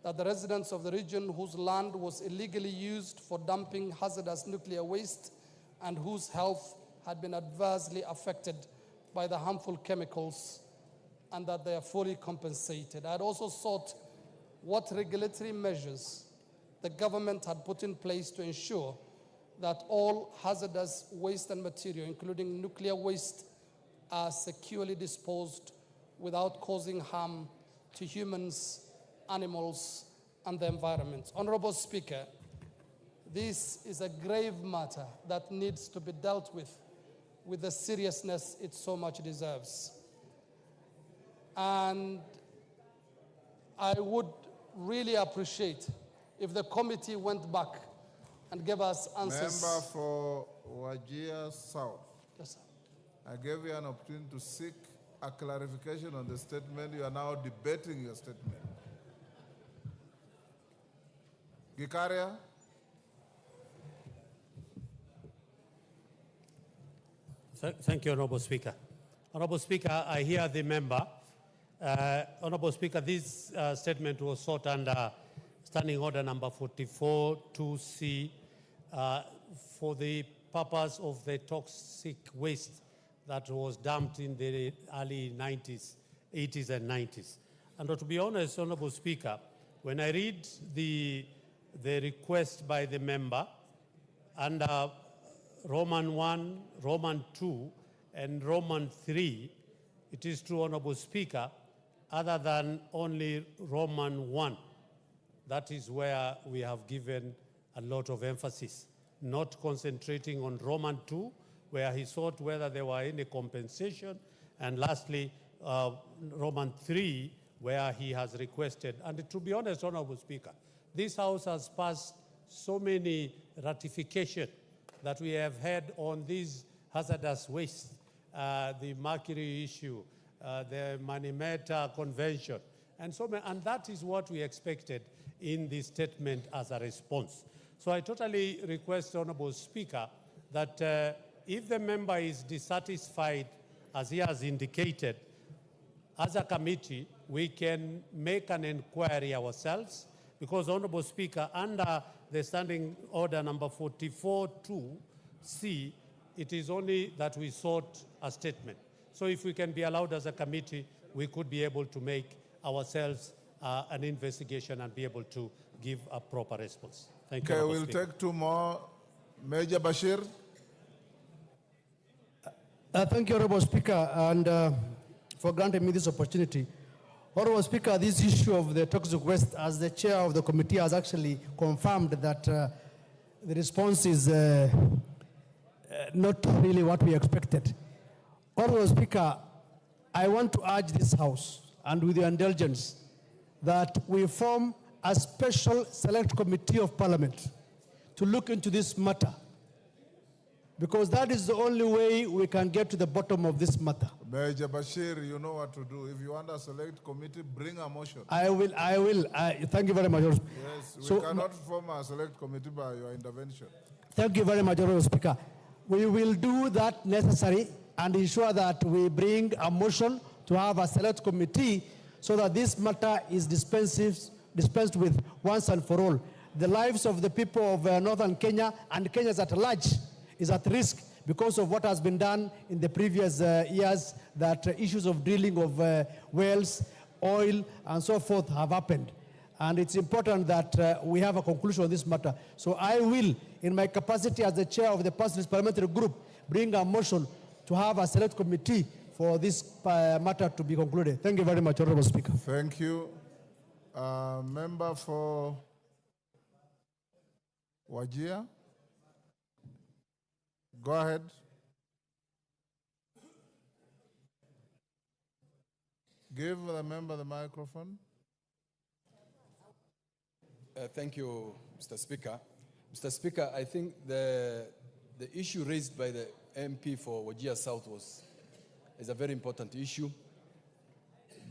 that the residents of the region whose land was illegally used for dumping hazardous nuclear waste and whose health had been adversely affected by the harmful chemicals, and that they are fully compensated. I had also sought what regulatory measures the government had put in place to ensure that all hazardous waste and material, including nuclear waste, are securely disposed without causing harm to humans, animals, and the environment. Honorable Speaker, this is a grave matter that needs to be dealt with the seriousness it so much deserves. And I would really appreciate if the committee went back and gave us answers. Member for Wajir South. Yes, sir. I gave you an opportunity to seek a clarification on the statement. You are now debating your statement. Gikaria? Thank you, Honorable Speaker. Honorable Speaker, I hear the member. Honorable Speaker, this statement was sought under Standing Order number 44-2C for the purpose of the toxic waste that was dumped in the early 80s and 90s. And to be honest, Honorable Speaker, when I read the request by the member under Roman 1, Roman 2, and Roman 3, it is true, Honorable Speaker, other than only Roman 1. That is where we have given a lot of emphasis, not concentrating on Roman 2, where he sought whether there were any compensation, and lastly, Roman 3, where he has requested. And to be honest, Honorable Speaker, this House has passed so many ratifications that we have had on these hazardous waste, the mercury issue, the Manimeta Convention, and so many, and that is what we expected in this statement as a response. So I totally request, Honorable Speaker, that if the member is dissatisfied, as he has indicated, as a committee, we can make an inquiry ourselves, because, Honorable Speaker, under the Standing Order number 44-2C, it is only that we sought a statement. So if we can be allowed as a committee, we could be able to make ourselves an investigation and be able to give a proper response. Thank you. Okay, we'll take two more. Major Bashir. Thank you, Honorable Speaker, and for granting me this opportunity. Honorable Speaker, this issue of the toxic waste, as the chair of the committee has actually confirmed that the response is not really what we expected. Honorable Speaker, I want to urge this House, and with your indulgence, that we form a special select committee of Parliament to look into this matter, because that is the only way we can get to the bottom of this matter. Major Bashir, you know what to do. If you want a select committee, bring a motion. I will. Thank you very much. Yes, we cannot form a select committee by your intervention. Thank you very much, Honorable Speaker. We will do that necessary and ensure that we bring a motion to have a select committee so that this matter is dispensed with once and for all. The lives of the people of northern Kenya and Kenyans at large is at risk because of what has been done in the previous years, that issues of drilling of wells, oil, and so forth have happened. And it's important that we have a conclusion on this matter. So I will, in my capacity as the chair of the Pastoralist Parliamentary Group, bring a motion to have a select committee for this matter to be concluded. Thank you very much, Honorable Speaker. Thank you. Member for Wajir. Go ahead. Give the member the microphone. Thank you, Mr. Speaker. Mr. Speaker, I think the issue raised by the MP for Wajir South is a very important issue.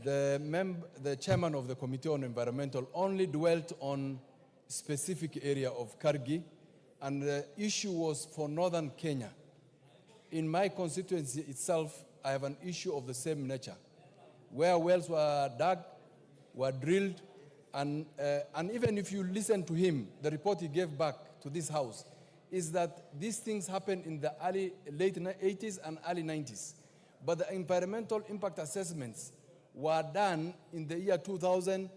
The chairman of the Committee on Environmental only dwelt on specific area of Kargi, and the issue was for northern Kenya. In my constituency itself, I have an issue of the same nature, where wells were dug, were drilled, And even if you listen to him, the report he gave back to this house is that these things happened in the late 80s and early 90s. But the environmental impact assessments were done in the year 2000,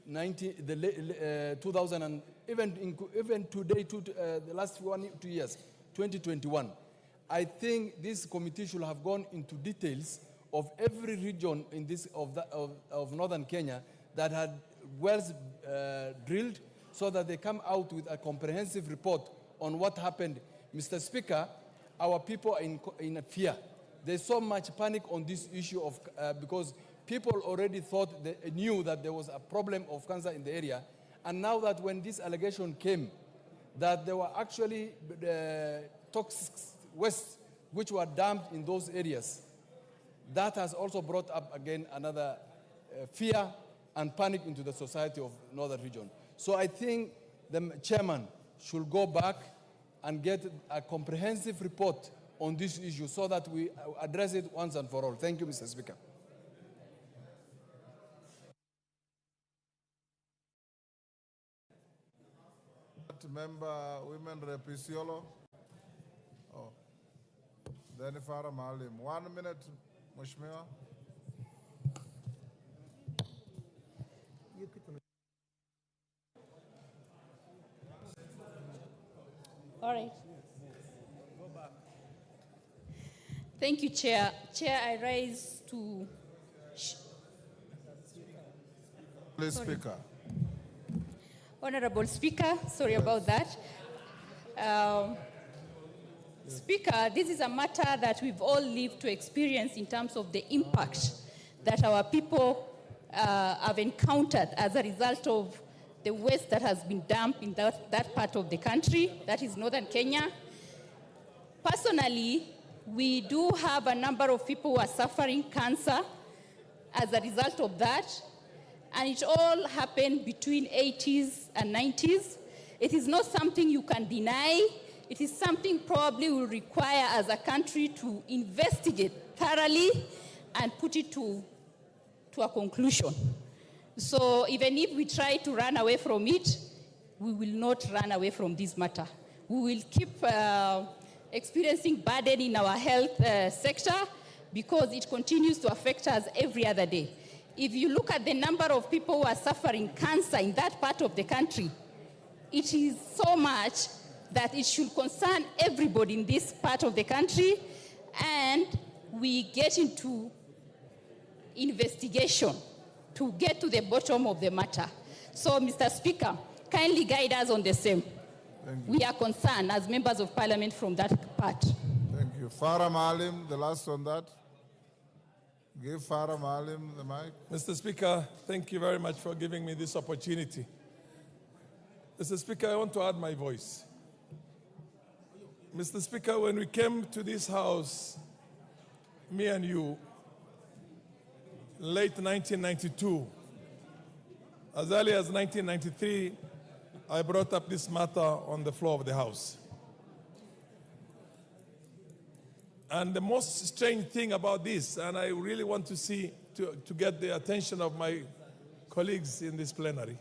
2000 and even today, the last 2 years, 2021. I think this committee should have gone into details of every region in this of northern Kenya that had wells drilled, so that they come out with a comprehensive report on what happened. Mr. Speaker, our people are in fear. There's so much panic on this issue of because people already thought, they knew that there was a problem of cancer in the area, and now that when this allegation came, that there were actually toxic waste which were dumped in those areas, that has also brought up again another fear and panic into the society of northern region. So I think the chairman should go back and get a comprehensive report on this issue so that we address it once and for all. Thank you, Mr. Speaker. Member Women Rep Isiolo. Oh. Then Farah Maalim. 1 minute, Mheshimiwa. All right. Thank you, Chair. Chair, I rise to... Please, Speaker. Honorable Speaker, sorry about that. Speaker, this is a matter that we've all lived to experience in terms of the impact that our people have encountered as a result of the waste that has been dumped in that part of the country, that is northern Kenya. Personally, we do have a number of people who are suffering cancer as a result of that. And it all happened between 80s and 90s. It is not something you can deny. It is something probably will require as a country to investigate thoroughly and put it to a conclusion. So even if we try to run away from it, we will not run away from this matter. We will keep experiencing burden in our health sector because it continues to affect us every other day. If you look at the number of people who are suffering cancer in that part of the country, it is so much that it should concern everybody in this part of the country, and we get into investigation to get to the bottom of the matter. So, Mr. Speaker, kindly guide us on the same. We are concerned as members of parliament from that part. Thank you. Farah Maalim, the last on that. Give Farah Maalim the mic. Mr. Speaker, thank you very much for giving me this opportunity. Mr. Speaker, I want to add my voice. Mr. Speaker, when we came to this house, me and you, late 1992, as early as 1993, I brought up this matter on the floor of the House. And the most strange thing about this, and I really want to see, to get the attention of my colleagues in this plenary,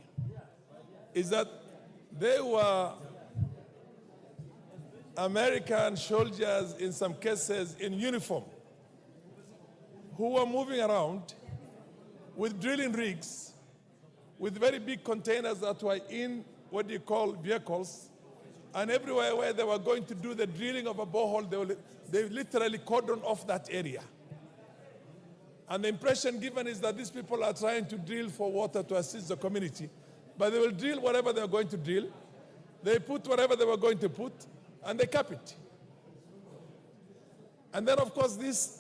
is that there were American soldiers, in some cases in uniform, who were moving around with drilling rigs, with very big containers that were in what you call vehicles, and everywhere where they were going to do the drilling of a borehole, they literally cordoned off that area. And the impression given is that these people are trying to drill for water to assist the community, but they will drill whatever they're going to drill, they put whatever they were going to put, and they cap it. And then, of course, this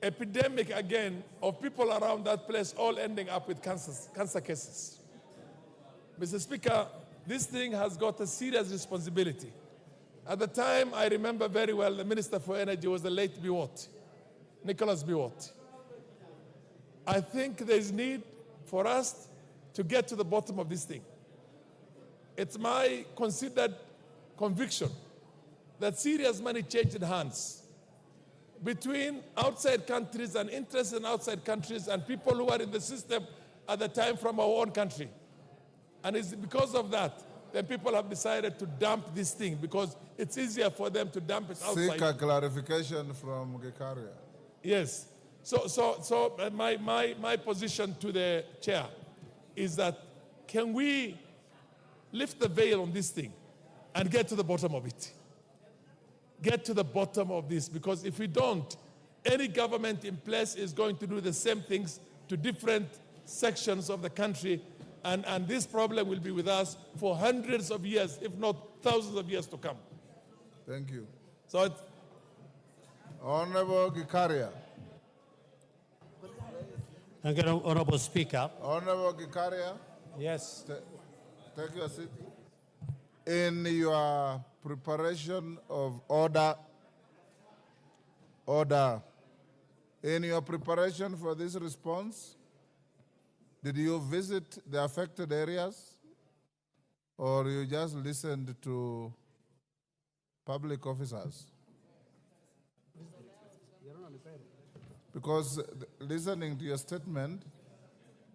epidemic again of people around that place all ending up with cancer cases. Mr. Speaker, this thing has got a serious responsibility. At the time, I remember very well, the Minister for Energy was the late Biwott, Nicholas Biwott. I think there's need for us to get to the bottom of this thing. It's my considered conviction that serious money changed hands between outside countries and interests in outside countries and people who are in the system at the time from our own country. And it's because of that that people have decided to dump this thing because it's easier for them to dump it outside. Seek a clarification from Gikaria. Yes. So my position to the chair is that can we lift the veil on this thing and get to the bottom of it? Get to the bottom of this, because if we don't, any government in place is going to do the same things to different sections of the country, and this problem will be with us for hundreds of years, if not thousands of years to come. Thank you. So Honorable Gikaria. Thank you, Honorable Speaker. Honorable Gikaria, Yes. take your seat. In your preparation of order, in your preparation for this response, did you visit the affected areas or you just listened to public officers? Because listening to your statement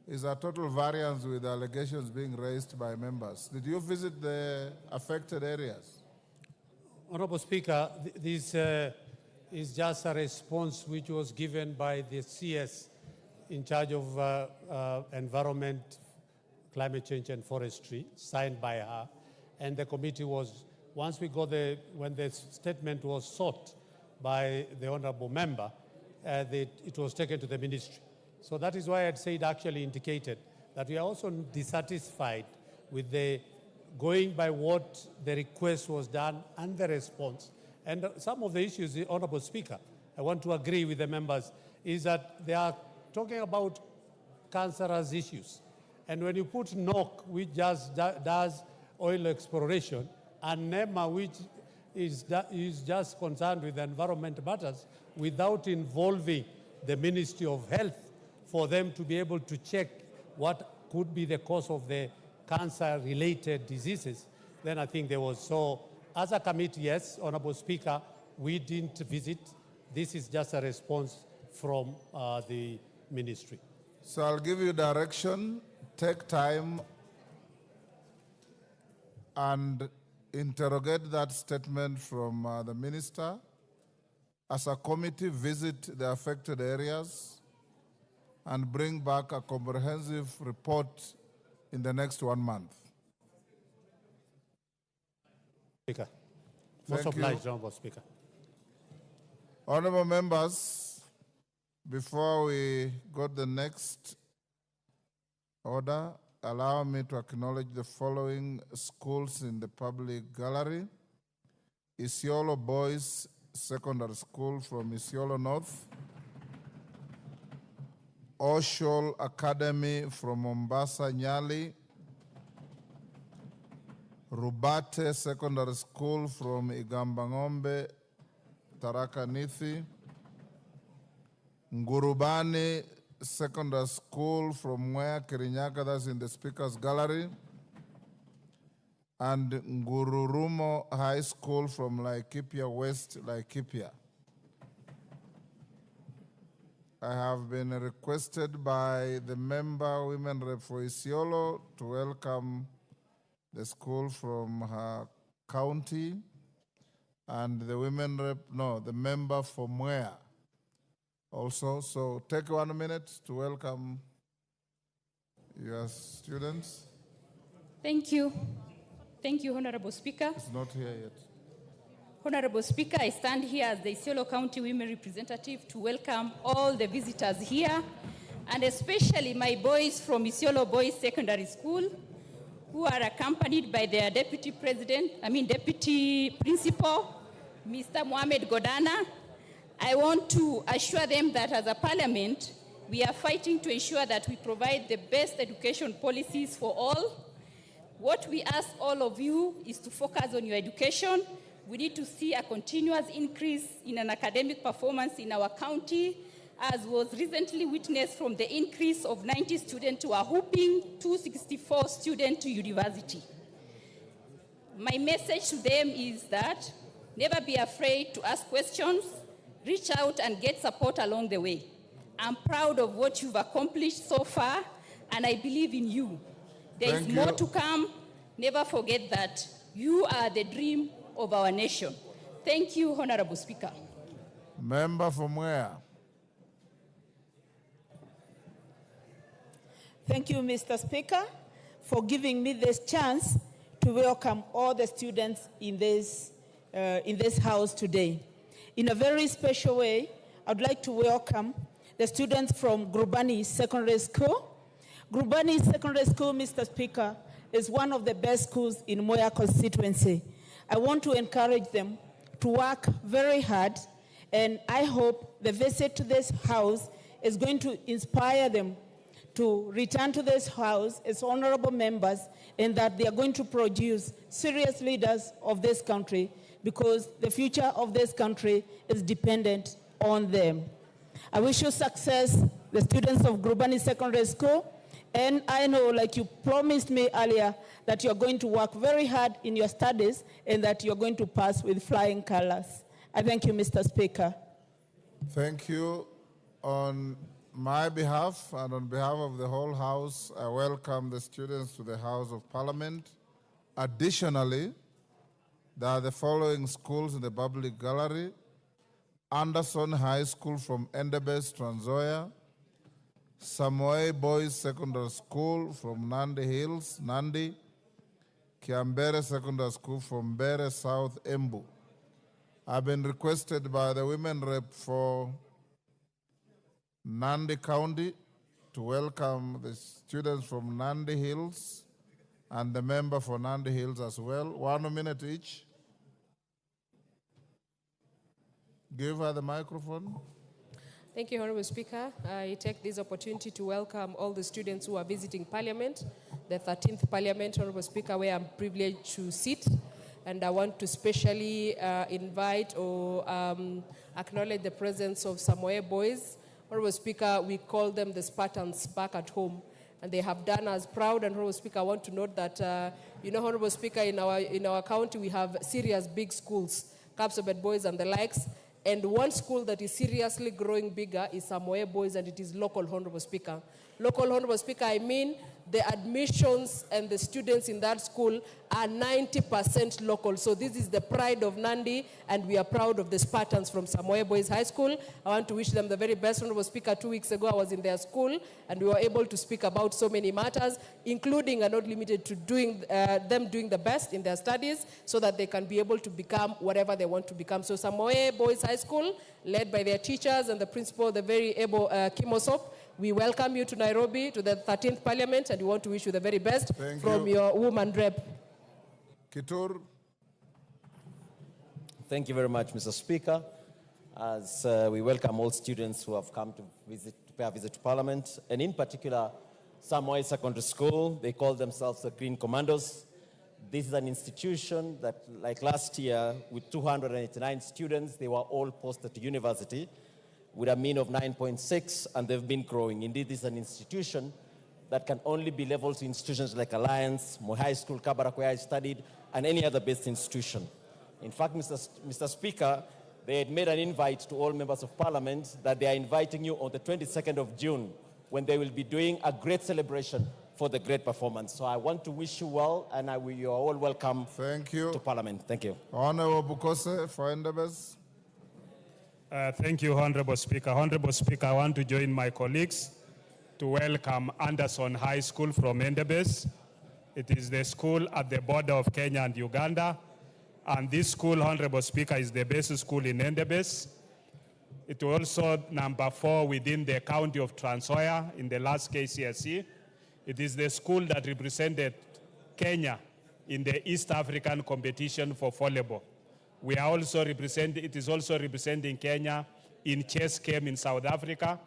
is a total variance with the allegations being raised by members. Did you visit the affected areas? Honorable Speaker, this is just a response which was given by the CS in charge of environment, climate change and forestry, signed by her. And the committee was, once we got when the statement was sought by the honorable member, it was taken to the ministry. So that is why I had said, actually indicated that we are also dissatisfied with the going by what the request was done and the response. And some of the issues, the Honorable Speaker, I want to agree with the members, is that they are talking about cancerous issues. And when you put NOC, which just does oil exploration, and NEMA, which is just concerned with environment matters, without involving the Ministry of Health for them to be able to check what could be the cause of the cancer-related diseases, then I think there was. So as a committee, yes, Honorable Speaker, we didn't visit. This is just a response from the ministry. So I'll give you direction. Take time and interrogate that statement from the minister. As a committee, visit the affected areas and bring back a comprehensive report in the next 1 month. Speaker. Most Thank obliged, you. Honorable Speaker. Honorable members, before we go to the next order, allow me to acknowledge the following schools in the public gallery. Isiolo Boys Secondary School from Isiolo North, Oshol Academy from Mombasa, Nyali, Rubate Secondary School from Igambangombe, Tharaka Nithi, Ngurubani Secondary School from where Kirinyaga, that's in the Speaker's Gallery, and Ngururumo High School from Laikipia West, Laikipia. I have been requested by the member, Women Rep for Isiolo, to welcome the school from her county, and the women rep, no, the member from where also. So take 1 minute to welcome your students. Thank you. Thank you, Honorable Speaker. It's not here yet. Honorable Speaker, I stand here as the Isiolo County Women Representative to welcome all the visitors here, and especially my boys from Isiolo Boys Secondary School, who are accompanied by their deputy principal, Mr. Mohamed Godana. I want to assure them that as a parliament, we are fighting to ensure that we provide the best education policies for all. What we ask all of you is to focus on your education. We need to see a continuous increase in an academic performance in our county, as was recently witnessed from the increase of 90 students to a whopping 264 students to university. My message to them is that never be afraid to ask questions, reach out and get support along the way. I'm proud of what you've accomplished so far, and I believe in you. There is Thank more you. to come. Never forget that you are the dream of our nation. Thank you, Honorable Speaker. Member from where? Thank you, Mr. Speaker, for giving me this chance to welcome all the students in this house today. In a very special way, I'd like to welcome the students from Grubani Secondary School. Grubani Secondary School, Mr. Speaker, is one of the best schools in Moya constituency. I want to encourage them to work very hard, and I hope the visit to this house is going to inspire them to return to this house as honorable members, and that they are going to produce serious leaders of this country, because the future of this country is dependent on them. I wish you success, the students of Grubani Secondary School, and I know, like you promised me earlier, that you're going to work very hard in your studies and that you're going to pass with flying colors. I thank you, Mr. Speaker. Thank you. On my behalf and on behalf of the whole House, I welcome the students to the House of Parliament. Additionally, there are the following schools in the public gallery: Anderson High School from Endebess, Trans Nzoia; Samoei Boys Secondary School from Nandi Hills, Nandi; Kiambere Secondary School from Mbere South, Embu. I've been requested by the women rep for Nandi County to welcome the students from Nandi Hills and the member for Nandi Hills as well. 1 minute each. Give her the microphone. Thank you, Honorable Speaker. I take this opportunity to welcome all the students who are visiting Parliament, the 13th Parliament, Honorable Speaker, where I'm privileged to sit. And I want to specially invite or acknowledge the presence of Samoei Boys. Honorable Speaker, we call them the Spartans back at home, and they have done us proud. And Honorable Speaker, I want to note that, Honorable Speaker, in our county, we have serious big schools, Kapsabet Boys and the likes. And one school that is seriously growing bigger is Samoei Boys, and it is local, Honorable Speaker. Local, Honorable Speaker, I mean the admissions and the students in that school are 90% local. So this is the pride of Nandi, and we are proud of the Spartans from Samoei Boys High School. I want to wish them the very best, Honorable Speaker. 2 weeks ago, I was in their school, and we were able to speak about so many matters, including and not limited to them doing the best in their studies so that they can be able to become whatever they want to become. So Samoei Boys High School, led by their teachers and the principal, the very able Kimosop, we welcome you to Nairobi, to the 13th Parliament, and we want to wish you the very best from your woman rep. Kitur. Thank you very much, Mr. Speaker. As we welcome all students who have come to pay a visit to Parliament, and in particular, Samoei Secondary School. They call themselves the Green Commandos. This is an institution that, like last year, with 289 students, they were all posted to university with a mean of 9.6, and they've been growing. Indeed, this is an institution that can only be leveled to institutions like Alliance, Moi High School, Kabarak, where I studied, and any other best institution. In fact, Mr. Speaker, they had made an invite to all members of Parliament that they are inviting you on the 22nd of June, when they will be doing a great celebration for the great performance. So I want to wish you well, and you are all welcome to Parliament. Thank you. Honorable Bukose for Endebess. Thank you, Honorable Speaker. Honorable Speaker, I want to join my colleagues to welcome Anderson High School from Endebess. It is the school at the border of Kenya and Uganda. And this school, Honorable Speaker, is the best school in Endebess. It was also number 4 within the county of Trans Nzoia in the last KCSE. It is the school that represented Kenya in the East African competition for volleyball. We are also it is also representing Kenya in chess game in South Africa.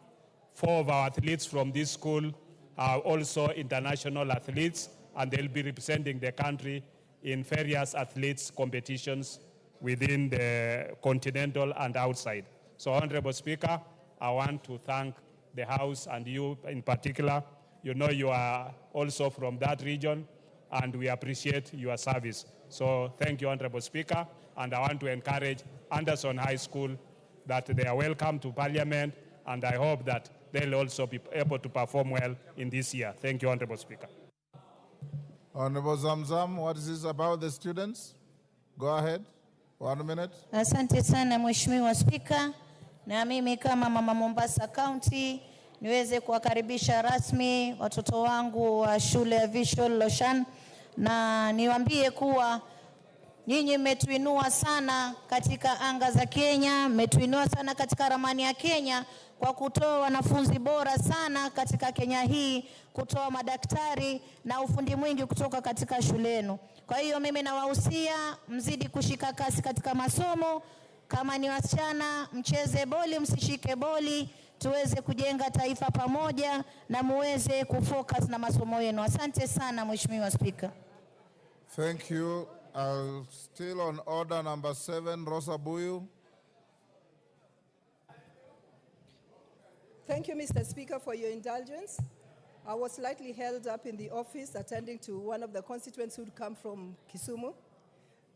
4 of our athletes from this school are also international athletes, and they'll be representing the country in various athletes competitions within the continental and outside. So, Honorable Speaker, I want to thank the House and you in particular. You know you are also from that region, and we appreciate your service. So thank you, Honorable Speaker, and I want to encourage Anderson High School that they are welcome to Parliament, and I hope that they'll also be able to perform well in this year. Thank you, Honorable Speaker. Honorable Zamzam, what is this about the students? Go ahead, 1 minute. Asante sana Mheshimiwa Spika, na mimi kama mama Mombasa County niweze kuwakaribisha rasmi watoto wangu wa shule ya Visual Loshan, na niwaambie kuwa nyinyi mmetuinua sana katika anga za Kenya, mmetuinua sana katika ramani ya Kenya kwa kutoa wanafunzi bora sana katika Kenya hii, kutoa madaktari na ufundi mwingi kutoka katika shule yenu. Kwa hiyo mimi nawahusia mzidi kushika kasi katika masomo. Kama ni wasichana, mcheze boli, msishike boli, tuweze kujenga taifa pamoja na muweze kufocus na masomo yenu. Asante sana Mheshimiwa Spika. Thank you. Still on order number 7, Rosa Buyu. Thank you, Mr. Speaker, for your indulgence. I was slightly held up in the office attending to one of the constituents who'd come from Kisumu.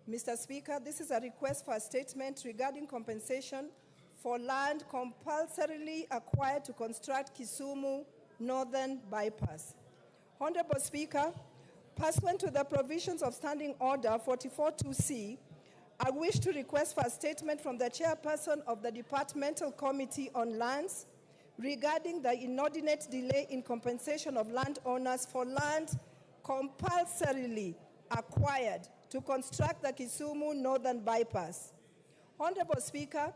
Mr. Speaker, this is a request for a statement regarding compensation for land compulsorily acquired to construct Kisumu Northern Bypass. Honorable Speaker, pursuant to the provisions of Standing Order 44.2c, I wish to request for a statement from the chairperson of the Departmental Committee on Lands regarding the inordinate delay in compensation of landowners for land compulsorily acquired to construct the Kisumu Northern Bypass. Honorable Speaker,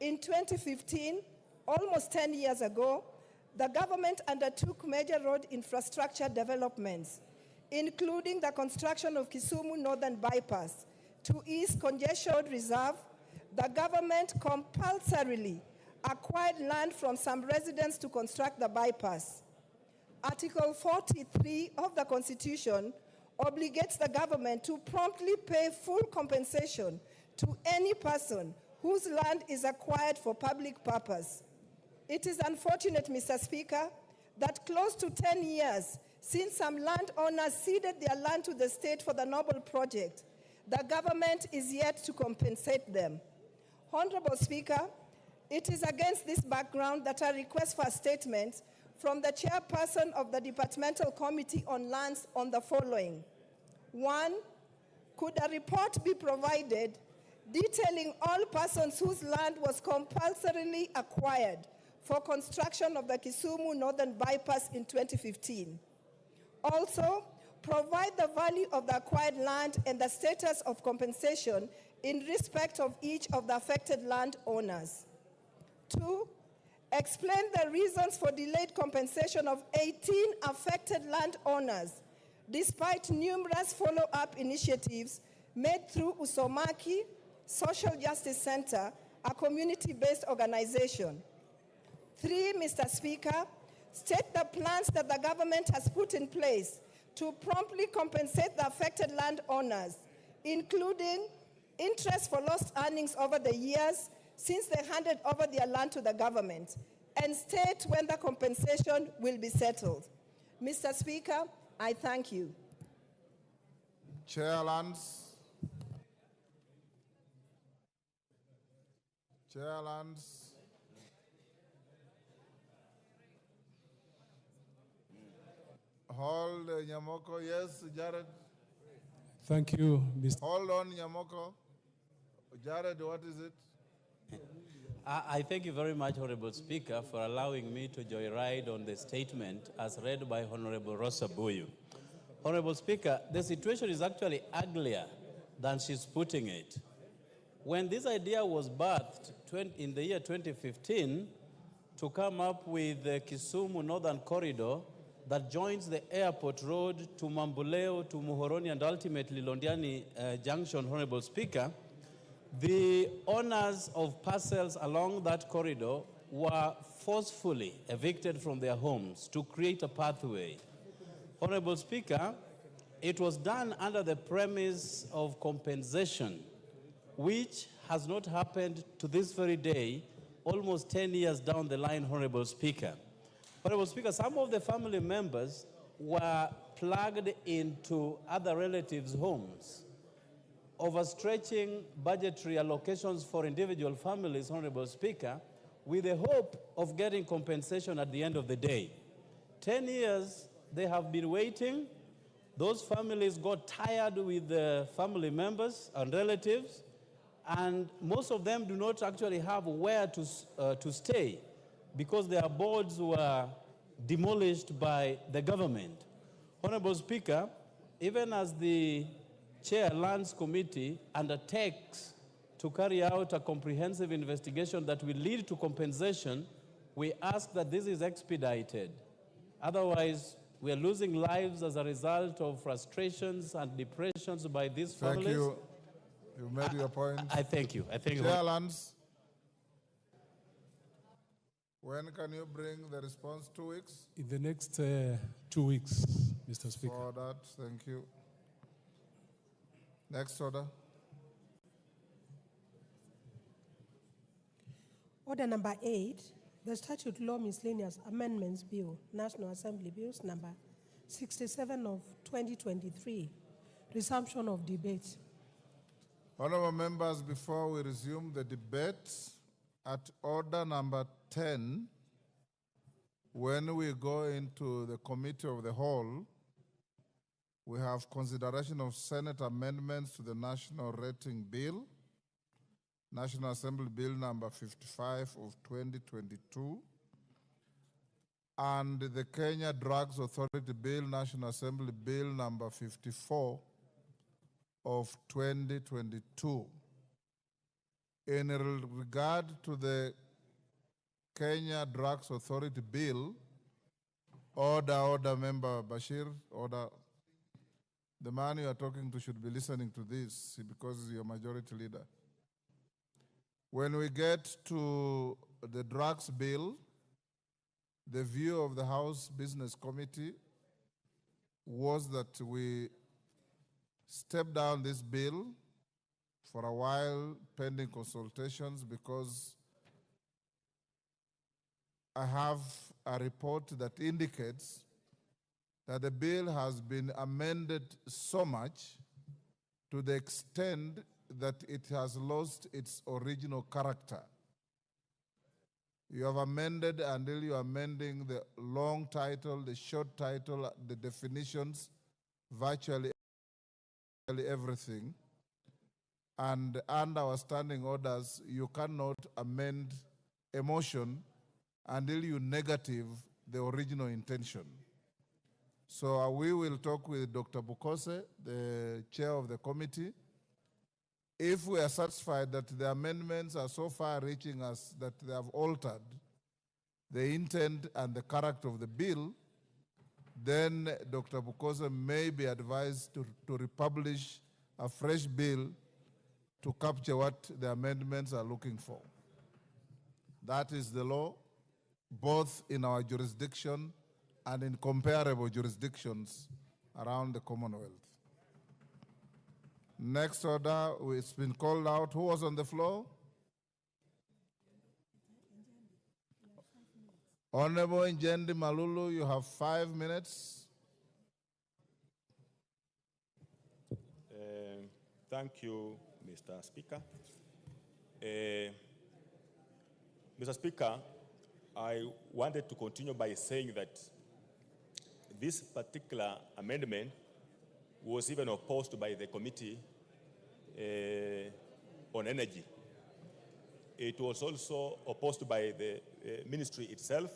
in 2015, almost 10 years ago, the government undertook major road infrastructure developments, including the construction of Kisumu Northern Bypass. To ease congestion reserve, the government compulsorily acquired land from some residents to construct the bypass. Article 43 of the Constitution obligates the government to promptly pay full compensation to any person whose land is acquired for public purpose. It is unfortunate, Mr. Speaker, that close to 10 years since some landowners ceded their land to the state for the Noble project, the government is yet to compensate them. Honorable Speaker, it is against this background that I request for a statement from the chairperson of the Departmental Committee on Lands on the following. 1, could a report be provided detailing all persons whose land was compulsorily acquired for construction of the Kisumu Northern Bypass in 2015? Also, provide the value of the acquired land and the status of compensation in respect of each of the affected landowners. 2, explain the reasons for delayed compensation of 18 affected landowners, despite numerous follow-up initiatives made through Usomaki Social Justice Center, a community-based organization. 3, Mr. Speaker, state the plans that the government has put in place to promptly compensate the affected landowners, including interest for lost earnings over the years since they handed over their land to the government, and state when the compensation will be settled. Mr. Speaker, I thank you. Chair Lands. Chair Lands. Hold Nyamoko. Yes, Jared. Thank you, Mr. Hold on, Nyamoko. Jared, what is it? I thank you very much, Honorable Speaker, for allowing me to joyride on the statement as read by Honorable Rosa Buyu. Honorable Speaker, the situation is actually uglier than she's putting it. When this idea was birthed in the year 2015 to come up with the Kisumu Northern Corridor that joins the airport road to Mambuleo, to Muhoroni, and ultimately Londiani Junction, Honorable Speaker, the owners of parcels along that corridor were forcefully evicted from their homes to create a pathway. Honorable Speaker, it was done under the premise of compensation, which has not happened to this very day, almost 10 years down the line, Honorable Speaker. Honorable Speaker, some of the family members were plugged into other relatives' homes, overstretching budgetary allocations for individual families, Honorable Speaker, with the hope of getting compensation at the end of the day. 10 years they have been waiting. Those families got tired with the family members and relatives, and most of them do not actually have where to stay because their boards were demolished by the government. Honorable Speaker, even as the Chair Lands Committee undertakes to carry out a comprehensive investigation that will lead to compensation, we ask that this is expedited. Otherwise, we are losing lives as a result of frustrations and depressions by these families. Thank you. You made your point. I thank you. I thank you. Chair Lands, when can you bring the response? 2 weeks? In the next 2 weeks, Mr. Speaker. For that, thank you. Next order. Order number 8, the Statute Law Miscellaneous Amendments Bill, National Assembly Bills number 67 of 2023. Resumption of debate. Honorable members, before we resume the debate, at order number 10, when we go into the committee of the whole, we have consideration of Senate amendments to the National Rating Bill, National Assembly Bill number 55 of 2022, and the Kenya Drugs Authority Bill, National Assembly Bill number 54 of 2022. In regard to the Kenya Drugs Authority Bill, order, Member Bashir, order. The man you are talking to should be listening to this because he's your majority leader. When we get to the drugs bill, the view of the House Business Committee was that we step down this bill for a while pending consultations because I have a report that indicates that the bill has been amended so much to the extent that it has lost its original character. You have amended until you are amending the long title, the short title, the definitions, virtually everything. And under our standing orders, you cannot amend a motion until you negative the original intention. So we will talk with Dr. Bukose, the chair of the committee. If we are satisfied that the amendments are so far reaching us that they have altered the intent and the character of the bill, then Dr. Bukose may be advised to republish a fresh bill to capture what the amendments are looking for. That is the law, both in our jurisdiction and in comparable jurisdictions around the Commonwealth. Next order, it's been called out. Who was on the floor? Honorable Njendi Malulu, you have 5 minutes. Thank you, Mr. Speaker. Mr. Speaker, I wanted to continue by saying that this particular amendment was even opposed by the Committee on Energy. It was also opposed by the ministry itself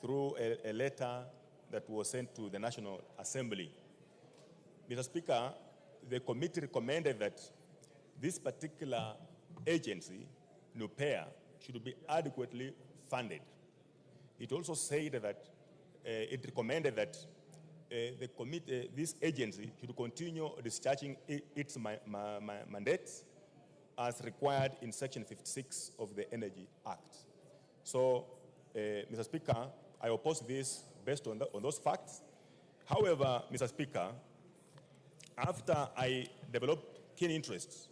through a letter that was sent to the National Assembly. Mr. Speaker, the committee recommended that this particular agency, NUPEA, should be adequately funded. It also said that it recommended that this agency should continue discharging its mandates as required in Section 56 of the Energy Act. So, Mr. Speaker, I oppose this based on those facts. However, Mr. Speaker, after I developed keen interest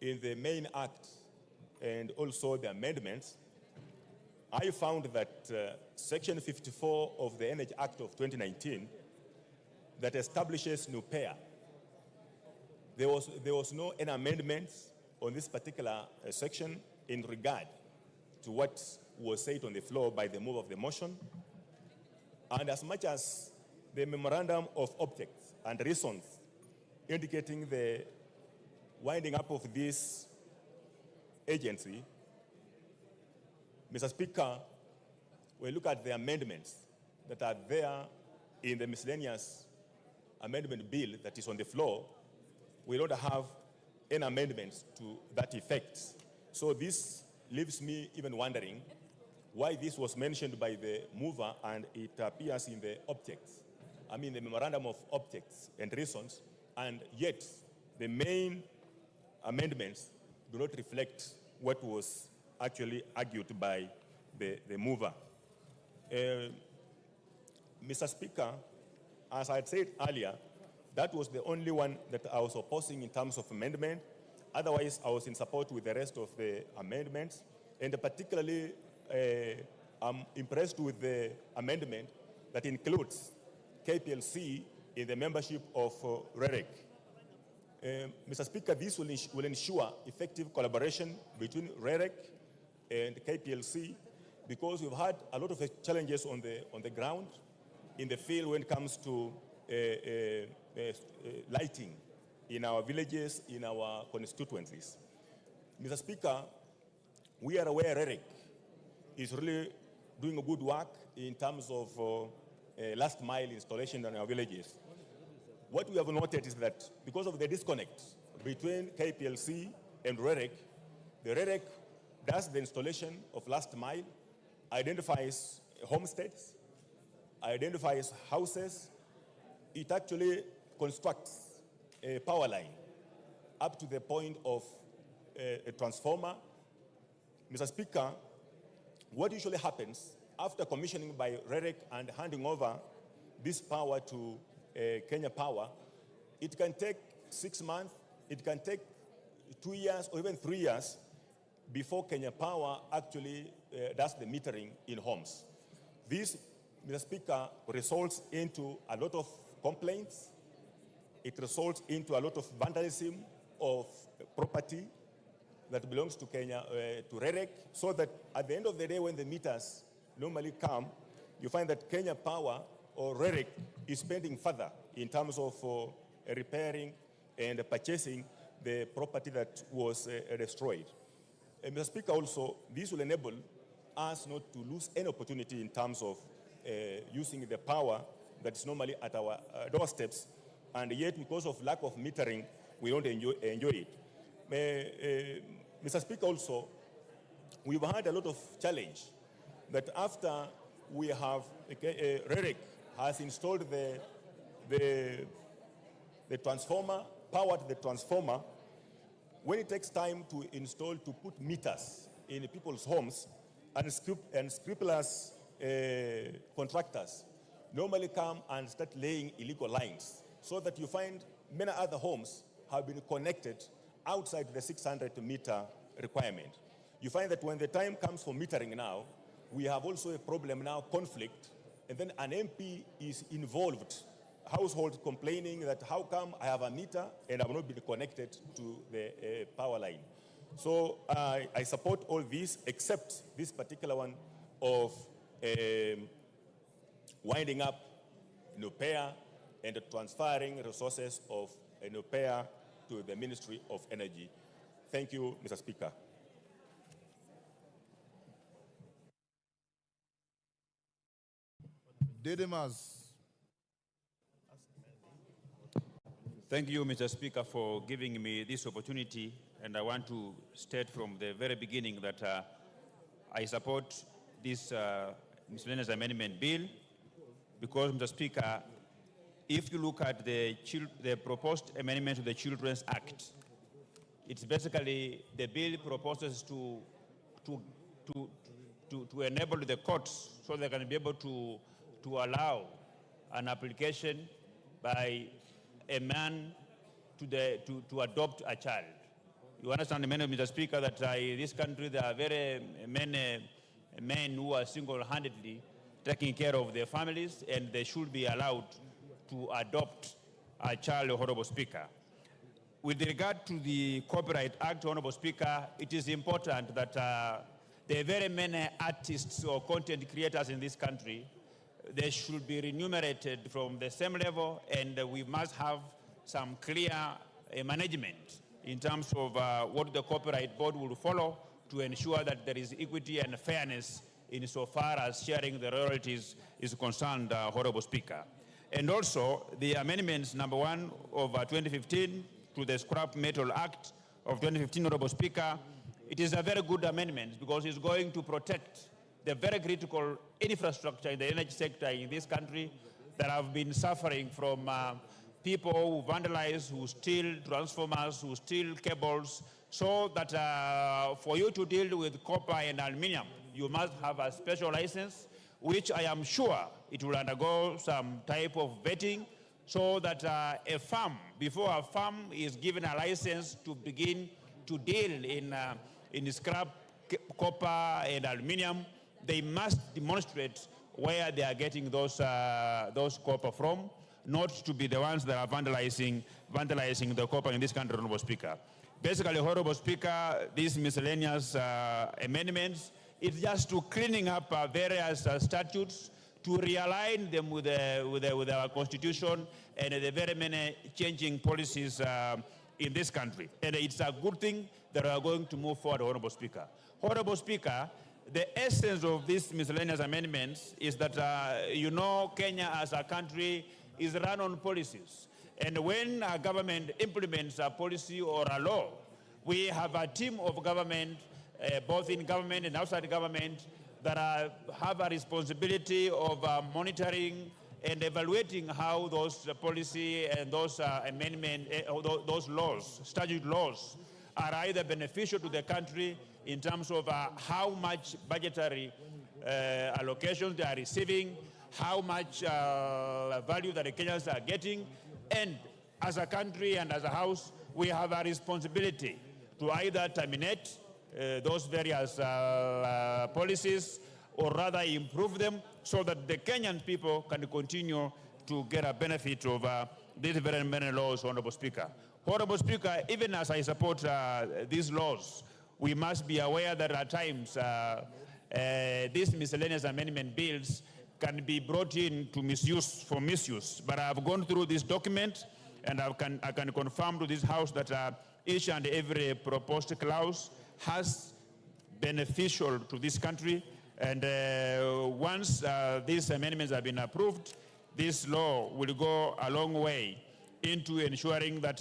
in the main act and also the amendments, I found that Section 54 of the Energy Act of 2019 that establishes NUPEA, there was no any amendments on this particular section in regard to what was said on the floor by the move of the motion. And as much as the memorandum of objects and reasons indicating the winding up of this agency, Mr. Speaker, we look at the amendments that are there in the miscellaneous amendment bill that is on the floor. We don't have any amendments to that effect. So this leaves me even wondering why this was mentioned by the mover and it appears in the objects, I mean the memorandum of objects and reasons, and yet the main amendments do not reflect what was actually argued by the mover. Mr. Speaker, as I had said earlier, that was the only one that I was opposing in terms of amendment. Otherwise, I was in support with the rest of the amendments. And particularly, I'm impressed with the amendment that includes KPLC in the membership of REREC. Mr. Speaker, this will ensure effective collaboration between REREC and KPLC, because we've had a lot of challenges on the ground in the field when it comes to lighting in our villages, in our constituencies. Mr. Speaker, we are aware REREC is really doing a good work in terms of last mile installation in our villages. What we have noted is that because of the disconnect between KPLC and REREC, the REREC does the installation of last mile, identifies homesteads, identifies houses. It actually constructs a power line up to the point of a transformer. Mr. Speaker, what usually happens after commissioning by REREC and handing over this power to Kenya Power, it can take 6 months, it can take 2 years or even 3 years before Kenya Power actually does the metering in homes. This, Mr. Speaker, results into a lot of complaints. It results into a lot of vandalism of property that belongs to Kenya, to REREC, so that at the end of the day, when the meters normally come, you find that Kenya Power or REREC is spending further in terms of repairing and purchasing the property that was destroyed. Mr. Speaker, also, this will enable us not to lose any opportunity in terms of using the power that is normally at our doorsteps, and yet because of lack of metering, we don't enjoy it. Mr. Speaker, also, we've had a lot of challenge that after we have, REREC has installed the transformer, powered the transformer, when it takes time to install, to put meters in people's homes, and scrupulous contractors normally come and start laying illegal lines, so that you find many other homes have been connected outside the 600-meter requirement. You find that when the time comes for metering now, we have also a problem now, conflict, and then an MP is involved, household complaining that how come I have a meter and I've not been connected to the power line. So I support all these except this particular one of winding up NUPEA and transferring resources of NUPEA to the Ministry of Energy. Thank you, Mr. Speaker. Didymus. Thank you, Mr. Speaker, for giving me this opportunity. And I want to state from the very beginning that I support this miscellaneous amendment bill because, Mr. Speaker, if you look at the proposed amendment to the Children's Act, it's basically the bill proposes to enable the courts so they can be able to allow an application by a man to adopt a child. You understand, Mr. Speaker, that in this country there are very many men who are single-handedly taking care of their families, and they should be allowed to adopt a child, Honorable Speaker. With regard to the Copyright Act, Honorable Speaker, it is important that the very many artists or content creators in this country, they should be remunerated from the same level, and we must have some clear management in terms of what the copyright board will follow to ensure that there is equity and fairness insofar as sharing the royalties is concerned, Honorable Speaker. And also, the amendments number 1 of 2015 to the Scrap Metal Act of 2015, Honorable Speaker, it is a very good amendment because it's going to protect the very critical infrastructure in the energy sector in this country that have been suffering from people who vandalize, who steal transformers, who steal cables, so that for you to deal with copper and aluminum, you must have a special license, which I am sure it will undergo some type of vetting, so that a firm, before a firm is given a license to begin to deal in scrap copper and aluminum, they must demonstrate where they are getting those copper from, not to be the ones that are vandalizing the copper in this country, Honorable Speaker. Basically, Honorable Speaker, these miscellaneous amendments, it's just to cleaning up various statutes to realign them with our constitution and the very many changing policies in this country. And it's a good thing that we are going to move forward, Honorable Speaker. Honorable Speaker, the essence of these miscellaneous amendments is that, Kenya as a country is run on policies. And when a government implements a policy or a law, we have a team of government, both in government and outside government, that have a responsibility of monitoring and evaluating how those policy and those amendments, those laws, statute laws, are either beneficial to the country in terms of how much budgetary allocations they are receiving, how much value that the Kenyans are getting, and as a country and as a house, we have a responsibility to either terminate those various policies or rather improve them so that the Kenyan people can continue to get a benefit of these very many laws, Honorable Speaker. Honorable Speaker, even as I support these laws, we must be aware that at times these miscellaneous amendment bills can be brought in to misuse. But I've gone through this document and I can confirm to this House that each and every proposed clause has beneficial to this country. And once these amendments have been approved, this law will go a long way into ensuring that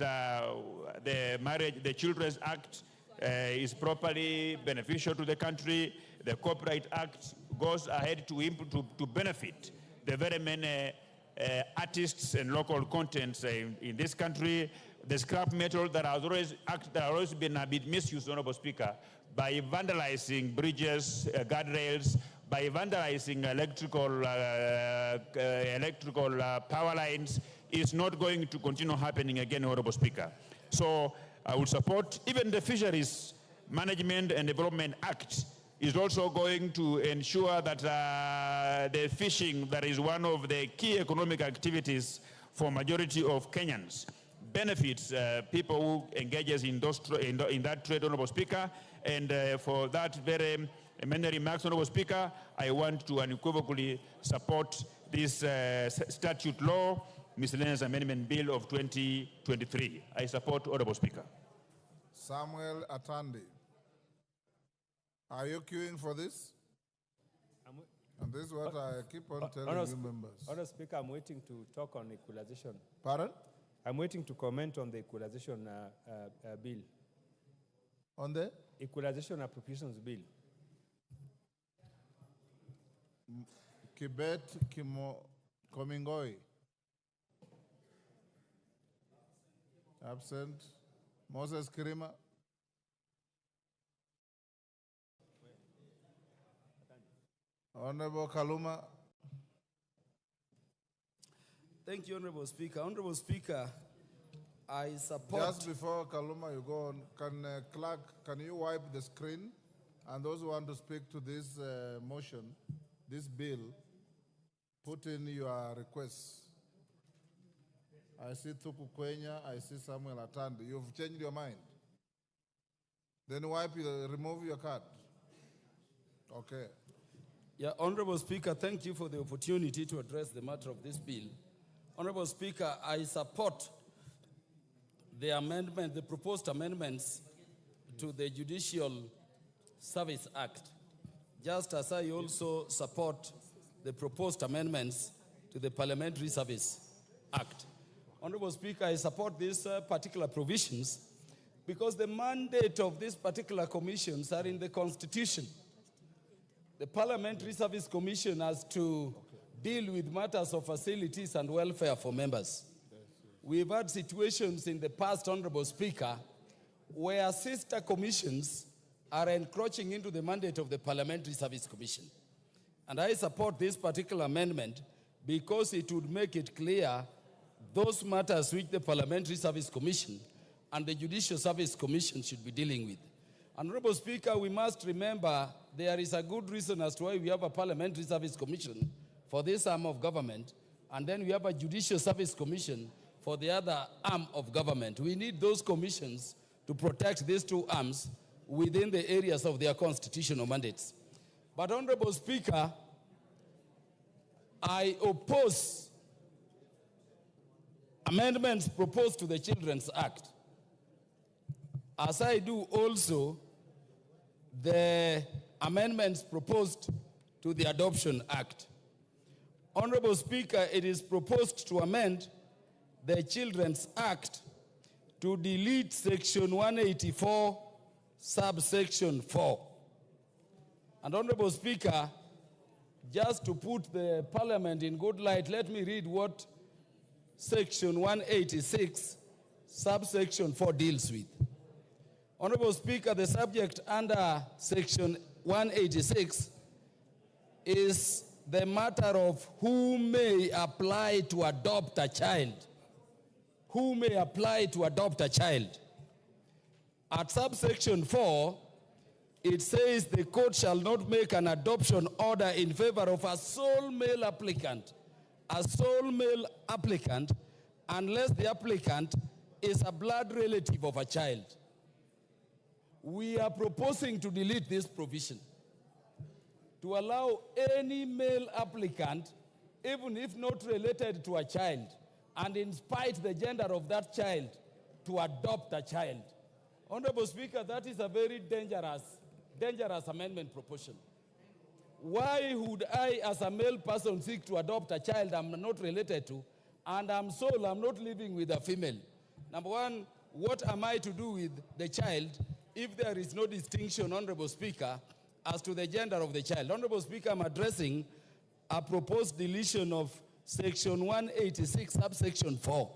the Children's Act is properly beneficial to the country. The Copyright Act goes ahead to benefit the very many artists and local contents in this country. The scrap metal that has always been a bit misused, Honorable Speaker, by vandalizing bridges, guardrails, by vandalizing electrical power lines, is not going to continue happening again, Honorable Speaker. So I will support even the Fisheries Management and Development Act is also going to ensure that the fishing, that is one of the key economic activities for majority of Kenyans, benefits people who engages in that trade, Honorable Speaker. And for that very many remarks, Honorable Speaker, I want to unequivocally support this statute law, Miscellaneous Amendment Bill of 2023. I support, Honorable Speaker. Samuel Atandi. Are you queuing for this? And this is what I keep on telling you members. Honorable Speaker, I'm waiting to talk on equalization. Pardon? I'm waiting to comment on the equalization bill. On the? Equalization Appropriations Bill. Kibet Komingoi. Absent. Moses Kirima. Honorable Kaluma. Thank you, Honorable Speaker. Honorable Speaker, I support... Just before Kaluma, you go on, Clerk, can you wipe the screen? And those who want to speak to this motion, this bill, put in your requests. I see Thuku Kwenya, I see Samuel Atandi. You've changed your mind. Then remove your card. Okay. Yeah, Honorable Speaker, thank you for the opportunity to address the matter of this bill. Honorable Speaker, I support the proposed amendments to the Judicial Service Act, just as I also support the proposed amendments to the Parliamentary Service Act. Honorable Speaker, I support these particular provisions because the mandate of these particular commissions are in the Constitution. The Parliamentary Service Commission has to deal with matters of facilities and welfare for members. We've had situations in the past, Honorable Speaker, where sister commissions are encroaching into the mandate of the Parliamentary Service Commission. And I support this particular amendment because it would make it clear those matters which the Parliamentary Service Commission and the Judicial Service Commission should be dealing with. Honorable Speaker, we must remember there is a good reason as to why we have a Parliamentary Service Commission for this arm of government, and then we have a Judicial Service Commission for the other arm of government. We need those commissions to protect these two arms within the areas of their constitutional mandates. But Honorable Speaker, I oppose amendments proposed to the Children's Act, as I do also the amendments proposed to the Adoption Act. Honorable Speaker, it is proposed to amend the Children's Act to delete Section 184, subsection 4. And Honorable Speaker, just to put the Parliament in good light, let me read what Section 186, subsection 4 deals with. Honorable Speaker, the subject under Section 186 is the matter of who may apply to adopt a child. Who may apply to adopt a child. At subsection 4, it says the court shall not make an adoption order in favor of a sole male applicant, unless the applicant is a blood relative of a child. We are proposing to delete this provision to allow any male applicant, even if not related to a child, and in spite the gender of that child, to adopt a child. Honorable Speaker, that is a very dangerous amendment proposition. Why would I, as a male person, seek to adopt a child I'm not related to, and I'm not living with a female? Number one, what am I to do with the child if there is no distinction, Honorable Speaker, as to the gender of the child? Honorable Speaker, I'm addressing a proposed deletion of Section 186, subsection 4.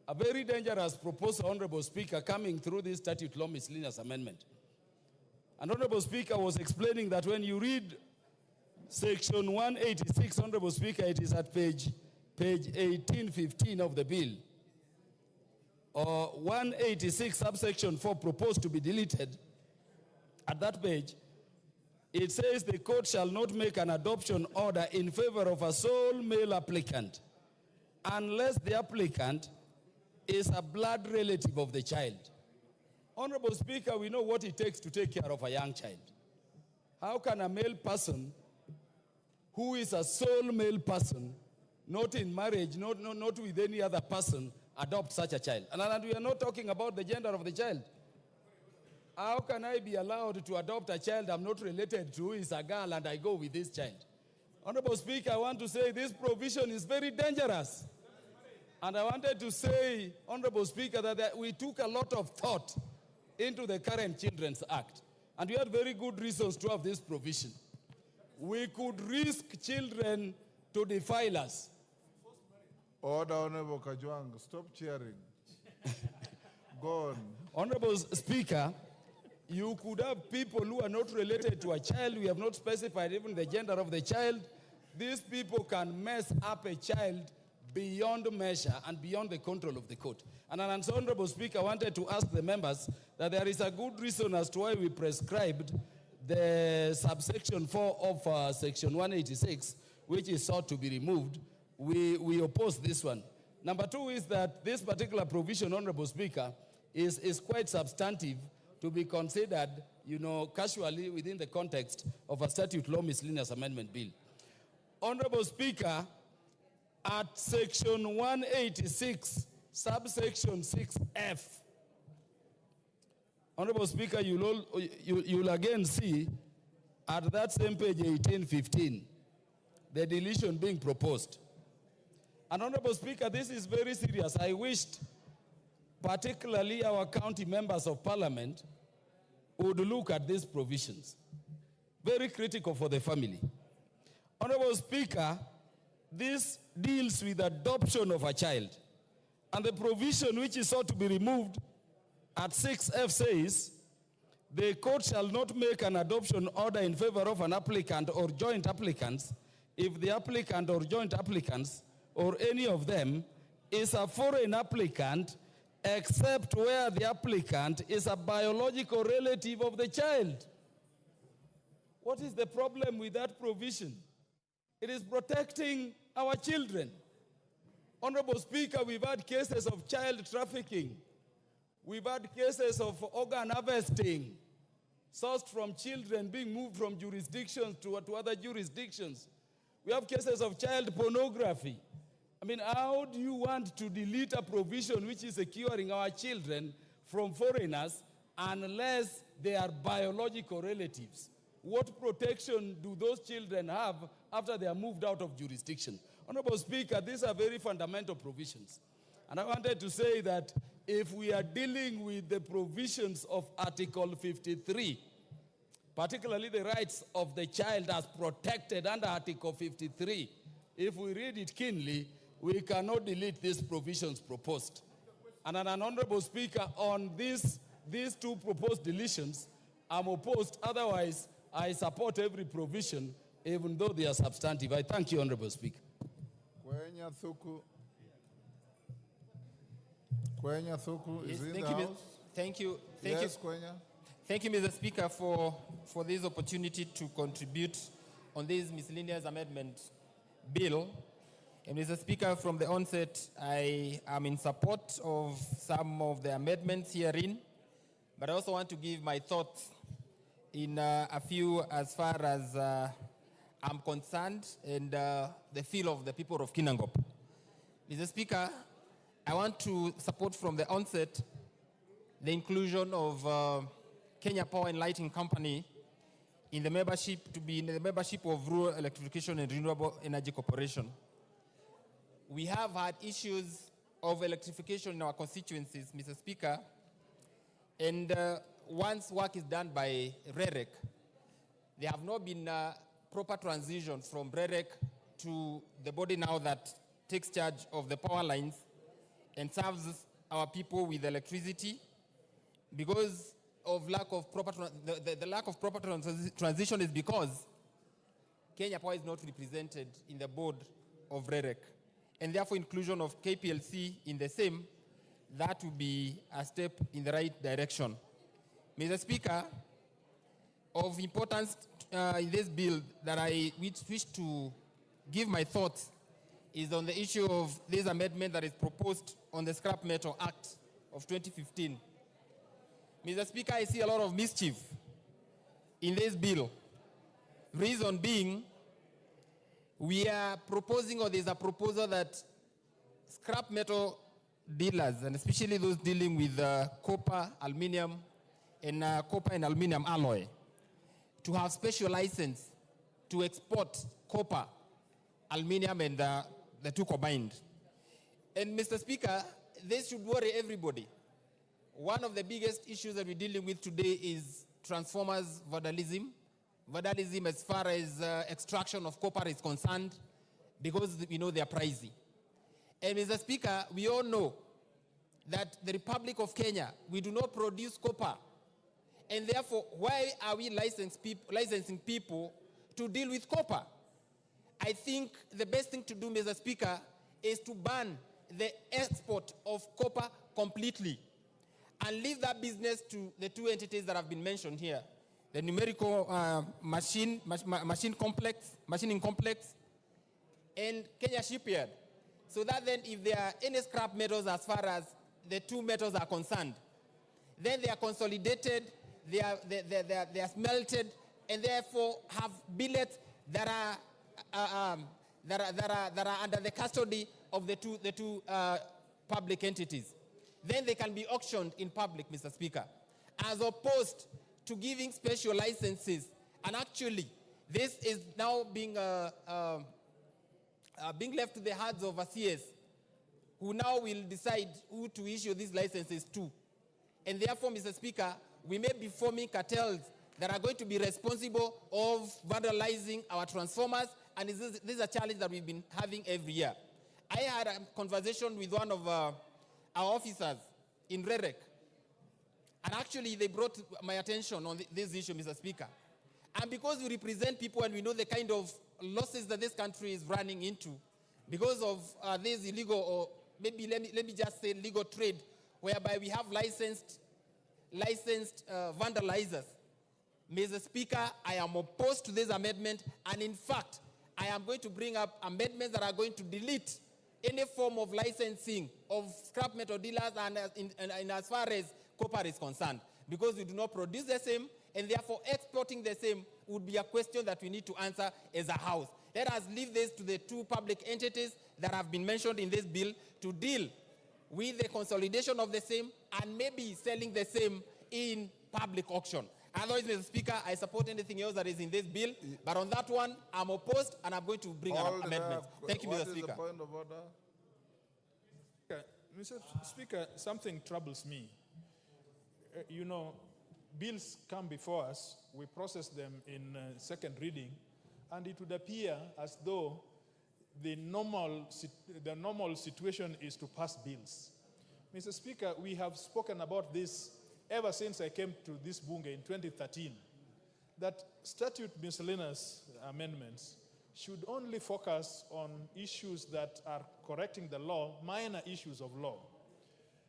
A very dangerous proposal, Honorable Speaker, coming through this statute law miscellaneous amendment. And Honorable Speaker was explaining that when you read Section 186, Honorable Speaker, it is at page 1815 of the bill. 186, subsection 4, proposed to be deleted. At that page, it says the court shall not make an adoption order in favor of a sole male applicant unless the applicant is a blood relative of the child. Honorable Speaker, we know what it takes to take care of a young child. How can a male person who is a sole male person, not in marriage, not with any other person, adopt such a child? And we are not talking about the gender of the child. How can I be allowed to adopt a child I'm not related to, who is a girl, and I go with this child? Honorable Speaker, I want to say this provision is very dangerous. And I wanted to say, Honorable Speaker, that we took a lot of thought into the current Children's Act. And we had very good reasons to have this provision. We could risk children to defile us. Order, Honorable Kajwang. Stop cheering. Go on. Honorable Speaker, you could have people who are not related to a child. We have not specified even the gender of the child. These people can mess up a child beyond measure and beyond the control of the court. And as Honorable Speaker, I wanted to ask the members that there is a good reason as to why we prescribed the subsection 4 of Section 186, which is sought to be removed. We oppose this one. Number two is that this particular provision, Honorable Speaker, is quite substantive to be considered, casually within the context of a statute law miscellaneous amendment bill. Honorable Speaker, at section 186, subsection 6F, Honorable Speaker, you'll again see at that same page 1815, the deletion being proposed. And Honorable Speaker, this is very serious. I wished particularly our county members of parliament would look at these provisions. Very critical for the family. Honorable Speaker, this deals with adoption of a child. And the provision which is sought to be removed at 6F says, the court shall not make an adoption order in favor of an applicant or joint applicants if the applicant or joint applicants or any of them is a foreign applicant except where the applicant is a biological relative of the child. What is the problem with that provision? It is protecting our children. Honorable Speaker, we've had cases of child trafficking. We've had cases of organ harvesting, sourced from children being moved from jurisdictions to other jurisdictions. We have cases of child pornography. I mean, how do you want to delete a provision which is securing our children from foreigners unless they are biological relatives? What protection do those children have after they are moved out of jurisdiction? Honorable Speaker, these are very fundamental provisions. And I wanted to say that if we are dealing with the provisions of Article 53, particularly the rights of the child as protected under Article 53, if we read it keenly, we cannot delete these provisions proposed. And an Honorable Speaker, on these two proposed deletions, I'm opposed. Otherwise, I support every provision, even though they are substantive. I thank you, Honorable Speaker. Kwenya Thuku. Kwenya Thuku is in the house. Thank you. Yes, Kwenya. Thank you, Mr. Speaker, for this opportunity to contribute on this miscellaneous amendment bill. And Mr. Speaker, from the onset, I am in support of some of the amendments herein, but I also want to give my thoughts in a few as far as I'm concerned and the feel of the people of Kinangop. Mr. Speaker, I want to support from the onset the inclusion of Kenya Power and Lighting Company in the membership, to be in the membership of Rural Electrification and Renewable Energy Corporation. We have had issues of electrification in our constituencies, Mr. Speaker, and once work is done by REREC, there have not been proper transition from REREC to the body now that takes charge of the power lines and serves our people with electricity. Because of lack of proper, the lack of proper transition is because Kenya Power is not represented in the board of REREC. And therefore inclusion of KPLC in the same, that would be a step in the right direction. Mr. Speaker, of importance in this bill that I wish to give my thoughts is on the issue of this amendment that is proposed on the Scrap Metal Act of 2015. Mr. Speaker, I see a lot of mischief in this bill. Reason being, we are proposing, or there's a proposal that scrap metal dealers, and especially those dealing with copper, aluminium, and copper and aluminium alloy, to have special license to export copper, aluminium, and the two combined. And Mr. Speaker, this should worry everybody. One of the biggest issues that we're dealing with today is transformers vandalism. Vandalism as far as extraction of copper is concerned, because we know they are pricey. And Mr. Speaker, we all know that the Republic of Kenya, we do not produce copper. And therefore, why are we licensing people to deal with copper? I think the best thing to do, Mr. Speaker, is to ban the export of copper completely and leave that business to the two entities that have been mentioned here. The numerical machining complex, and Kenya Shipyard. So that then if there are any scrap metals as far as the two metals are concerned, then they are consolidated, they are smelted, and therefore have billets that are under the custody of the two public entities. Then they can be auctioned in public, Mr. Speaker, as opposed to giving special licenses. And actually, this is now being left to the hands of ACS, who now will decide who to issue these licenses to. And therefore, Mr. Speaker, we may be forming cartels that are going to be responsible of vandalizing our transformers, and this is a challenge that we've been having every year. I had a conversation with one of our officers in Rerek, and actually they brought my attention on this issue, Mr. Speaker. And because we represent people and we know the kind of losses that this country is running into because of this illegal, or maybe let me just say legal trade, whereby we have licensed vandalizers. Mr. Speaker, I am opposed to this amendment, and in fact, I am going to bring up amendments that are going to delete any form of licensing of scrap metal dealers and in as far as copper is concerned, because we do not produce the same, and therefore exporting the same would be a question that we need to answer as a house. Let us leave this to the two public entities that have been mentioned in this bill to deal with the consolidation of the same and maybe selling the same in public auction. Otherwise, Mr. Speaker, I support anything else that is in this bill, but on that one, I'm opposed, and I'm going to bring an amendment. Thank you, Mr. Speaker. What is the point of order? Mr. Speaker, something troubles me. You know, bills come before us, we process them in second reading, and it would appear as though the normal situation is to pass bills. Mr. Speaker, we have spoken about this ever since I came to this Bunge in 2013, that statute miscellaneous amendments should only focus on issues that are correcting the law, minor issues of law.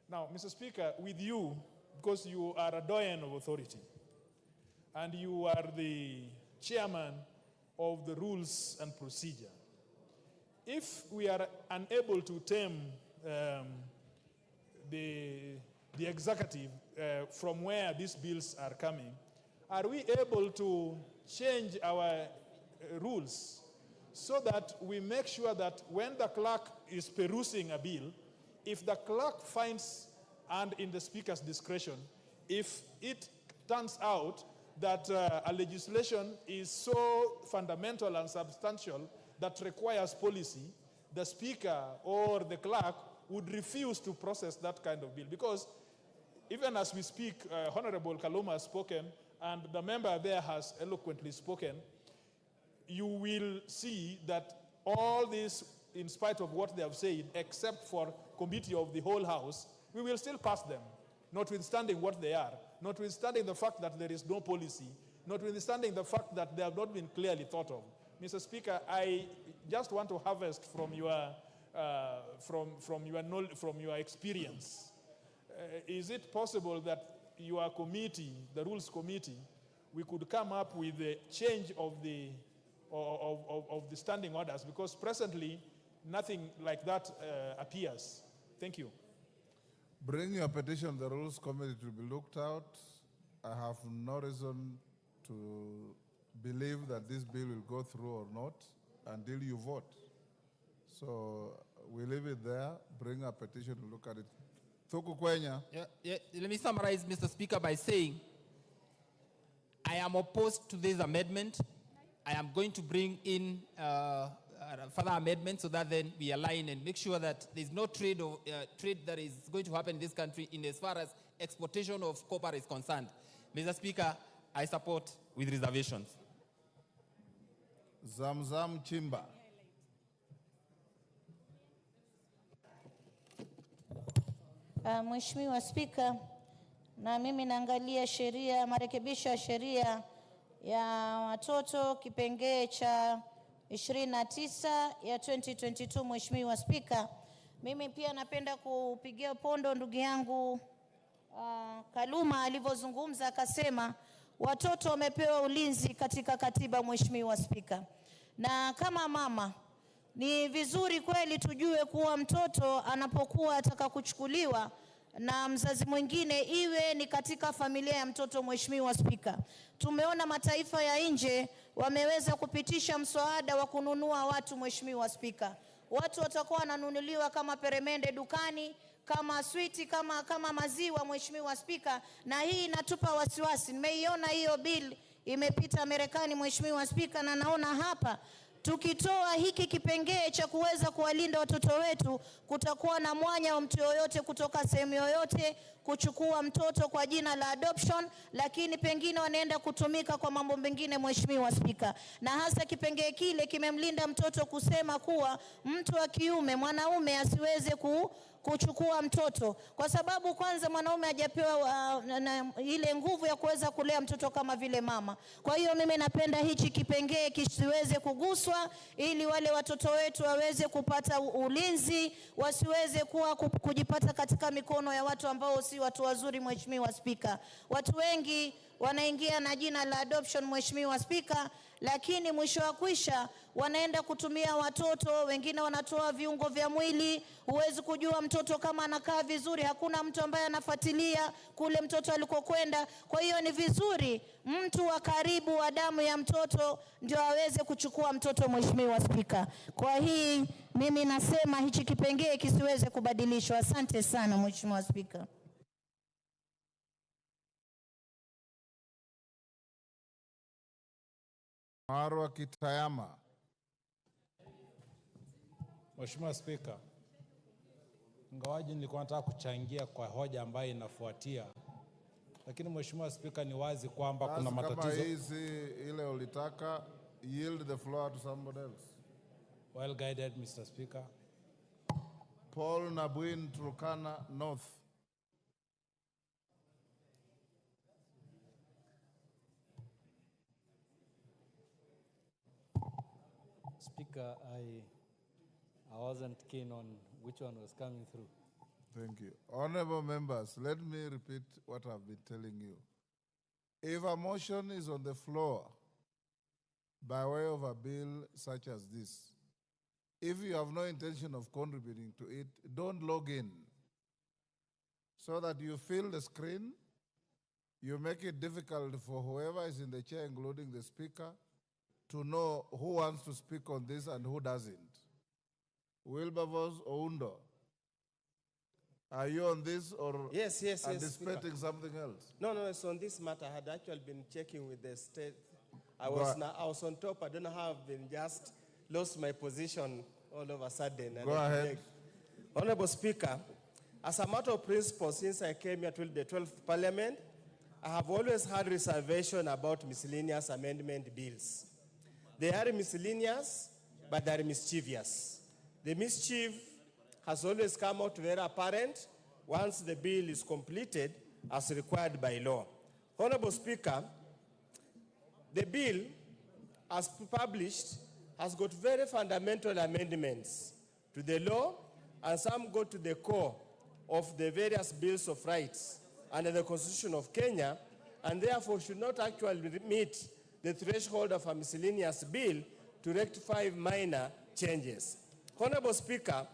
Now, Mr. Speaker, with you, because you are a doyen of authority, and you are the chairman of the Rules and Procedure, if we are unable to tame the executive from where these bills are coming, are we able to change our rules so that we make sure that when the clerk is perusing a bill, if the clerk finds, and in the speaker's discretion, if it turns out that a legislation is so fundamental and substantial that requires policy, the speaker or the clerk would refuse to process that kind of bill? Because even as we speak, Honorable Kaluma has spoken, and the member there has eloquently spoken, you will see that all this, in spite of what they have said, except for committee of the whole house, we will still pass them, notwithstanding what they are, notwithstanding the fact that there is no policy, notwithstanding the fact that they have not been clearly thought of. Mr. Speaker, I just want to harvest from your from your experience. Is it possible that your committee, the Rules Committee, we could come up with a change of the standing orders? Because presently, nothing like that appears. Thank you. Bring your petition to the Rules Committee to be looked out. I have no reason to believe that this bill will go through or not until you vote. So we leave it there. Bring a petition to look at it. Thuku Kwenya. Let me summarize, Mr. Speaker, by saying I am opposed to this amendment. I am going to bring in further amendments so that then we align and make sure that there's no trade that is going to happen in this country in as far as exportation of copper is concerned. Mr. Speaker, I support with reservations. Zamzam Chimba. Mheshimiwa Spika, na mimi naangalia sheria, marekebisho ya sheria ya watoto kipengee cha 29 ya 2022. Mheshimiwa Spika, mimi pia napenda kupigia pondo ndugu yangu Kaluma alivyozungumza, akasema watoto wamepewa ulinzi katika katiba. Mheshimiwa Spika, na kama mama ni vizuri kweli tujue kuwa mtoto anapokuwa ataka kuchukuliwa na mzazi mwingine iwe ni katika familia ya mtoto. Mheshimiwa Spika, tumeona mataifa ya nje wameweza kupitisha mswada wa kununua watu. Mheshimiwa Spika, watu watakuwa wananunuliwa kama peremende dukani, kama switi, kama maziwa. Mheshimiwa Spika, na hii inatupa wasiwasi. Nimeiona hiyo bill imepita Marekani, Mheshimiwa Spika, na naona hapa tukitoa hiki kipengee cha kuweza kuwalinda watoto wetu, kutakuwa na mwanya wa mtu yoyote kutoka sehemu yoyote kuchukua mtoto kwa jina la adoption, lakini pengine wanaenda kutumika kwa mambo mengine. Mheshimiwa Spika, na hasa kipengee kile kimemlinda mtoto kusema kuwa mtu wa kiume, mwanaume asiweze kuchukua mtoto, kwa sababu kwanza mwanaume hajapewa ile nguvu ya kuweza kulea mtoto kama vile mama. Kwa hiyo mimi napenda hichi kipengee kisiweze kuguswa, ili wale watoto wetu waweze kupata ulinzi, wasiweze kujipata katika mikono ya watu ambao si watu wazuri. Mheshimiwa Spika, watu wengi wanaingia na jina la adoption, Mheshimiwa Spika, lakini mwisho wa kwisha wanaenda kutumia watoto, wengine wanatoa viungo vya mwili. Huwezi kujua mtoto kama anakaa vizuri, hakuna mtu ambaye anafuatilia kule mtoto alikokwenda. Kwa hiyo ni vizuri mtu wa karibu wa damu ya mtoto ndio aweze kuchukua mtoto. Mheshimiwa Spika, kwa hii mimi nasema hichi kipengee kisiweze kubadilishwa. Asante sana Mheshimiwa Spika. Marwa Kitayama. Mheshimiwa Spika, ingawaji nilikuwa nataka kuchangia kwa hoja ambayo inafuatia, lakini Mheshimiwa Spika, ni wazi kwamba kuna matatizo. Kama hizi ile ulitaka, yield the floor to somebody else. Well guided, Mr. Speaker. Paul Nabuin, Turkana North. Speaker, I wasn't keen on which one was coming through. Thank you. Honorable members, let me repeat what I've been telling you. If a motion is on the floor by way of a bill such as this, if you have no intention of contributing to it, don't log in, so that you fill the screen, you make it difficult for whoever is in the chair, including the speaker, to know who wants to speak on this and who doesn't. Wilberforce Oundo, are you on this or yes, anticipating Speaker. something else? No, it's on this matter. I had actually been checking with the state. I was on top. I don't know how I've been just lost my position all of a sudden. Go ahead. Honorable Speaker, as a matter of principle, since I came here to the 12th Parliament, I have always had reservation about miscellaneous amendment bills. They are miscellaneous, but they are mischievous. The mischief has always come out very apparent once the bill is completed as required by law. Honorable Speaker, the bill, as published, has got very fundamental amendments to the law, and some go to the core of the various bills of rights under the Constitution of Kenya, and therefore should not actually meet the threshold of a miscellaneous bill to rectify minor changes. Honorable Speaker,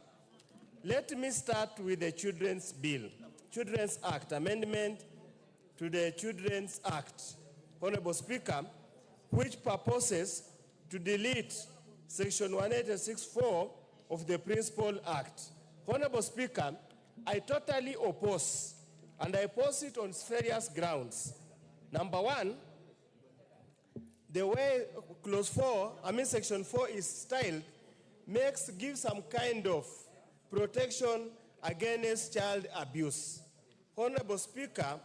let me start with the Children's Bill, Children's Act, amendment to the Children's Act. Honorable Speaker, which proposes to delete Section 186(4) of the Principal Act. Honorable Speaker, I totally oppose, and I oppose it on various grounds. Number one, the way Section 4 is styled gives some kind of protection against child abuse. Honorable Speaker,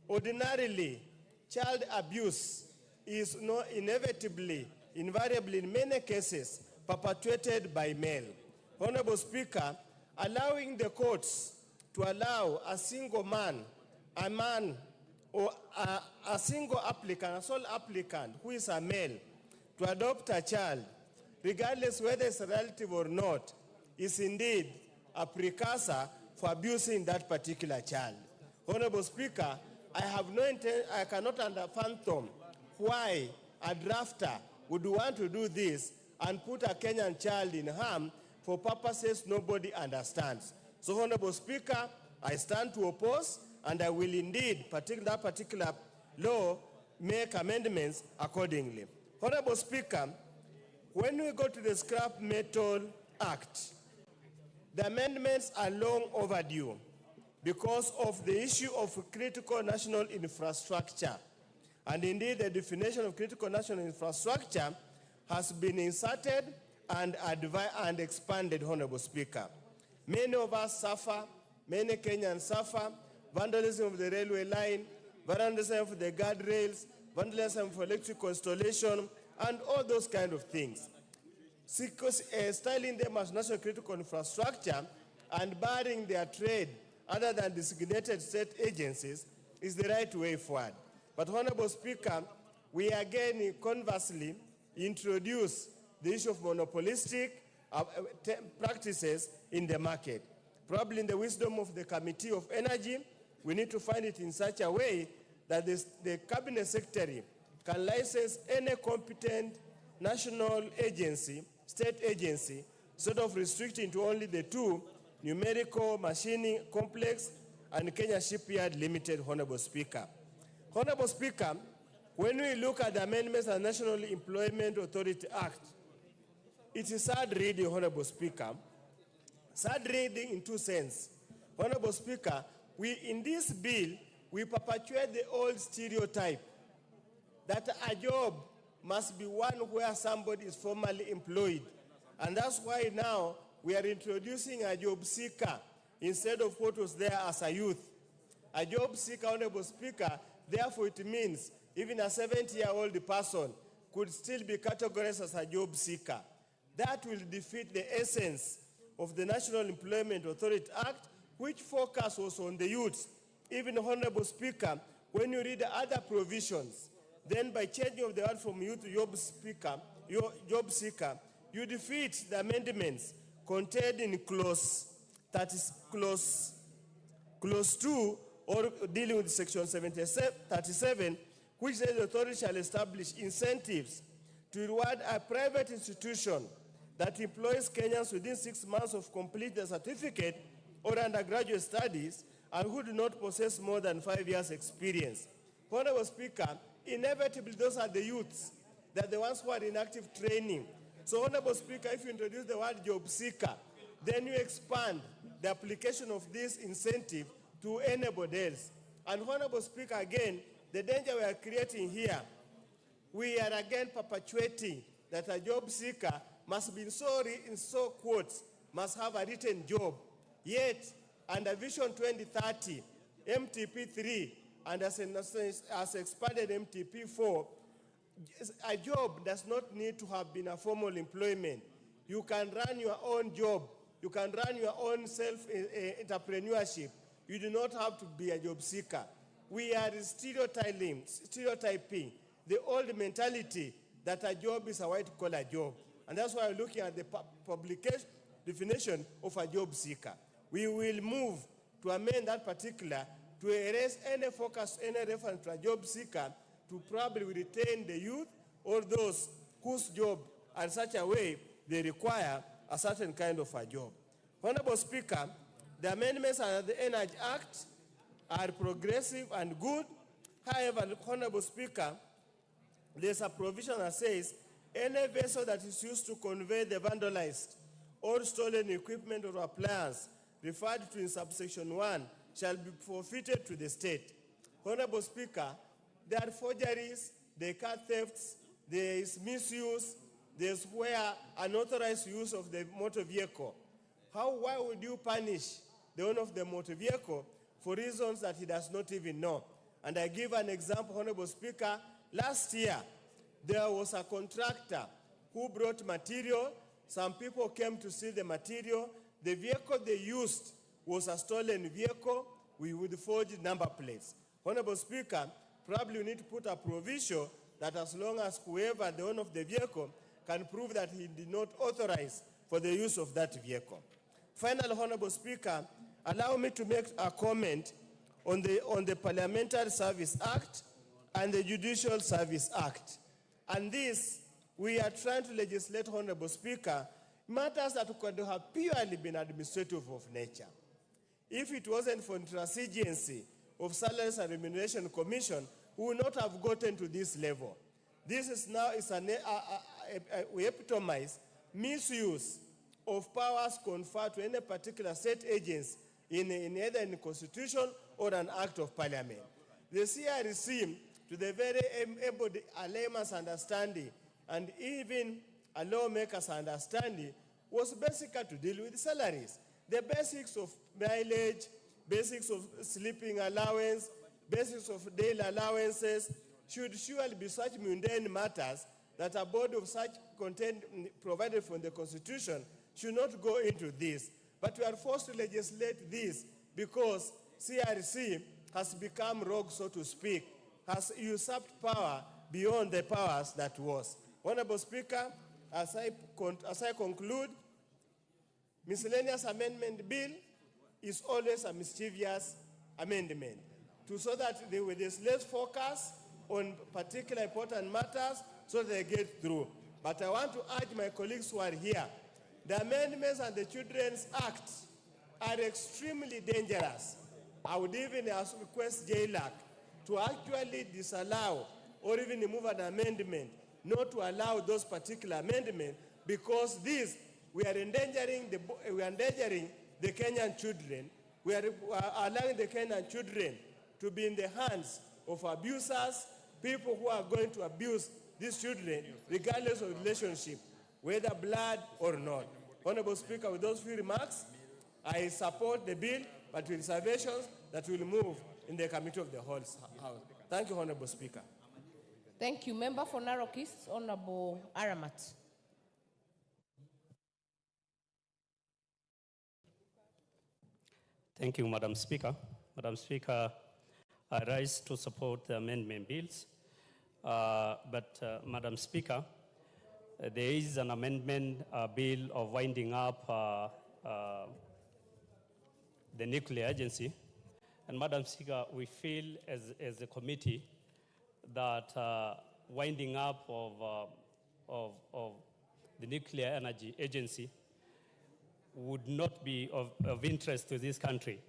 ordinarily, child abuse is invariably, in many cases, perpetuated by male. Honorable Speaker, allowing the courts to allow a single man, or a single applicant, a sole applicant who is a male, to adopt a child, regardless whether it's a relative or not, is indeed a precursor for abusing that particular child. Honorable Speaker, I cannot fathom why a drafter would want to do this and put a Kenyan child in harm for purposes nobody understands. So, Honorable Speaker, I stand to oppose, and I will indeed, that particular law, make amendments accordingly. Honorable Speaker, when we go to the Scrap Metal Act, the amendments are long overdue because of the issue of critical national infrastructure. And indeed, the definition of critical national infrastructure has been inserted and expanded, Honorable Speaker. Many of us suffer, many Kenyans suffer, vandalism of the railway line, vandalism of the guardrails, vandalism for electrical installation, and all those kind of things. Styling them as national critical infrastructure and barring their trade other than designated state agencies is the right way forward. But Honorable Speaker, we again conversely introduce the issue of monopolistic practices in the market. Probably in the wisdom of the Committee of Energy, we need to find it in such a way that the Cabinet Secretary can license any competent national agency, state agency, sort of restricting to only the two, Numerical Machining Complex and Kenya Shipyard Limited, Honorable Speaker. Honorable Speaker, when we look at the amendments to the National Employment Authority Act, it is sad reading, Honorable Speaker. Sad reading in two senses. Honorable Speaker, in this bill, we perpetuate the old stereotype that a job must be one where somebody is formally employed. And that's why now we are introducing a job seeker instead of what was there as a youth. A job seeker, Honorable Speaker, therefore it means even a 70-year-old person could still be categorized as a job seeker. That will defeat the essence of the National Employment Authority Act, which focus was on the youth. Even, Honorable Speaker, when you read the other provisions, then by changing of the word from youth to job seeker, you defeat the amendments contained in clause 2, or dealing with section 37, which says the authority shall establish incentives to reward a private institution that employs Kenyans within 6 months of completing their certificate or undergraduate studies and who do not possess more than 5 years experience. Honorable Speaker, inevitably those are the youths. They're the ones who are in active training. So, Honorable Speaker, if you introduce the word job seeker, then you expand the application of this incentive to anybody else. And Honorable Speaker, again, the danger we are creating here, we are again perpetuating that a job seeker must be quotes, must have a written job. Yet, under Vision 2030, MTP3, and as expanded MTP4, a job does not need to have been a formal employment. You can run your own job. You can run your own self-entrepreneurship. You do not have to be a job seeker. We are stereotyping the old mentality that a job is a white-collar job. And that's why we're looking at the publication definition of a job seeker. We will move to amend that particular to erase any focus, any reference to a job seeker, to probably retain the youth or those whose job are in such a way they require a certain kind of a job. Honorable Speaker, the amendments under the Energy Act are progressive and good. However, Honorable Speaker, there's a provision that says any vessel that is used to convey the vandalized or stolen equipment or appliance referred to in subsection 1 shall be forfeited to the state. Honorable Speaker, there are forgeries, there are car thefts, there is misuse, there's where unauthorized use of the motor vehicle. Why would you punish the owner of the motor vehicle for reasons that he does not even know? And I give an example, Honorable Speaker. Last year, there was a contractor who brought material. Some people came to see the material. The vehicle they used was a stolen vehicle with forged number plates. Honorable Speaker, probably we need to put a provision that as long as whoever, the owner of the vehicle, can prove that he did not authorize for the use of that vehicle. Finally, Honorable Speaker, allow me to make a comment on the Parliamentary Service Act and the Judicial Service Act. And this, we are trying to legislate, Honorable Speaker, matters that could have purely been administrative of nature. If it wasn't for intransigency of Salaries and Remuneration Commission, we would not have gotten to this level. This is now we epitomize misuse of powers conferred to any particular state agency in either in the Constitution or an Act of Parliament. The CRC, to the very able layman's understanding and even a lawmaker's understanding, was basically to deal with salaries. The basics of mileage, basics of sleeping allowance, basics of daily allowances should surely be such mundane matters that a body of such content provided from the Constitution should not go into this. But we are forced to legislate this because CRC has become rogue, so to speak, has usurped power beyond the powers that was. Honorable Speaker, as I conclude, miscellaneous amendment bill is always a mischievous amendment, so that there's less focus on particular important matters so they get through. But I want to urge my colleagues who are here, the amendments and the Children's Act are extremely dangerous. I would even request JLAC to actually disallow or even remove an amendment, not to allow those particular amendments, because we are endangering the Kenyan children. We are allowing the Kenyan children to be in the hands of abusers, people who are going to abuse these children, regardless of relationship, whether blood or not. Honorable Speaker, with those few remarks, I support the bill, but with reservations that will move in the committee of the whole House. Thank you, Honorable Speaker. Thank you. Member for Narok East, Honorable Aramat. Thank you, Madam Speaker. Madam Speaker, I rise to support the amendment bills. Madam Speaker, there is an amendment bill of winding up the nuclear agency. And Madam Speaker, we feel as a committee that winding up of the nuclear energy agency would not be of interest to this country.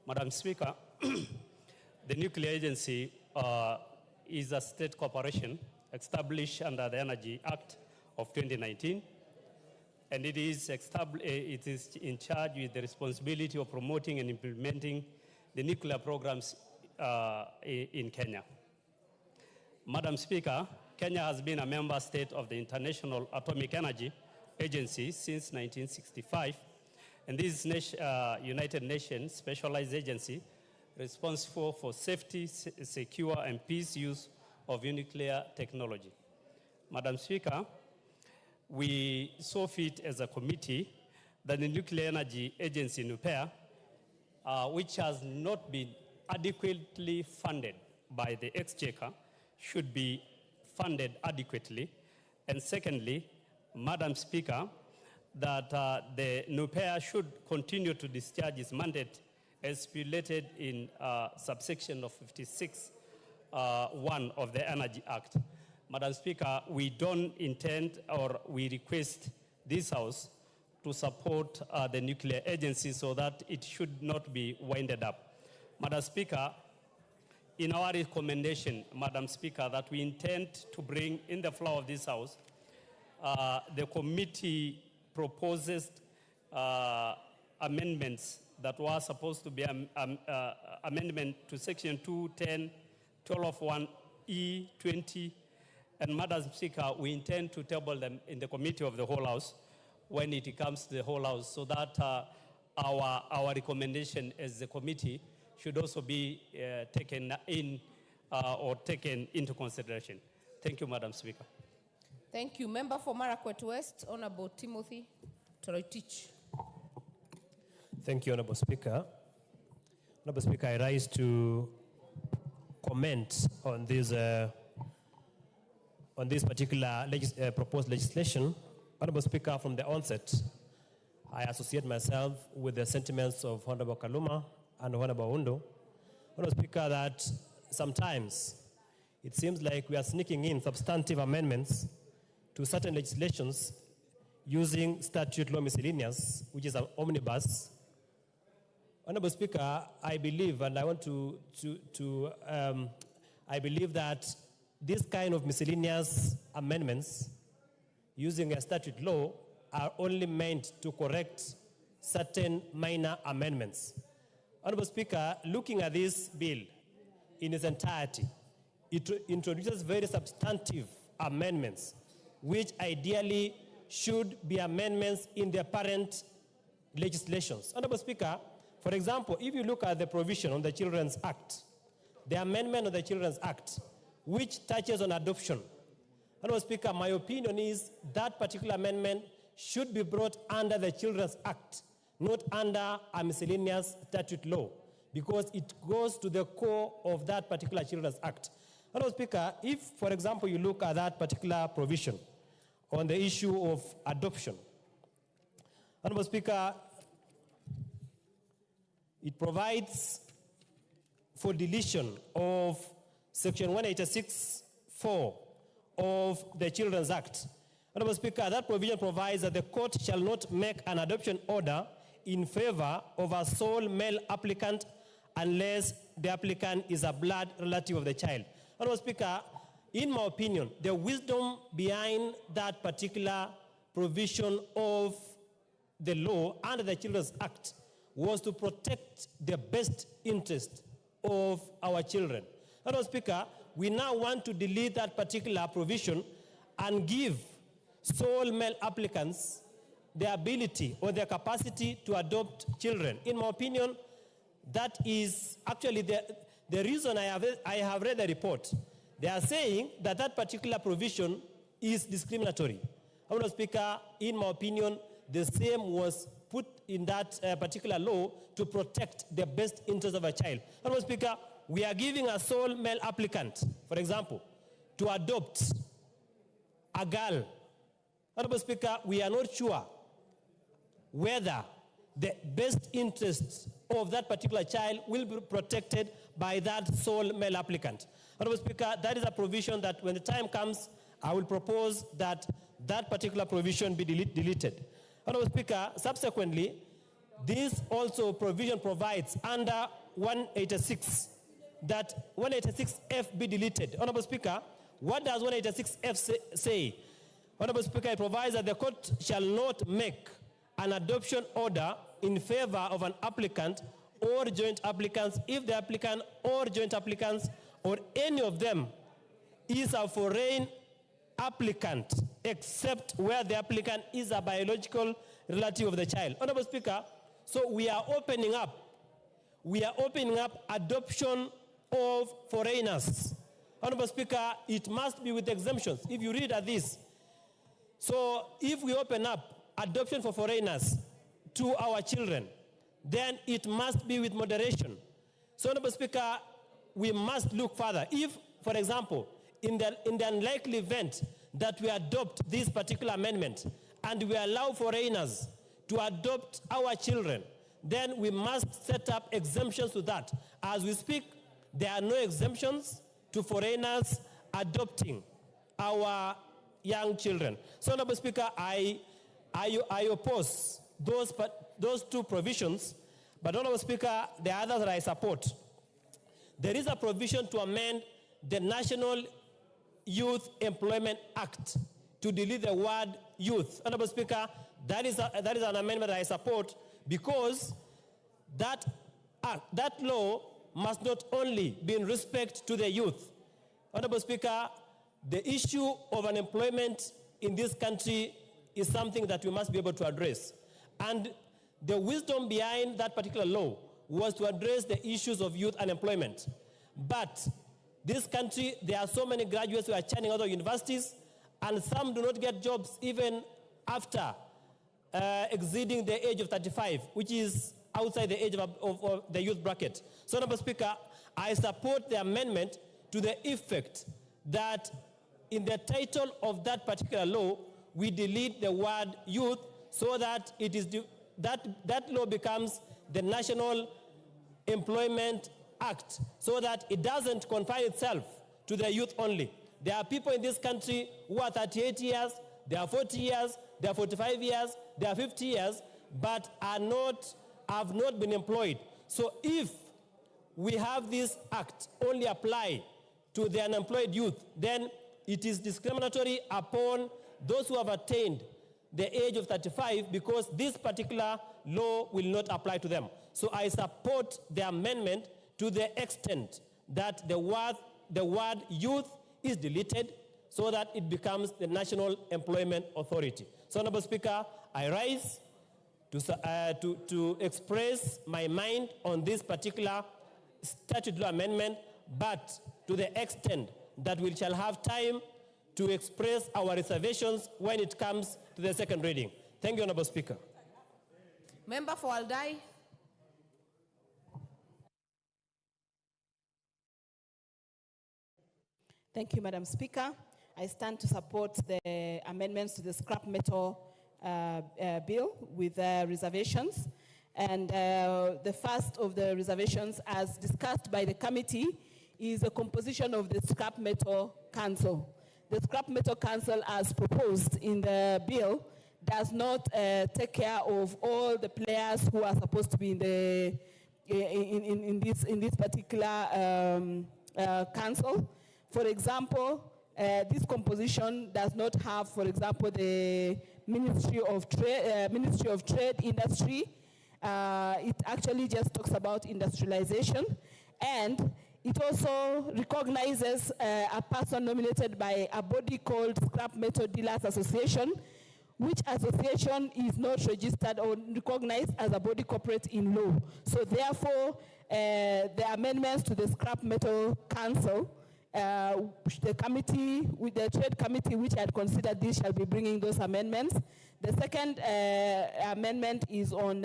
Madam Speaker, the nuclear agency is a state corporation established under the Energy Act of 2019, and it is in charge with the responsibility of promoting and implementing the nuclear programs in Kenya. Madam Speaker, Kenya has been a member state of the International Atomic Energy Agency since 1965, and this United Nations specialized agency responsible for safety, secure, and peace use of nuclear technology. Madam Speaker, we saw fit as a committee that the Nuclear Energy Agency, NUPEA, which has not been adequately funded by the Exchequer, should be funded adequately. And secondly, Madam Speaker, that the NUPEA should continue to discharge its mandate as stipulated in subsection of 56(1) of the Energy Act. Madam Speaker, we don't intend or we request this House to support the nuclear agency so that it should not be winded up. Madam Speaker, in our recommendation, Madam Speaker, that we intend to bring in the floor of this House, the committee proposes amendments that were supposed to be amendment to section 210, 12(1)E, 20. And Madam Speaker, we intend to table them in the committee of the whole House when it comes to the whole House, so that our recommendation as the committee should also be taken in or taken into consideration. Thank you, Madam Speaker. Thank you. Member for Marakwet West, Honorable Timothy Toroitich. Thank you, Honorable Speaker. Honorable Speaker, I rise to comment on this particular proposed legislation. Honorable Speaker, from the onset, I associate myself with the sentiments of Honorable Kaluma and Honorable Undo. Honorable Speaker, that sometimes it seems like we are sneaking in substantive amendments to certain legislations using statute law miscellaneous, which is an omnibus, Honorable Speaker, I believe, and I want I believe that this kind of miscellaneous amendments using a statute law are only meant to correct certain minor amendments. Honorable Speaker, looking at this bill in its entirety, it introduces very substantive amendments, which ideally should be amendments in the parent legislations. Honorable Speaker, for example, if you look at the provision on the Children's Act, the amendment of the Children's Act, which touches on adoption, Honorable Speaker, my opinion is that particular amendment should be brought under the Children's Act, not under a miscellaneous statute law, because it goes to the core of that particular Children's Act. Honorable Speaker, if, for example, you look at that particular provision on the issue of adoption, Honorable Speaker, it provides for deletion of Section 186(4) of the Children's Act. Honorable Speaker, that provision provides that the court shall not make an adoption order in favor of a sole male applicant unless the applicant is a blood relative of the child. Honorable Speaker, in my opinion, the wisdom behind that particular provision of the law under the Children's Act was to protect the best interest of our children. Honorable Speaker, we now want to delete that particular provision and give sole male applicants the ability or the capacity to adopt children. In my opinion, that is actually the reason I have read the report. They are saying that that particular provision is discriminatory. Honorable Speaker, in my opinion, the same was put in that particular law to protect the best interest of a child. Honorable Speaker, we are giving a sole male applicant, for example, to adopt a girl. Honorable Speaker, we are not sure whether the best interests of that particular child will be protected by that sole male applicant. Honorable Speaker, that is a provision that when the time comes, I will propose that that particular provision be deleted. Honorable Speaker, subsequently, this also provision provides under 186 that 186F be deleted. Honorable Speaker, what does 186F say? Honorable Speaker, it provides that the court shall not make an adoption order in favor of an applicant or joint applicants if the applicant or joint applicants or any of them is a foreign applicant, except where the applicant is a biological relative of the child. Honorable Speaker, so we are opening up adoption of foreigners. Honorable Speaker, it must be with exemptions. If you read at this, so if we open up adoption for foreigners to our children, then it must be with moderation. So, Honorable Speaker, we must look further. If, for example, in the unlikely event that we adopt this particular amendment and we allow foreigners to adopt our children, then we must set up exemptions to that. As we speak, there are no exemptions to foreigners adopting our young children. So, Honorable Speaker, I oppose those two provisions, but Honorable Speaker, the others that I support. There is a provision to amend the National Youth Employment Act to delete the word youth. Honorable Speaker, that is an amendment that I support because that law must not only be in respect to the youth. Honorable Speaker, the issue of unemployment in this country is something that we must be able to address. And the wisdom behind that particular law was to address the issues of youth unemployment. But this country, there are so many graduates who are churning out of universities, and some do not get jobs even after exceeding the age of 35, which is outside the age of the youth bracket. So, Honorable Speaker, I support the amendment to the effect that in the title of that particular law, we delete the word youth so that it is that law becomes the National Employment Act, so that it doesn't confine itself to the youth only. There are people in this country who are 38 years, they are 40 years, they are 45 years, they are 50 years, but have not been employed. So if we have this act only apply to the unemployed youth, then it is discriminatory upon those who have attained the age of 35 because this particular law will not apply to them. So I support the amendment to the extent that the word youth is deleted so that it becomes the National Employment Authority. So, Honorable Speaker, I rise to express my mind on this particular statute law amendment, but to the extent that we shall have time to express our reservations when it comes to the second reading. Thank you, Honorable Speaker. Member for Aldai. Thank you, Madam Speaker. I stand to support the amendments to the scrap metal bill with reservations. And the first of the reservations, as discussed by the committee, is the composition of the Scrap Metal Council. The Scrap Metal Council, as proposed in the bill, does not take care of all the players who are supposed to be in this particular council. For example, this composition does not have, for example, the Ministry of Trade, Industry. It actually just talks about industrialization, and it also recognizes a person nominated by a body called Scrap Metal Dealers Association, which association is not registered or recognized as a body corporate in law. So therefore, the amendments to the Scrap Metal Council, the committee, with the trade committee which had considered this, shall be bringing those amendments. The second amendment is on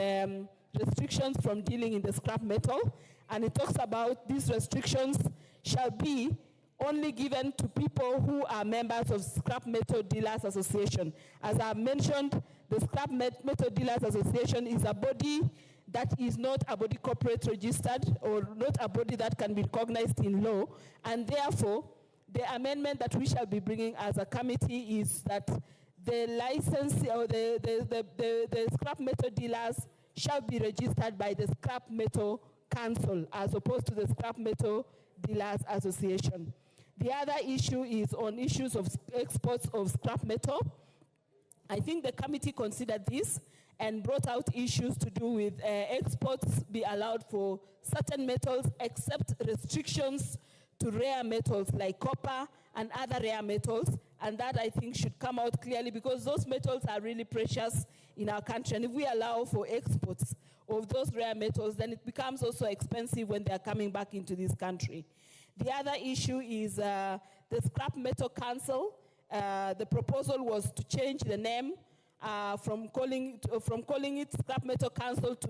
restrictions from dealing in the scrap metal, and it talks about these restrictions shall be only given to people who are members of Scrap Metal Dealers Association. As I mentioned, the Scrap Metal Dealers Association is a body that is not a body corporate registered or not a body that can be recognized in law, and therefore the amendment that we shall be bringing as a committee is that the license or the scrap metal dealers shall be registered by the Scrap Metal Council as opposed to the Scrap Metal Dealers Association. The other issue is on issues of exports of scrap metal. I think the committee considered this and brought out issues to do with exports be allowed for certain metals except restrictions to rare metals like copper and other rare metals, and that I think should come out clearly because those metals are really precious in our country, and if we allow for exports of those rare metals, then it becomes also expensive when they are coming back into this country. The other issue is the Scrap Metal Council. The proposal was to change the name from calling it Scrap Metal Council to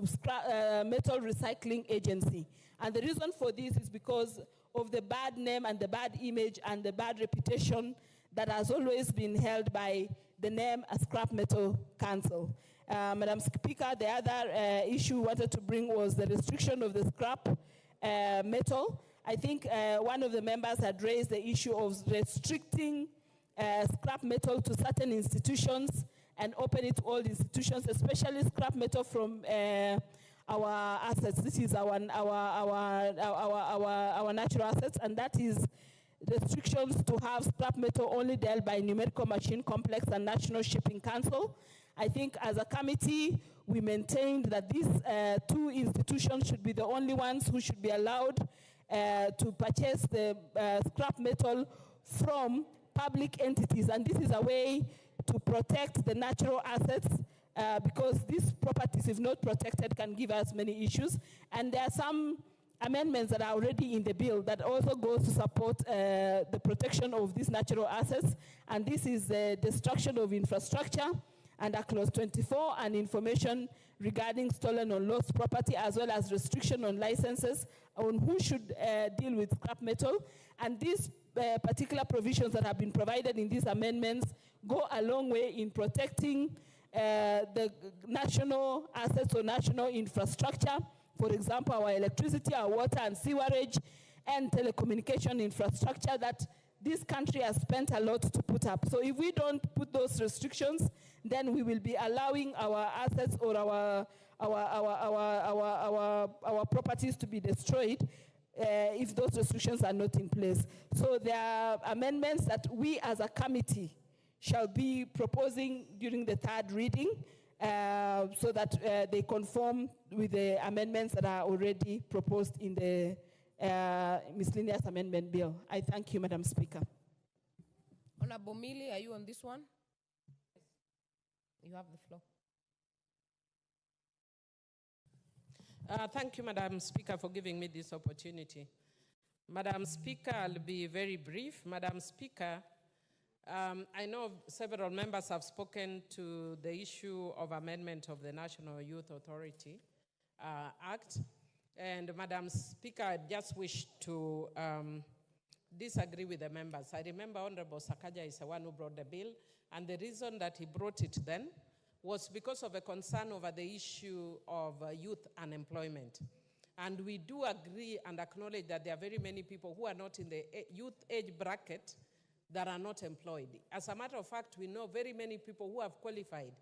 Metal Recycling Agency. And the reason for this is because of the bad name and the bad image and the bad reputation that has always been held by the name Scrap Metal Council. Madam Speaker, the other issue we wanted to bring was the restriction of the scrap metal. I think one of the members had raised the issue of restricting scrap metal to certain institutions and open it to all institutions, especially scrap metal from our assets. This is our natural assets, and that is restrictions to have scrap metal only dealt by Numerical Machine Complex and National Shipping Council. I think as a committee, we maintained that these two institutions should be the only ones who should be allowed to purchase the scrap metal from public entities, and this is a way to protect the natural assets because these properties, if not protected, can give us many issues. And there are some amendments that are already in the bill that also goes to support the protection of these natural assets, and this is the destruction of infrastructure under Clause 24 and information regarding stolen or lost property, as well as restriction on licenses on who should deal with scrap metal. And these particular provisions that have been provided in these amendments go a long way in protecting the national assets or national infrastructure. For example, our electricity, our water and sewerage, and telecommunication infrastructure that this country has spent a lot to put up. So if we don't put those restrictions, then we will be allowing our assets or our properties to be destroyed if those restrictions are not in place. So there are amendments that we as a committee shall be proposing during the third reading so that they conform with the amendments that are already proposed in the miscellaneous amendment bill. I thank you, Madam Speaker. Honorable Mili, are you on this one? You have the floor. Thank you, Madam Speaker, for giving me this opportunity. Madam Speaker, I'll be very brief. Madam Speaker, I know several members have spoken to the issue of amendment of the National Youth Authority Act. And Madam Speaker, I just wish to disagree with the members. I remember Honorable Sakaja is the one who brought the bill, and the reason that he brought it then was because of a concern over the issue of youth unemployment. And we do agree and acknowledge that there are very many people who are not in the youth age bracket that are not employed. As a matter of fact, we know very many people who have qualified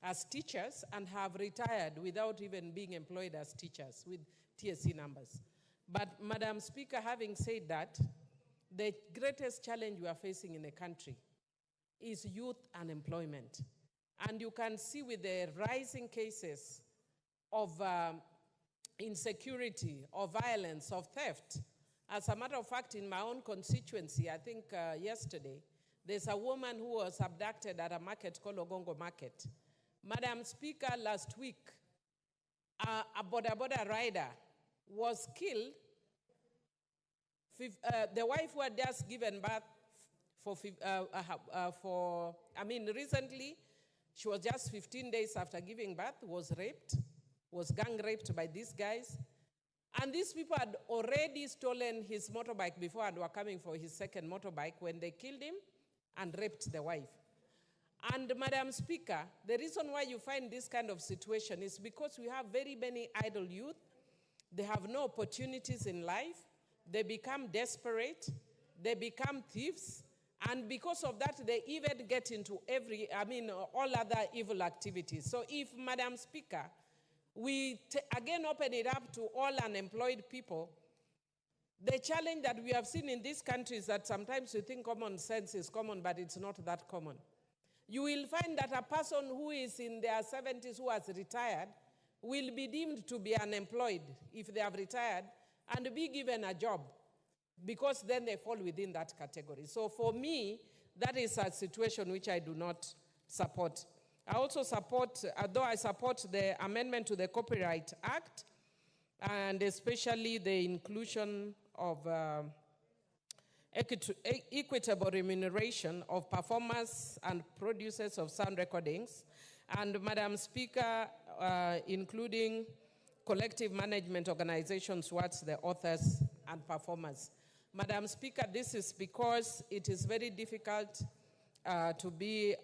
as teachers and have retired without even being employed as teachers with TSC numbers. But Madam Speaker, having said that, the greatest challenge we are facing in the country is youth unemployment. And you can see with the rising cases of insecurity, of violence, of theft. As a matter of fact, in my own constituency, I think yesterday, there's a woman who was abducted at a market called Ogongo Market. Madam Speaker, last week, a boda rider was killed. The wife who had just given birth recently, she was just 15 days after giving birth, was raped, was gang raped by these guys. And these people had already stolen his motorbike before and were coming for his second motorbike when they killed him and raped the wife. And Madam Speaker, the reason why you find this kind of situation is because we have very many idle youth. They have no opportunities in life. They become desperate. They become thieves. And because of that, they even get into all other evil activities. So if, Madam Speaker, we again open it up to all unemployed people, the challenge that we have seen in this country is that sometimes you think common sense is common, but it's not that common. You will find that a person who is in their 70s who has retired will be deemed to be unemployed if they have retired and be given a job, because then they fall within that category. So for me, that is a situation which I do not support. I also support, although I support the amendment to the Copyright Act, and especially the inclusion of equitable remuneration of performers and producers of sound recordings, and Madam Speaker, including collective management organizations towards the authors and performers. Madam Speaker, this is because it is very difficult to be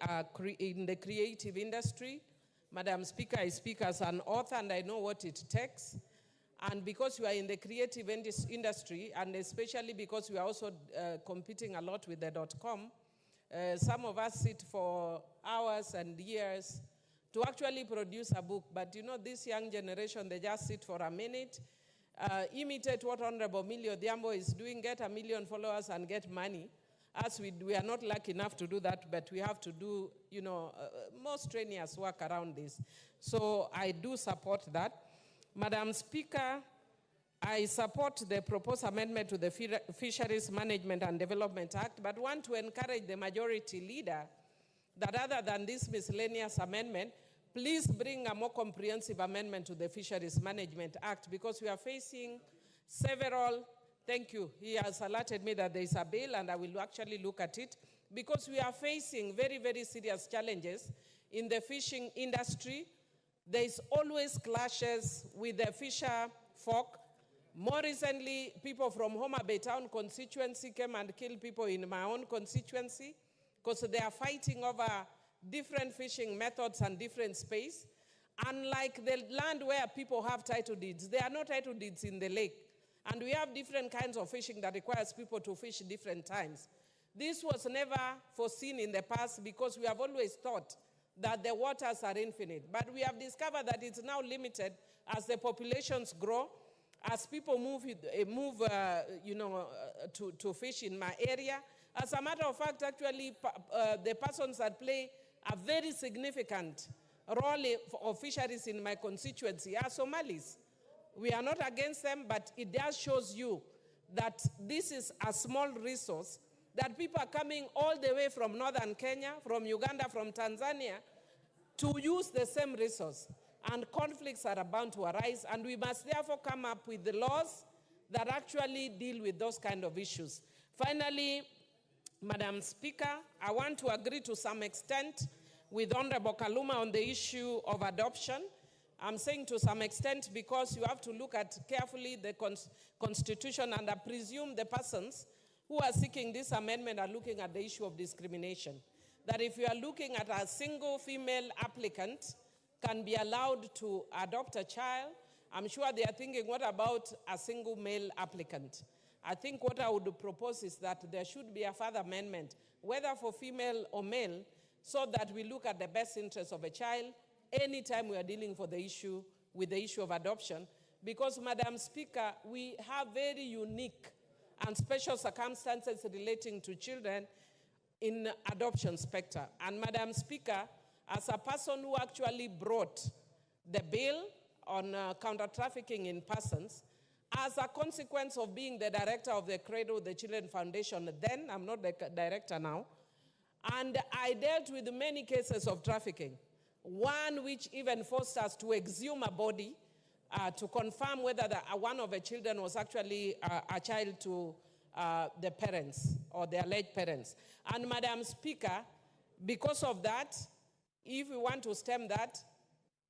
in the creative industry. Madam Speaker, I speak as an author and I know what it takes. And because we are in the creative industry, and especially because we are also competing a lot with the .com, some of us sit for hours and years to actually produce a book. But you know, this young generation, they just sit for a minute, imitate what Honorable Millie Odhiambo is doing, get 1 million followers and get money. As we are not lucky enough to do that, but we have to do, more strenuous work around this. So I do support that. Madam Speaker, I support the proposed amendment to the Fisheries Management and Development Act, but want to encourage the majority leader that other than this miscellaneous amendment, please bring a more comprehensive amendment to the Fisheries Management Act, because we are facing several. Thank you. He has alerted me that there is a bill, and I will actually look at it, because we are facing very, very serious challenges in the fishing industry. There is always clashes with the fisher folk. More recently, people from Homa Bay Town constituency came and killed people in my own constituency because they are fighting over different fishing methods and different space. Unlike the land where people have title deeds, there are no title deeds in the lake. And we have different kinds of fishing that requires people to fish different times. This was never foreseen in the past because we have always thought that the waters are infinite. But we have discovered that it's now limited as the populations grow, as people move to fish in my area. As a matter of fact, actually, the persons that play a very significant role of fisheries in my constituency are Somalis. We are not against them, but it does shows you that this is a small resource, that people are coming all the way from northern Kenya, from Uganda, from Tanzania, to use the same resource. And conflicts are bound to arise, and we must therefore come up with the laws that actually deal with those kind of issues. Finally, Madam Speaker, I want to agree to some extent with Honorable Kaluma on the issue of adoption. I'm saying to some extent because you have to look at carefully the Constitution, and I presume the persons who are seeking this amendment are looking at the issue of discrimination. That if you are looking at a single female applicant can be allowed to adopt a child, I'm sure they are thinking, what about a single male applicant? I think what I would propose is that there should be a further amendment, whether for female or male, so that we look at the best interest of a child anytime we are dealing with the issue of adoption. Because, Madam Speaker, we have very unique and special circumstances relating to children in adoption spectrum. And Madam Speaker, as a person who actually brought the bill on counter-trafficking in persons, as a consequence of being the director of the Cradle the Children Foundation then, I'm not the director now, and I dealt with many cases of trafficking, one which even forced us to exhume a body to confirm whether one of the children was actually a child to the parents or the alleged parents. And Madam Speaker, because of that, if we want to stem that,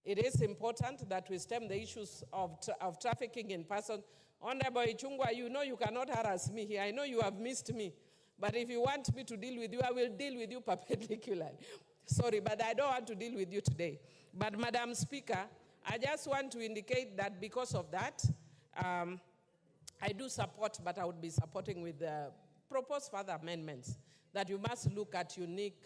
it is important that we stem the issues of trafficking in persons. Honorable Ichungwa, you know you cannot harass me here. I know you have missed me. But if you want me to deal with you, I will deal with you perpendicularly. Sorry, but I don't want to deal with you today. But Madam Speaker, I just want to indicate that because of that, I do support, but I would be supporting with the proposed further amendments, that you must look at unique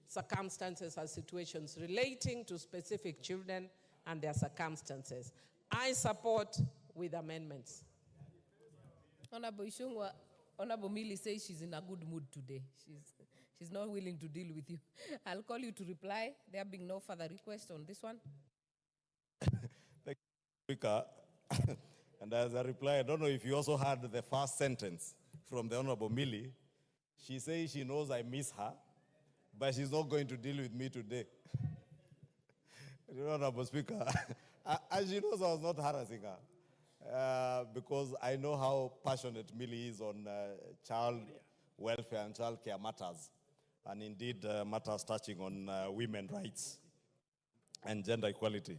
circumstances and situations relating to specific children and their circumstances. I support with amendments. Honorable Ishungwa, Honorable Millie says she's in a good mood today. She's not willing to deal with you. I'll call you to reply. There being no further request on this one. Thank you, Speaker. And as a reply, I don't know if you also heard the first sentence from the Honorable Millie. She says she knows I miss her, but she's not going to deal with me today. Honorable Speaker, as she knows, I was not harassing her because I know how passionate Millie is on child welfare and child care matters, and indeed matters touching on women's rights and gender equality.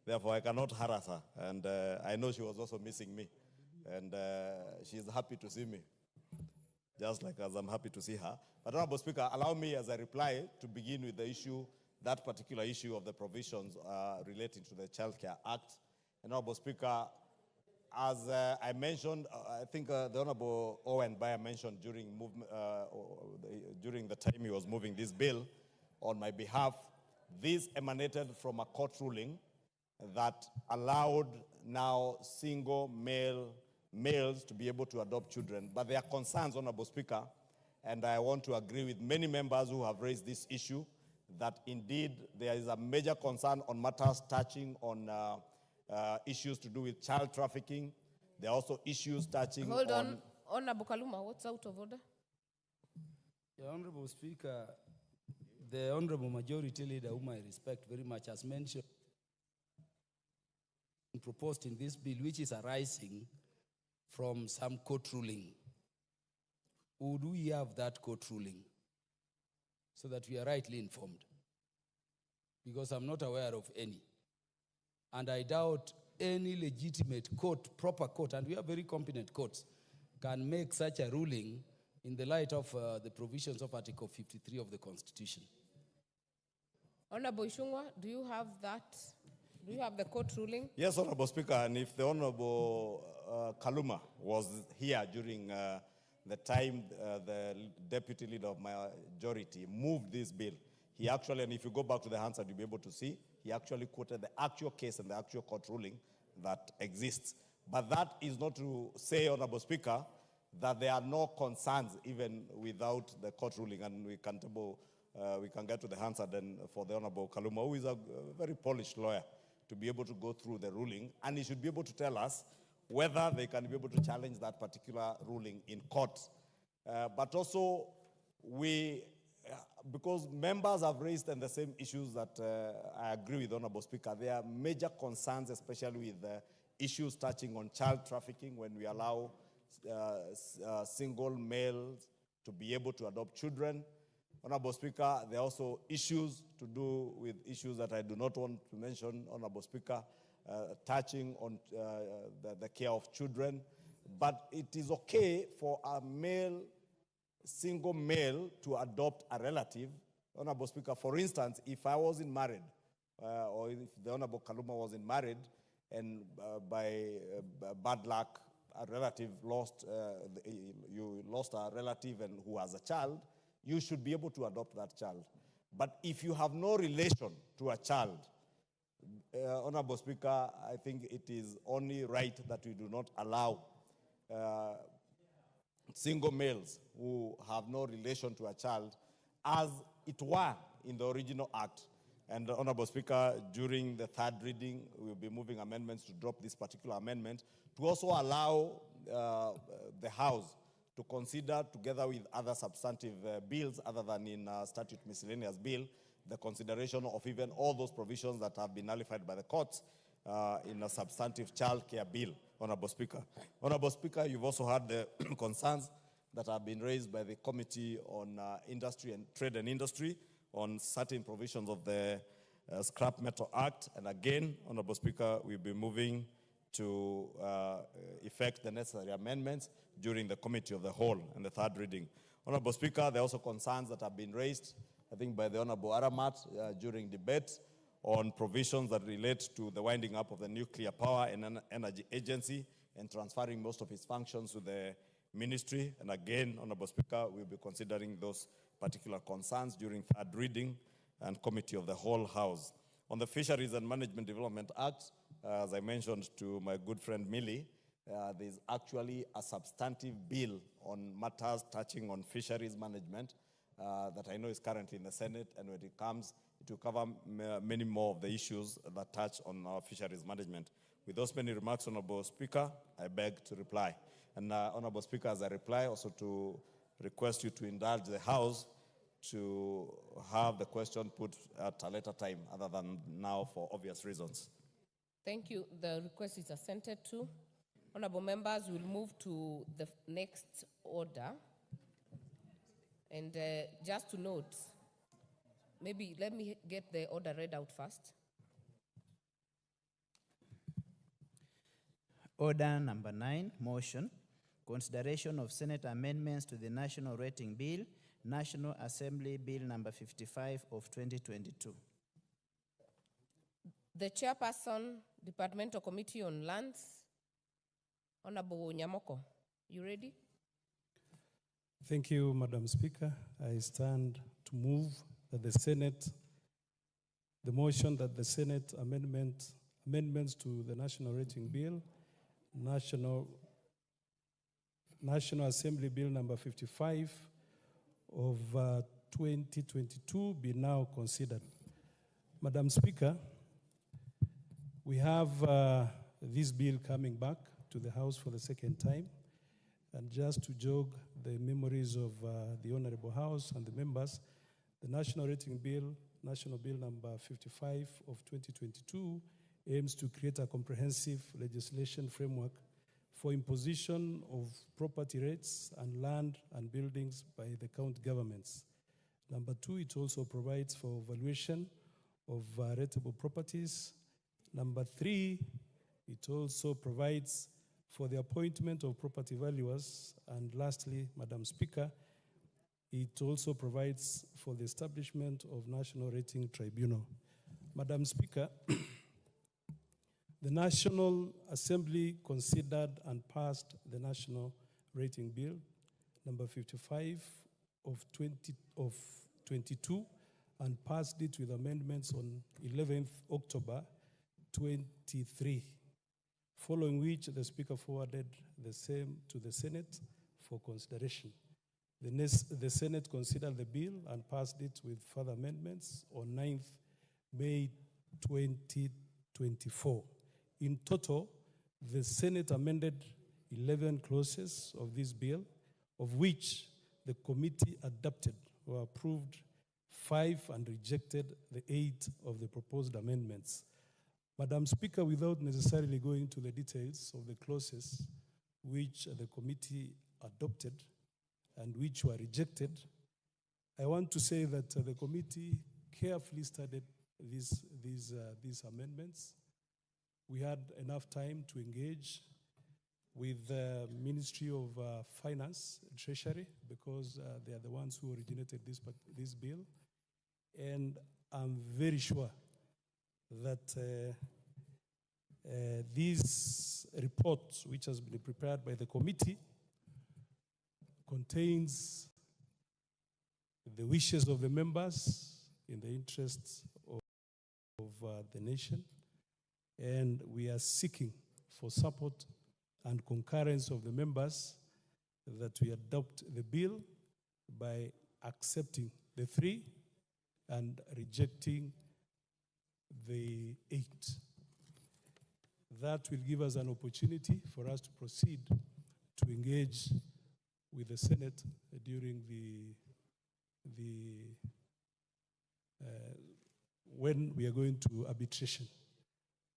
Therefore, I cannot harass her, and I know she was also missing me, and she's happy to see me, just like as I'm happy to see her. But Honorable Speaker, allow me as I reply to begin with the issue, that particular issue of the provisions relating to the Child Care Act. And Honorable Speaker, as I mentioned, I think the Honorable Owen Bayer mentioned during the time he was moving this bill on my behalf, this emanated from a court ruling that allowed now single males to be able to adopt children. But there are concerns, Honorable Speaker, and I want to agree with many members who have raised this issue, that indeed there is a major concern on matters touching on issues to do with child trafficking. There are also issues touching on... Hold on. Honorable Kaluma, what's out of order? The Honorable Speaker, the Honorable Majority Leader, whom I respect very much, has mentioned proposed in this bill, which is arising from some court ruling. Would we have that court ruling so that we are rightly informed? Because I'm not aware of any. And I doubt any legitimate court, proper court, and we have very competent courts, can make such a ruling in the light of the provisions of Article 53 of the Constitution. Honorable Ishungwa, do you have that? Do you have the court ruling? Yes, Honorable Speaker, and if the Honorable Kaluma was here during the time the Deputy Leader of Majority moved this bill, He actually, and if you go back to the Hansard, you'll be able to see, he actually quoted the actual case and the actual court ruling that exists. But that is not to say, Honorable Speaker, that there are no concerns even without the court ruling, and we can get to the Hansard then for the Honorable Kaluma, who is a very polished lawyer, to be able to go through the ruling, and he should be able to tell us whether they can be able to challenge that particular ruling in court. But also, because members have raised the same issues that I agree with Honorable Speaker, there are major concerns, especially with issues touching on child trafficking when we allow single males to be able to adopt children. Honorable Speaker, there are also issues to do with issues that I do not want to mention, Honorable Speaker, touching on the care of children. But it is okay for a single male to adopt a relative. Honorable Speaker, for instance, if I wasn't married, or if the Honorable Kaluma wasn't married, and by bad luck, a relative you lost a relative and who has a child, you should be able to adopt that child. But if you have no relation to a child, Honorable Speaker, I think it is only right that we do not allow single males who have no relation to a child, as it were in the original act. And Honorable Speaker, during the third reading, we'll be moving amendments to drop this particular amendment to also allow the House to consider, together with other substantive bills other than in statute miscellaneous bill, the consideration of even all those provisions that have been nullified by the courts in a substantive child care bill, Honorable Speaker. Honorable Speaker, you've also heard the concerns that have been raised by the Committee on Industry and Trade and Industry on certain provisions of the Scrap Metal Act. And again, Honorable Speaker, we'll be moving to effect the necessary amendments during the Committee of the Whole and the third reading. Honorable Speaker, there are also concerns that have been raised, I think, by the Honorable Aramat during debate on provisions that relate to the winding up of the Nuclear Power and Energy Agency and transferring most of its functions to the ministry. And again, Honorable Speaker, we'll be considering those particular concerns during third reading and Committee of the Whole House. On the Fisheries and Management Development Act, as I mentioned to my good friend Millie, there's actually a substantive bill on matters touching on fisheries management that I know is currently in the Senate, and when it comes, it will cover many more of the issues that touch on our fisheries management. With those many remarks, Honorable Speaker, I beg to reply. And Honorable Speaker, as I reply, also to request you to indulge the House to have the question put at a later time other than now for obvious reasons. Thank you. The request is assented to. Honorable members, we'll move to the next order. And just to note, maybe let me get the order read out first. Order number 9, motion, consideration of Senate amendments to the National Rating Bill, National Assembly Bill number 55 of 2022. The chairperson, Departmental Committee on Lands, Honorable Nyamoko, you ready? Thank you, Madam Speaker. I stand to move that the motion that the Senate amendments to the National Rating Bill, National Assembly Bill number 55 of 2022 be now considered. Madam Speaker, we have this bill coming back to the House for the second time. And just to jog the memories of the Honorable House and the members, the National Rating Bill, National Bill number 55 of 2022, aims to create a comprehensive legislation framework for imposition of property rates and land and buildings by the county governments. Number 2, it also provides for valuation of rateable properties. Number 3, it also provides for the appointment of property valuers. And lastly, Madam Speaker, it also provides for the establishment of National Rating Tribunal. Madam Speaker, the National Assembly considered and passed the National Rating Bill number 55 of 22, and passed it with amendments on 11th October 23, following which the Speaker forwarded the same to the Senate for consideration. The Senate considered the bill and passed it with further amendments on 9th May 2024. In total, the Senate amended 11 clauses of this bill, of which the committee adopted or approved 5 and rejected the 8 of the proposed amendments. Madam Speaker, without necessarily going to the details of the clauses which the committee adopted and which were rejected, I want to say that the committee carefully studied these amendments. We had enough time to engage with the Ministry of Finance and Treasury because they are the ones who originated this bill. And I'm very sure that this report, which has been prepared by the committee, contains the wishes of the members in the interests of the nation, and we are seeking for support and concurrence of the members that we adopt the bill by accepting the 3 and rejecting the 8. That will give us an opportunity for us to proceed to engage with the Senate during when we are going to arbitration.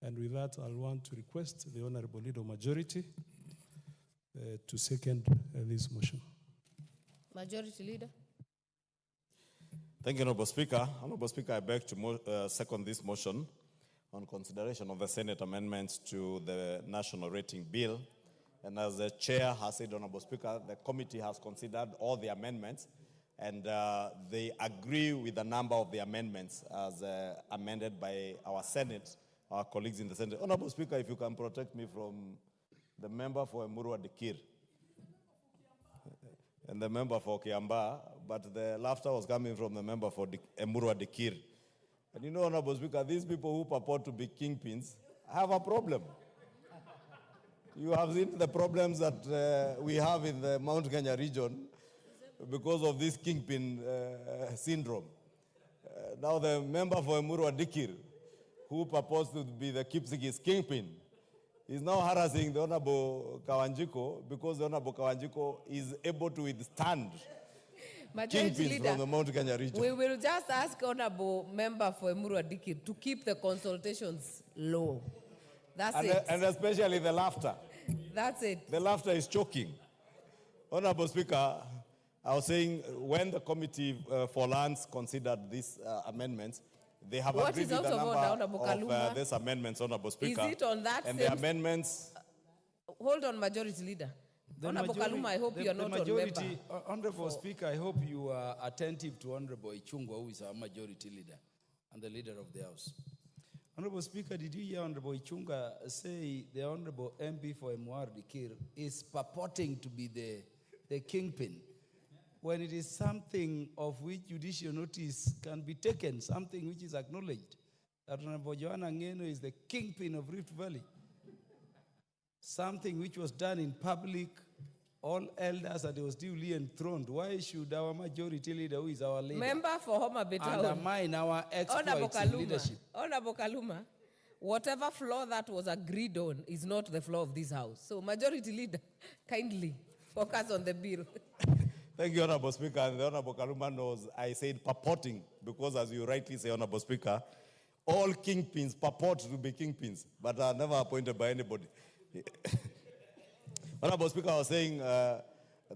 And with that, I'll want to request the Honorable Leader of Majority to second this motion. Majority Leader. Thank you, Honorable Speaker. Honorable Speaker, I beg to second this motion on consideration of the Senate amendments to the National Rating Bill. And as the Chair has said, Honorable Speaker, the committee has considered all the amendments and they agree with a number of the amendments as amended by our Senate, our colleagues in the Senate. Honorable Speaker, if you can protect me from the member for Emurua Dikir and the member for Kiamba, but the laughter was coming from the member for Emurua Dikir. And you know, Honorable Speaker, these people who purport to be kingpins have a problem. You have seen the problems that we have in the Mount Kenya region because of this kingpin syndrome. Now the member for Emurua Dikir, who purports to be the Kipsigis kingpin, is now harassing the Honorable Kawanjiko because the Honorable Kawanjiko is able to withstand kingpins from the Mount Kenya region. We will just ask Honorable Member for Emurua Dikir to keep the consultations low. That's it. And especially the laughter. That's it. The laughter is choking. Honorable Speaker, I was saying when the Committee for Lands considered these amendments, they have What agreed is with out a of number order, Honorable Kaluma? of these amendments, Honorable Speaker. Is it on that and same... the amendments... Hold on, Majority Leader. Honorable Kaluma, I hope you are not on member. Honorable Speaker, I hope you are attentive to Honorable Ichungwa, who is our Majority Leader and the Leader of the House. Honorable Speaker, did you hear Honorable Ichunga say the Honorable MP for Emurua Dikir is purporting to be the kingpin, when it is something of which judicial notice can be taken, something which is acknowledged, that Honorable Joanna Ngeno is the kingpin of Rift Valley, something which was done in public, all elders, and it was duly enthroned. Why should our Majority Leader, who is our leader, Member for Homa Bay Town, undermine our exploits in leadership? Honorable Kaluma, whatever flaw that was agreed on is not the flaw of this House. So Majority Leader, kindly focus on the bill. Thank you, Honorable Speaker. And the Honorable Kaluma knows I said purporting, because as you rightly say, Honorable Speaker, all kingpins purport to be kingpins, but are never appointed by anybody. Honorable Speaker, I was saying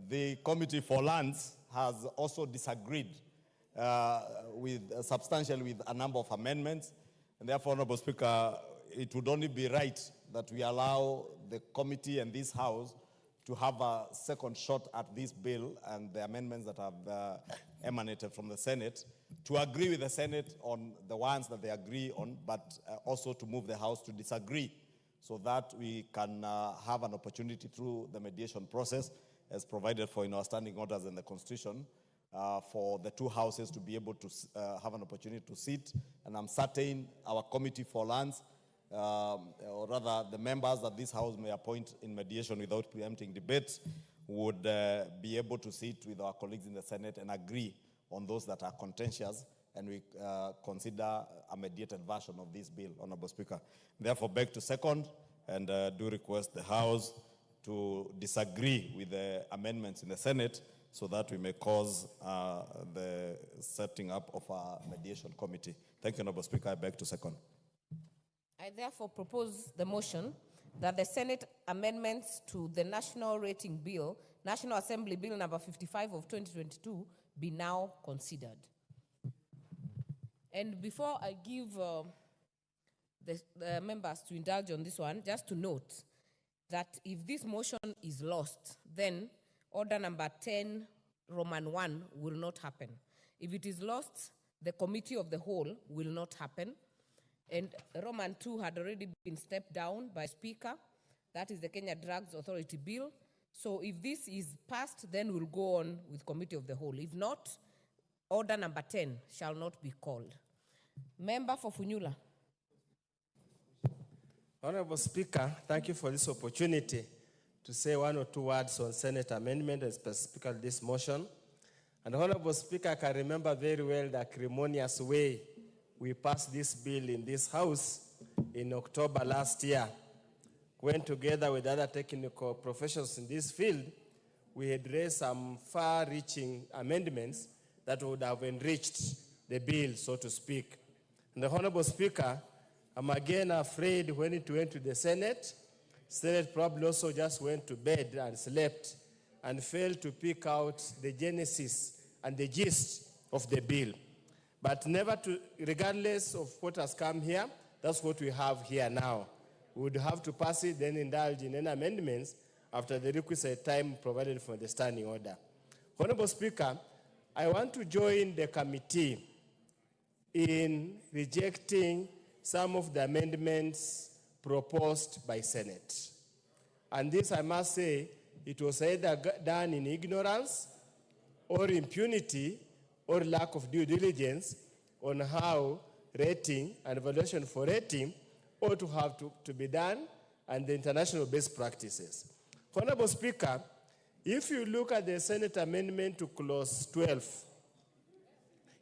the Committee for Lands has also disagreed substantially with a number of amendments. And therefore, Honorable Speaker, it would only be right that we allow the committee and this House to have a second shot at this bill and the amendments that have emanated from the Senate, to agree with the Senate on the ones that they agree on, but also to move the House to disagree, so that we can have an opportunity through the mediation process as provided for in our standing orders and the Constitution for the two houses to be able to have an opportunity to sit. And I'm certain our committee for lands, or rather the members that this house may appoint in mediation without preempting debates, would be able to sit with our colleagues in the Senate and agree on those that are contentious, and we consider a mediated version of this bill, Honorable Speaker. Therefore, beg to second and do request the House to disagree with the amendments in the Senate so that we may cause the setting up of a mediation committee. Thank you, Honorable Speaker. I beg to second. I therefore propose the motion that the Senate amendments to the National Rating Bill, National Assembly Bill number 55 of 2022, be now considered. And before I give the members to indulge on this one, just to note that if this motion is lost, then order number 10, Roman 1, will not happen. If it is lost, the committee of the whole will not happen. And Roman 2 had already been stepped down by Speaker. That is the Kenya Drugs Authority Bill. So if this is passed, then we'll go on with committee of the whole. If not, order number 10 shall not be called. Member for Funyula. Honorable Speaker, thank you for this opportunity to say one or two words on Senate amendment and specifically this motion. And Honorable Speaker, I can remember very well the acrimonious way we passed this bill in this House in October last year, when together with other technical professionals in this field, we had raised some far-reaching amendments that would have enriched the bill, so to speak. And the Honorable Speaker, I'm again afraid when it went to the Senate probably also just went to bed and slept and failed to pick out the genesis and the gist of the bill. But regardless of what has come here, that's what we have here now. We would have to pass it, then indulge in any amendments after the requisite time provided for the standing order. Honorable Speaker, I want to join the committee in rejecting some of the amendments proposed by Senate. And this, I must say, it was either done in ignorance or impunity or lack of due diligence on how rating and evaluation for rating ought to have to be done and the international best practices. Honorable Speaker, if you look at the Senate amendment to clause 12,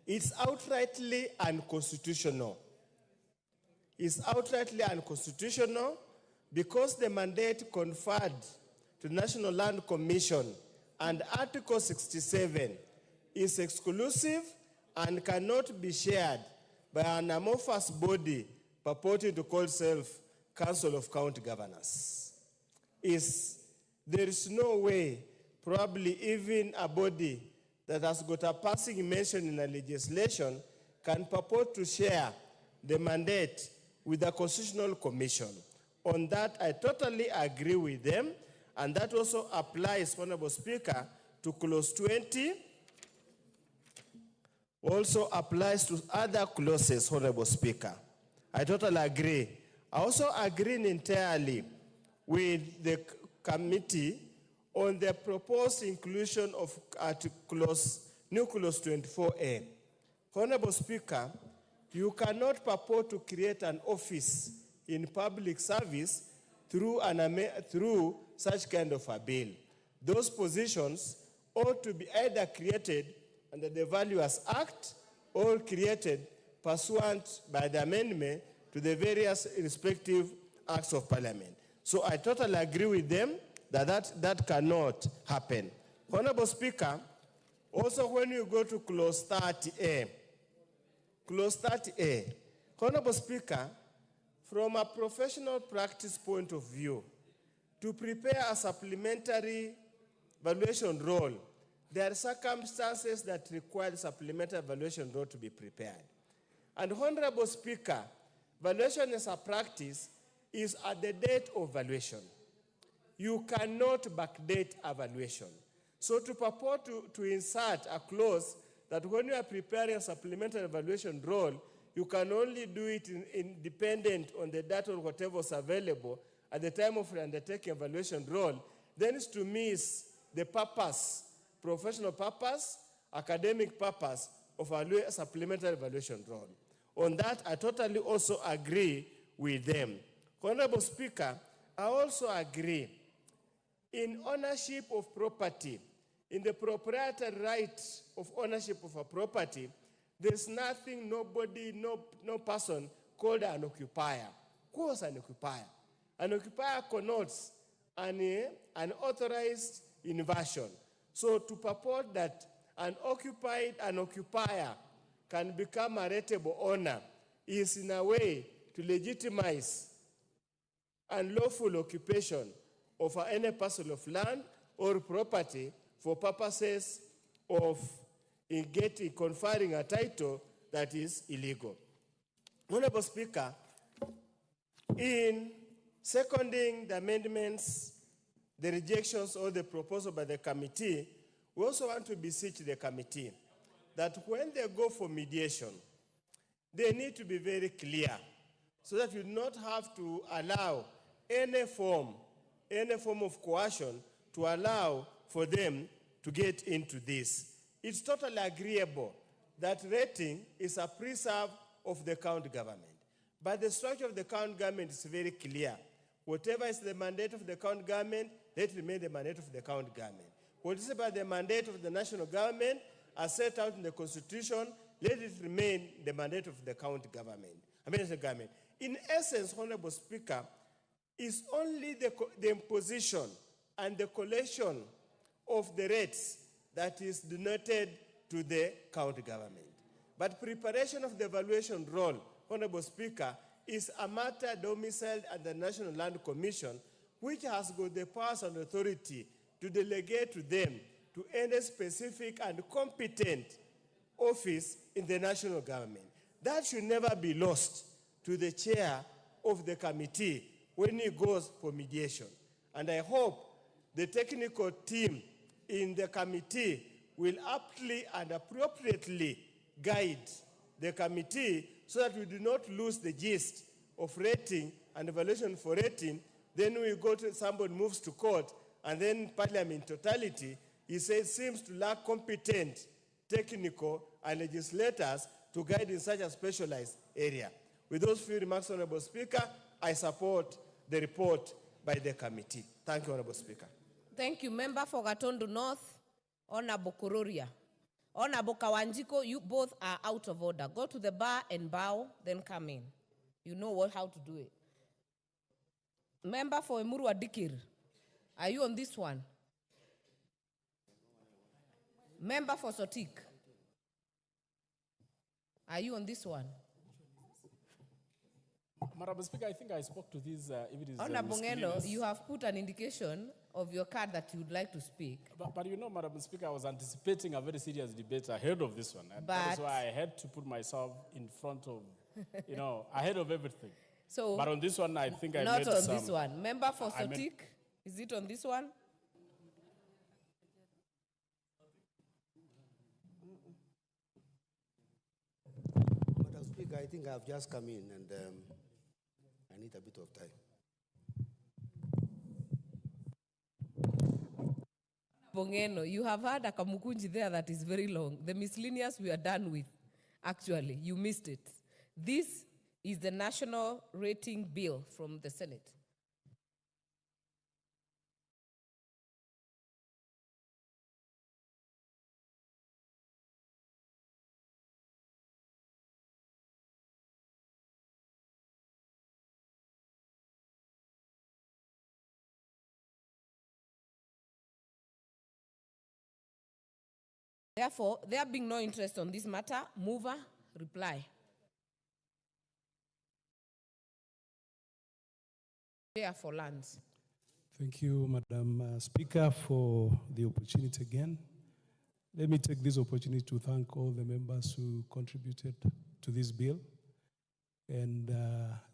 it's outrightly unconstitutional. It's outrightly unconstitutional because the mandate conferred to the National Land Commission and Article 67 is exclusive and cannot be shared by an amorphous body purporting to call itself Council of County Governors. There is no way, probably even a body that has got a passing mention in a legislation can purport to share the mandate with the Constitutional Commission. On that, I totally agree with them, and that also applies, Honorable Speaker, to clause 20, also applies to other clauses, Honorable Speaker. I totally agree. I also agree entirely with the committee on the proposed inclusion of new clause 24A. Honorable Speaker, you cannot purport to create an office in public service through such kind of a bill. Those positions ought to be either created under the Valuers Act or created pursuant by the amendment to the various respective acts of parliament. So I totally agree with them that cannot happen. Honorable Speaker, also when you go to clause 30A, Honorable Speaker, from a professional practice point of view, to prepare a supplementary valuation roll, there are circumstances that require the supplementary valuation roll to be prepared. And Honorable Speaker, valuation as a practice is at the date of valuation. You cannot backdate a valuation. So to purport to insert a clause that when you are preparing a supplementary evaluation roll, you can only do it independent on the data or whatever is available at the time of undertaking evaluation roll, then is to miss the purpose, professional purpose, academic purpose of a supplementary evaluation role. On that, I totally also agree with them. Honorable Speaker, I also agree in ownership of property, in the proprietary right of ownership of a property, there's nothing, nobody, no person called an occupier. Who is an occupier? An occupier connotes an authorized inversion. So to purport that an occupier can become a rateable owner is in a way to legitimize unlawful occupation of any parcel of land or property for purposes of conferring a title that is illegal. Honorable Speaker, in seconding the amendments, the rejections or the proposal by the committee, we also want to beseech the committee that when they go for mediation, they need to be very clear so that you do not have to allow any form of coercion to allow for them to get into this. It's totally agreeable that rating is a preserve of the county government. But the structure of the county government is very clear. Whatever is the mandate of the county government, let it remain the mandate of the county government. What is about the mandate of the national government, as set out in the Constitution, let it remain the mandate of the county government. In essence, Honorable Speaker, is only the imposition and the collection of the rates that is denoted to the county government. But preparation of the evaluation role, Honorable Speaker, is a matter domiciled at the National Land Commission, which has got the powers and authority to delegate to them to any specific and competent office in the national government. That should never be lost to the chair of the committee when he goes for mediation. And I hope the technical team in the committee will aptly and appropriately guide the committee so that we do not lose the gist of rating and evaluation for rating. Then we go to somebody moves to court, and then Parliament in totality, he says, seems to lack competent technical and legislators to guide in such a specialized area. With those few remarks, Honorable Speaker, I support the report by the committee. Thank you, Honorable Speaker. Thank you. Member for Gatondo North, Honorable Kororia. Honorable Kawanjiko, you both are out of order. Go to the bar and bow, then come in. You know how to do it. Member for Emuru Adikir, are you on this one? Member for Sotik, are you on this one? Madam Speaker, I think I spoke to this. If it is Honorable Ngeno, you have put an indication of your card that you would like to speak. But you know, Madam Speaker, I was anticipating a very serious debate ahead of this one. And that is why I had to put myself in front of, ahead of everything. So, but on this one, I think I made not on some, this one. Member for Sotik, is it on this one? Madam Speaker, I think I've just come in and I need a bit of time. Bongeno, you have had a kamukunji there that is very long. The miscellaneous we are done with. Actually, you missed it. This is the national rating bill from the Senate. Therefore, there being no interest on this matter, mover, reply. Chair for lands. Thank you, Madam Speaker, for the opportunity again. Let me take this opportunity to thank all the members who contributed to this bill and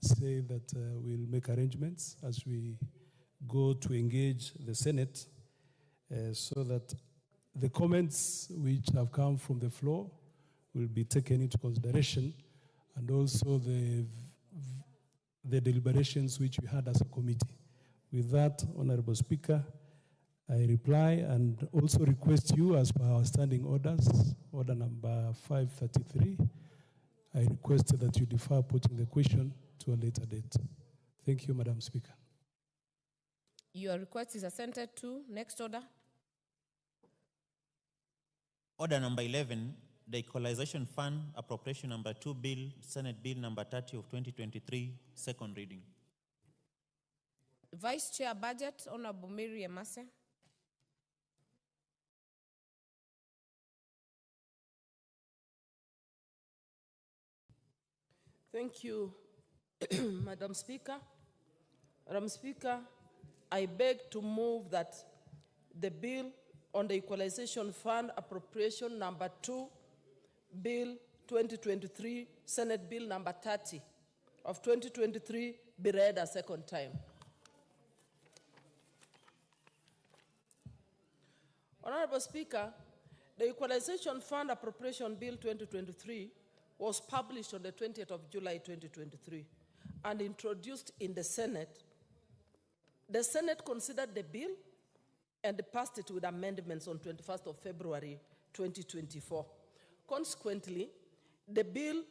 say that we'll make arrangements as we go to engage the Senate so that the comments which have come from the floor will be taken into consideration, and also the deliberations which we had as a committee. With that, Honorable Speaker, I reply and also request you, as per our standing orders, order number 533, I request that you defer putting the question to a later date. Thank you, Madam Speaker. Your request is assented to. Next order. Order number 11, the Equalization Fund Appropriation number 2 Bill, Senate Bill number 30 of 2023, second reading. Vice Chair Budget, Honorable Mary Emase. Thank you, Madam Speaker. Madam Speaker, I beg to move that the bill on the Equalization Fund Appropriation number 2, Bill 2023, Senate Bill number 30 of 2023 be read a second time. Honorable Speaker, the Equalization Fund Appropriation Bill 2023 was published on the 20th of July 2023 and introduced in the Senate. The Senate considered the bill and passed it with amendments on 21st of February 2024. Consequently, the bill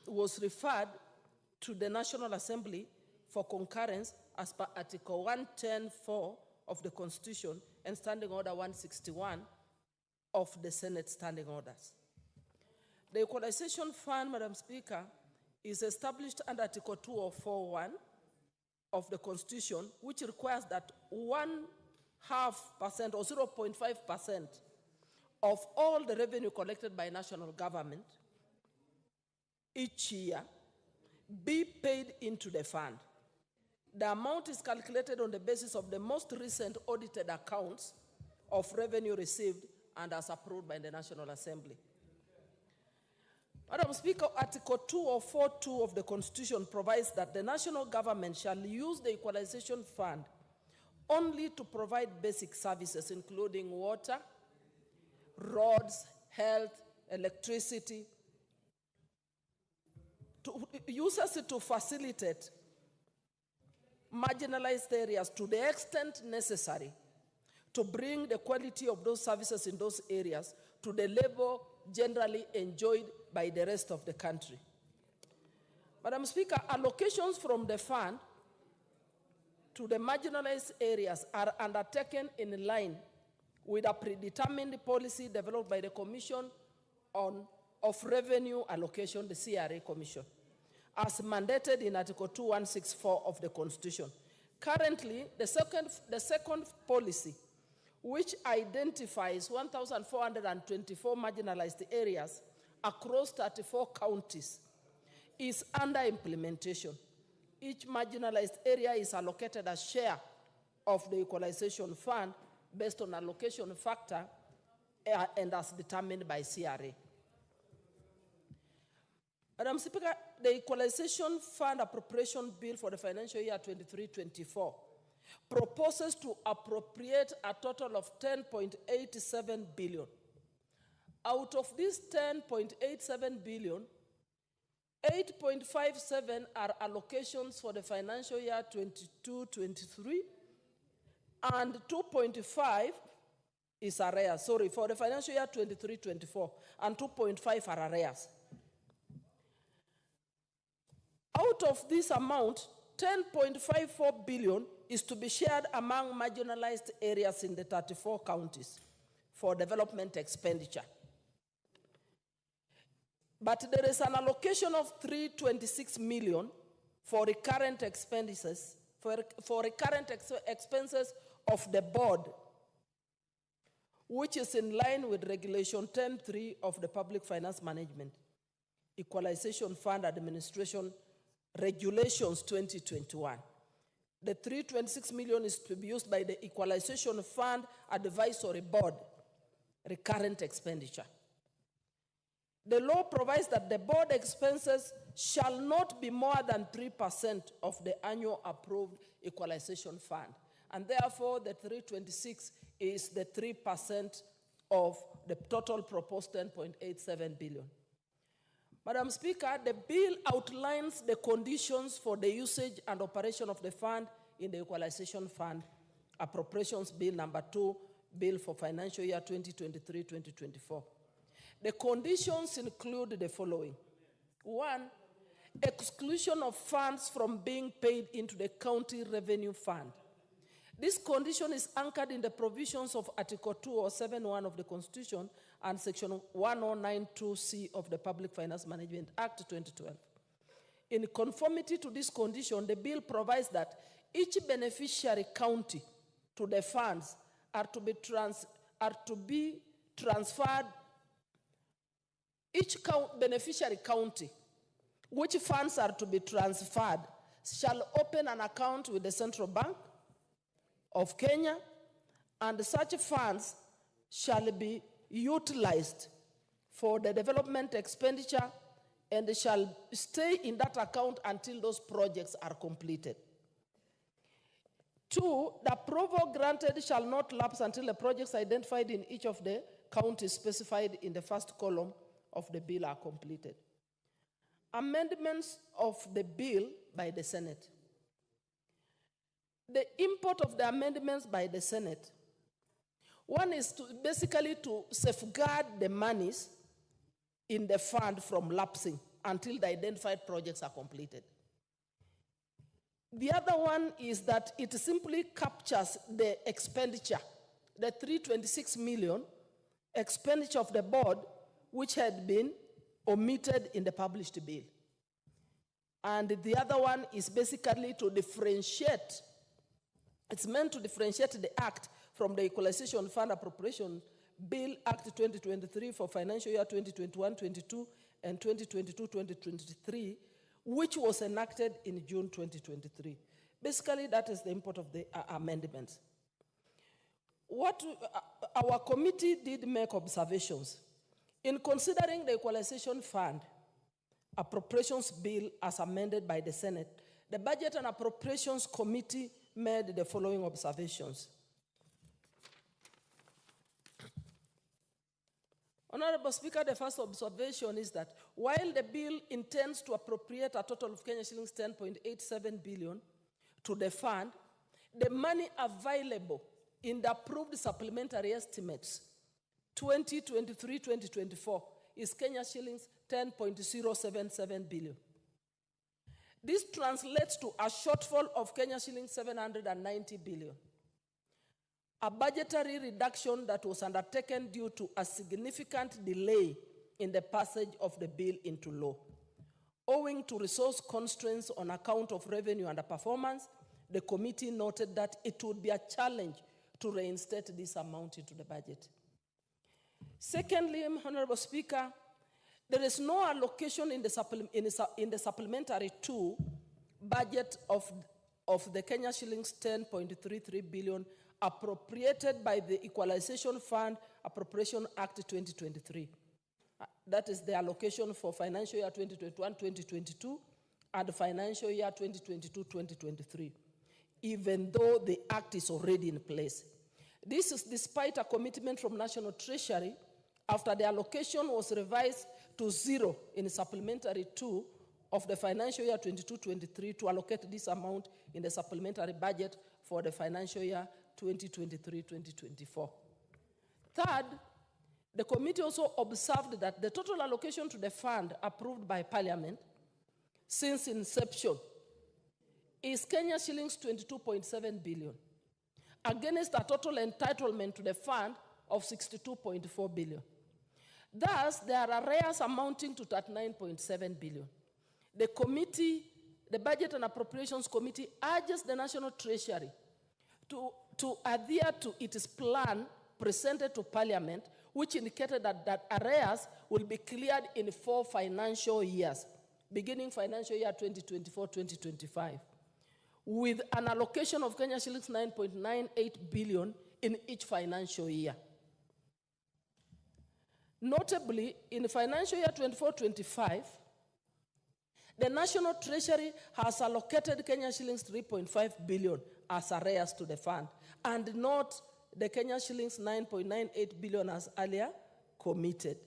was referred to the National Assembly for concurrence as per Article 110(4) of the Constitution and Standing Order 161 of the Senate Standing Orders. The Equalization Fund, Madam Speaker, is established under Article 2041 of the Constitution, which requires that 0.5% or 0.5% of all the revenue collected by national government each year be paid into the fund. The amount is calculated on the basis of the most recent audited accounts of revenue received and as approved by the National Assembly. Madam Speaker, Article 2042 of the Constitution provides that the national government shall use the Equalization Fund only to provide basic services, including water, roads, health, electricity, uses it to facilitate marginalized areas to the extent necessary to bring the quality of those services in those areas to the level generally enjoyed by the rest of the country. Madam Speaker, allocations from the fund to the marginalized areas are undertaken in line with a predetermined policy developed by the Commission of Revenue Allocation, the CRA Commission, as mandated in Article 2164 of the Constitution. Currently, the second policy, which identifies 1,424 marginalized areas across 34 counties, is under implementation. Each marginalized area is allocated a share of the Equalization Fund based on allocation factor and as determined by CRA. Madam Speaker, the Equalization Fund Appropriation Bill for the financial year 23-24 proposes to appropriate a total of 10.87 billion. Out of this 10.87 billion, 8.57 are allocations for the financial year 22-23, and 2.5 is arrears. Sorry, for the financial year 23-24, and 2.5 are arrears. Out of this amount, 10.54 billion is to be shared among marginalized areas in the 34 counties for development expenditure. But there is an allocation of 326 million for recurrent expenses, for recurrent expenses of the board, which is in line with Regulation 10.3 of the Public Finance Management, Equalization Fund Administration Regulations 2021. The 326 million is to be used by the Equalization Fund Advisory Board, recurrent expenditure. The law provides that the board expenses shall not be more than 3% of the annual approved equalization fund. And therefore, the 326 is the 3% of the total proposed 10.87 billion. Madam Speaker, the bill outlines the conditions for the usage and operation of the fund in the equalization fund Appropriations Bill number 2, Bill for financial year 2023-2024. The conditions include the following. 1, exclusion of funds from being paid into the county revenue fund. This condition is anchored in the provisions of Article 207(1) of the Constitution and Section 1092C of the Public Finance Management Act 2012. In conformity to this condition, the bill provides that each beneficiary county to the funds are to be transferred. Each beneficiary county, which funds are to be transferred, shall open an account with the Central Bank of Kenya, and such funds shall be utilized for the development expenditure and shall stay in that account until those projects are completed. 2, the approval granted shall not lapse until the projects identified in each of the counties specified in the first column of the bill are completed. Amendments of the bill by the Senate. The import of the amendments by the Senate. One is basically to safeguard the monies in the fund from lapsing until the identified projects are completed. The other one is that it simply captures the expenditure, the 326 million expenditure of the board, which had been omitted in the published bill. And the other one is basically to differentiate. It's meant to differentiate the act from the Equalization Fund Appropriation Bill Act 2023 for financial year 2021-22 and 2022-2023, which was enacted in June 2023. Basically, that is the import of the amendments. Our committee did make observations. In considering the Equalization Fund Appropriations Bill as amended by the Senate, the Budget and Appropriations Committee made the following observations. Honorable Speaker, the first observation is that while the bill intends to appropriate a total of Kenya shillings 10.87 billion to the fund, the money available in the approved supplementary estimates 2023-2024 is Kenya shillings 10.077 billion. This translates to a shortfall of Kenya shillings 790 billion. A budgetary reduction that was undertaken due to a significant delay in the passage of the bill into law. Owing to resource constraints on account of revenue underperformance, the committee noted that it would be a challenge to reinstate this amount into the budget. Secondly, Honorable Speaker, there is no allocation in the supplementary 2 budget of the Kenya shillings 10.33 billion appropriated by the Equalization Fund Appropriation Act 2023. That is the allocation for financial year 2021-2022 and financial year 2022-2023, even though the act is already in place. This is despite a commitment from National Treasury after the allocation was revised to 0 in supplementary 2 of the financial year 22-23 to allocate this amount in the supplementary budget for the financial year 2023-2024. Third, the committee also observed that the total allocation to the fund approved by Parliament since inception is Kenya shillings 22.7 billion, against a total entitlement to the fund of 62.4 billion. Thus, there are arrears amounting to 39.7 billion. The committee, the Budget and Appropriations Committee, urges the National Treasury to adhere to its plan presented to Parliament, which indicated that arrears will be cleared in 4 financial years, beginning financial year 2024-2025, with an allocation of Kenya shillings 9.98 billion in each financial year. Notably, in financial year 24-25, the National Treasury has allocated Kenya shillings 3.5 billion as arrears to the fund, and not the Kenya shillings 9.98 billion as earlier committed.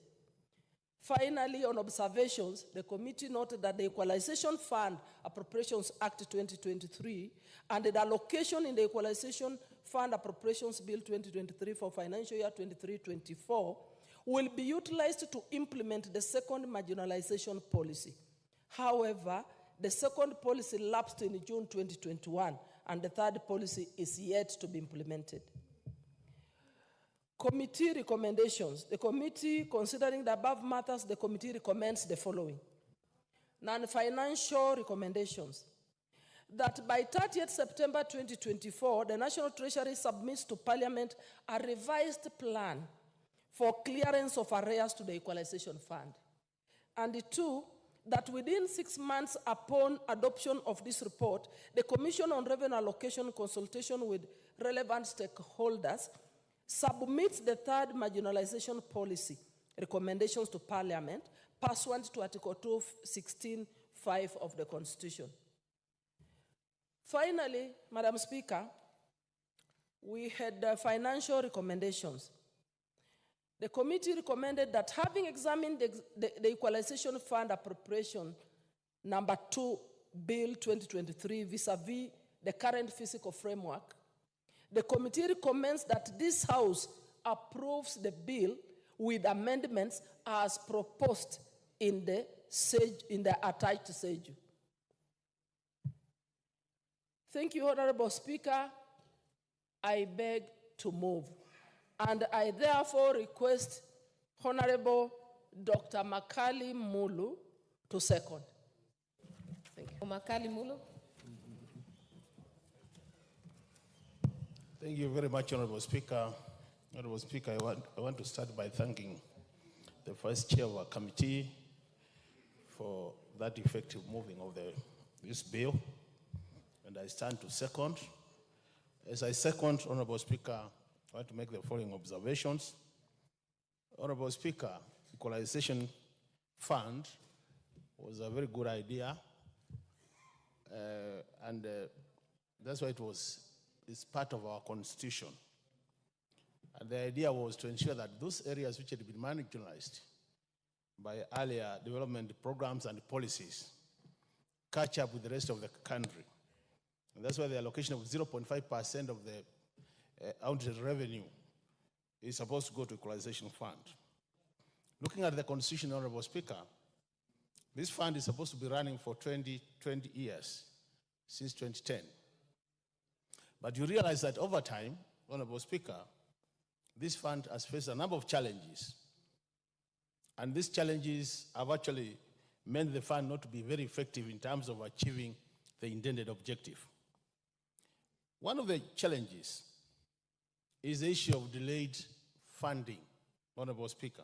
Finally, on observations, the committee noted that the Equalization Fund Appropriations Act 2023 and the allocation in the Equalization Fund Appropriations Bill 2023 for financial year 23-24 will be utilized to implement the second marginalization policy. However, the second policy lapsed in June 2021, and the third policy is yet to be implemented. Committee recommendations. The committee, considering the above matters, the committee recommends the following. Non-financial recommendations. That by 30th September 2024, the National Treasury submits to Parliament a revised plan for clearance of arrears to the Equalization Fund. And two, that within 6 months upon adoption of this report, the Commission on Revenue Allocation in consultation with relevant stakeholders submits the third marginalization policy recommendations to Parliament pursuant to Article 216(5) of the Constitution. Finally, Madam Speaker, we had financial recommendations. The committee recommended that, having examined the Equalization Fund Appropriation number 2 Bill 2023 vis-a-vis the current fiscal framework, the committee recommends that this House approves the bill with amendments as proposed in the attached schedule. Thank you, Honorable Speaker. I beg to move. And I therefore request Honorable Dr. Makali Mulu to second. Thank you. Makali Mulu. Thank you very much, Honorable Speaker. Honorable Speaker, I want to start by thanking the Vice Chair of our committee for that effective moving of this bill. And I stand to second. As I second, Honorable Speaker, I want to make the following observations. Honorable Speaker, Equalization Fund was a very good idea, and that's why it's part of our constitution. And the idea was to ensure that those areas which had been marginalized by earlier development programs and policies catch up with the rest of the country. And that's why the allocation of 0.5% of the county revenue is supposed to go to Equalization Fund. Looking at the Constitution, Honorable Speaker, this fund is supposed to be running for 20 years, since 2010. But you realize that over time, Honorable Speaker, this fund has faced a number of challenges. And these challenges have actually meant the fund not to be very effective in terms of achieving the intended objective. One of the challenges is the issue of delayed funding, Honorable Speaker.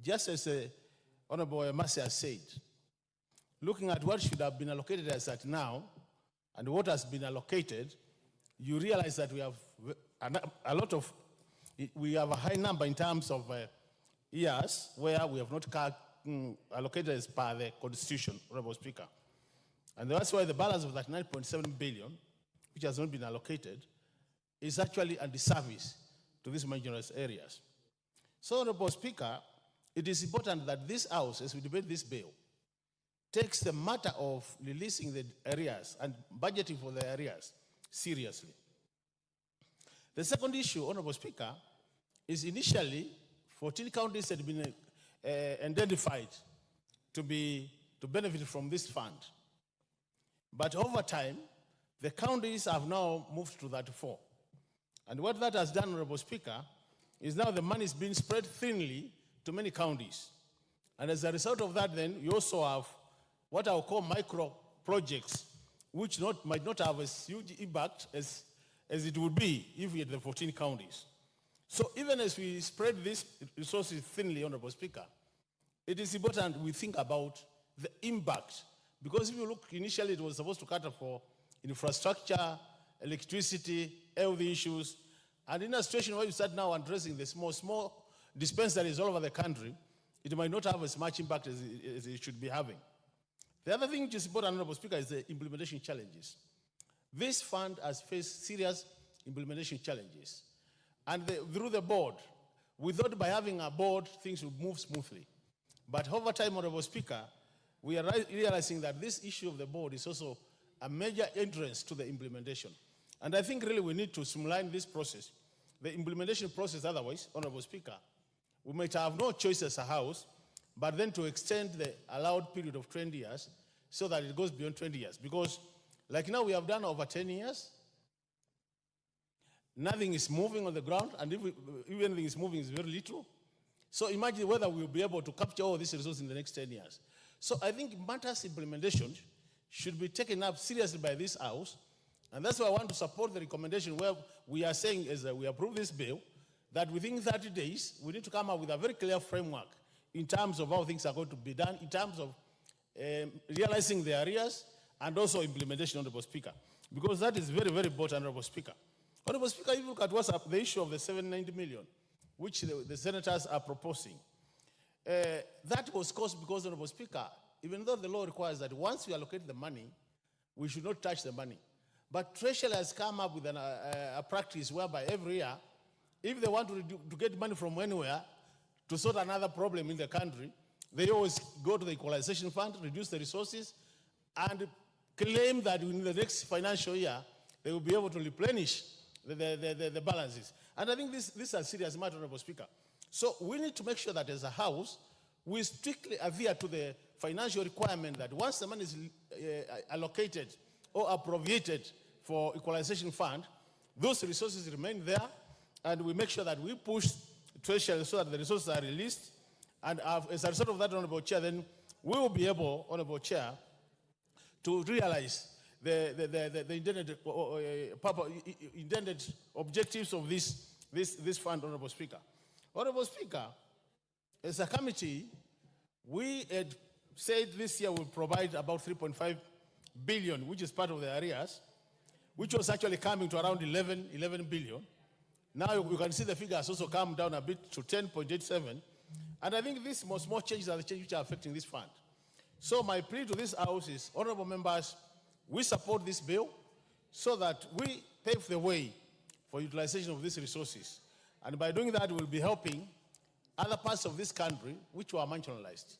Just as Honorable Emasi has said, looking at what should have been allocated as at now and what has been allocated, you realize that we have we have a high number in terms of years where we have not allocated as per the Constitution, Honorable Speaker. And that's why the balance of that 9.7 billion, which has not been allocated, is actually a disservice to these marginalized areas. So, Honorable Speaker, it is important that this House, as we debate this bill, takes the matter of releasing the areas and budgeting for the areas seriously. The second issue, Honorable Speaker, is initially 14 counties had been identified to benefit from this fund. But over time, the counties have now moved to 34. And what that has done, Honorable Speaker, is now the money is being spread thinly to many counties. And as a result of that, then, you also have what I will call micro projects, which might not have as huge impact as it would be if we had the 14 counties. So even as we spread these resources thinly, Honorable Speaker, it is important we think about the impact. Because if you look, initially it was supposed to cater for infrastructure, electricity, health issues, and in a situation where you start now addressing the small dispensaries all over the country, it might not have as much impact as it should be having. The other thing which is important, Honorable Speaker, is the implementation challenges. This fund has faced serious implementation challenges. And through the board, we thought by having a board, things would move smoothly. But over time, Honorable Speaker, we are realizing that this issue of the board is also a major hindrance to the implementation. And I think really we need to streamline this process, the implementation process. Otherwise, Honorable Speaker, we might have no choice as a House, but then to extend the allowed period of 20 years so that it goes beyond 20 years. Because like now we have done over 10 years, nothing is moving on the ground, and if anything is moving, it's very little. So imagine whether we'll be able to capture all these resources in the next 10 years. So I think matters implementation should be taken up seriously by this House, and that's why I want to support the recommendation where we are saying, as we approve this bill, that within 30 days, we need to come up with a very clear framework in terms of how things are going to be done, in terms of realizing the areas, and also implementation, Honorable Speaker. Because that is very, very important, Honorable Speaker. Honorable Speaker, if you look at what's up, the issue of the 790 million, which the senators are proposing, that was caused because, Honorable Speaker, even though the law requires that once you allocate the money, we should not touch the money. But Treasury has come up with a practice whereby every year, if they want to get money from anywhere to sort another problem in the country, they always go to the equalization fund, reduce the resources, and claim that in the next financial year, they will be able to replenish the balances. And I think this is a serious matter, Honorable Speaker. So we need to make sure that as a House, we strictly adhere to the financial requirement that once the money is allocated or appropriated for equalization fund, those resources remain there, and we make sure that we push Treasury so that the resources are released. And as a result of that, Honorable Chair, then we will be able, Honorable Chair, to realize the intended objectives of this fund, Honorable Speaker. Honorable Speaker, as a committee, we had said this year we'll provide about 3.5 billion, which is part of the arrears, which was actually coming to around 11 billion. Now you can see the figure has also come down a bit to 10.87. And I think these small changes are the changes which are affecting this fund. So my plea to this House is, honorable members, we support this bill so that we pave the way for utilization of these resources. And by doing that, we'll be helping other parts of this country which were marginalized.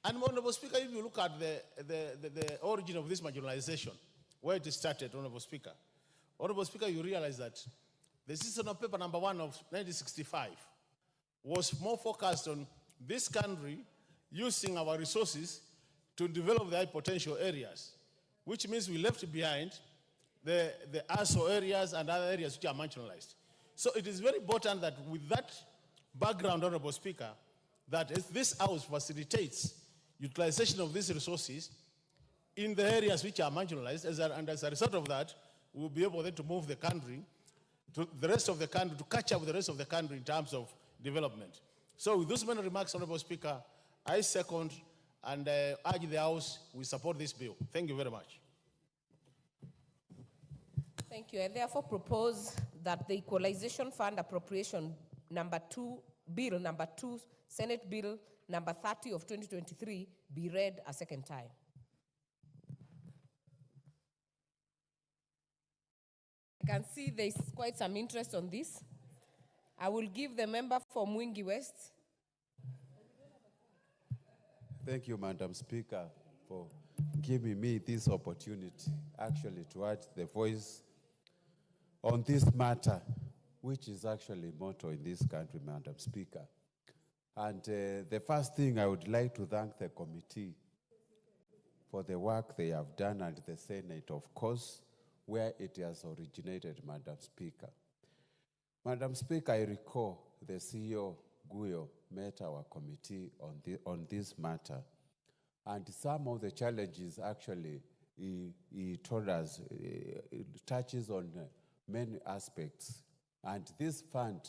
And Honorable Speaker, if you look at the origin of this marginalization, where it started, Honorable Speaker, you realize that the Citizen of Paper number 1 of 1965 was more focused on this country using our resources to develop the high potential areas, which means we left behind the ASO areas and other areas which are marginalized. So it is very important that with that background, Honorable Speaker, that as this House facilitates utilization of these resources in the areas which are marginalized, and as a result of that, we'll be able then to move the country to the rest of the country, to catch up with the rest of the country in terms of development. So with those many remarks, Honorable Speaker, I second and urge the House, we support this bill. Thank you very much. Thank you. I therefore propose that the Equalization Fund Appropriation number 2, Bill number 2, Senate Bill number 30 of 2023 be read a second time. I can see there's quite some interest on this. I will give the member for Mwingi West. Thank you, Madam Speaker, for giving me this opportunity actually to add the voice on this matter, which is actually motto in this country, Madam Speaker. And the first thing I would like to thank the committee for the work they have done, and the Senate, of course, where it has originated, Madam Speaker. Madam Speaker, I recall the CEO, Guyo, met our committee on this matter. And some of the challenges actually he told us touches on many aspects. And this fund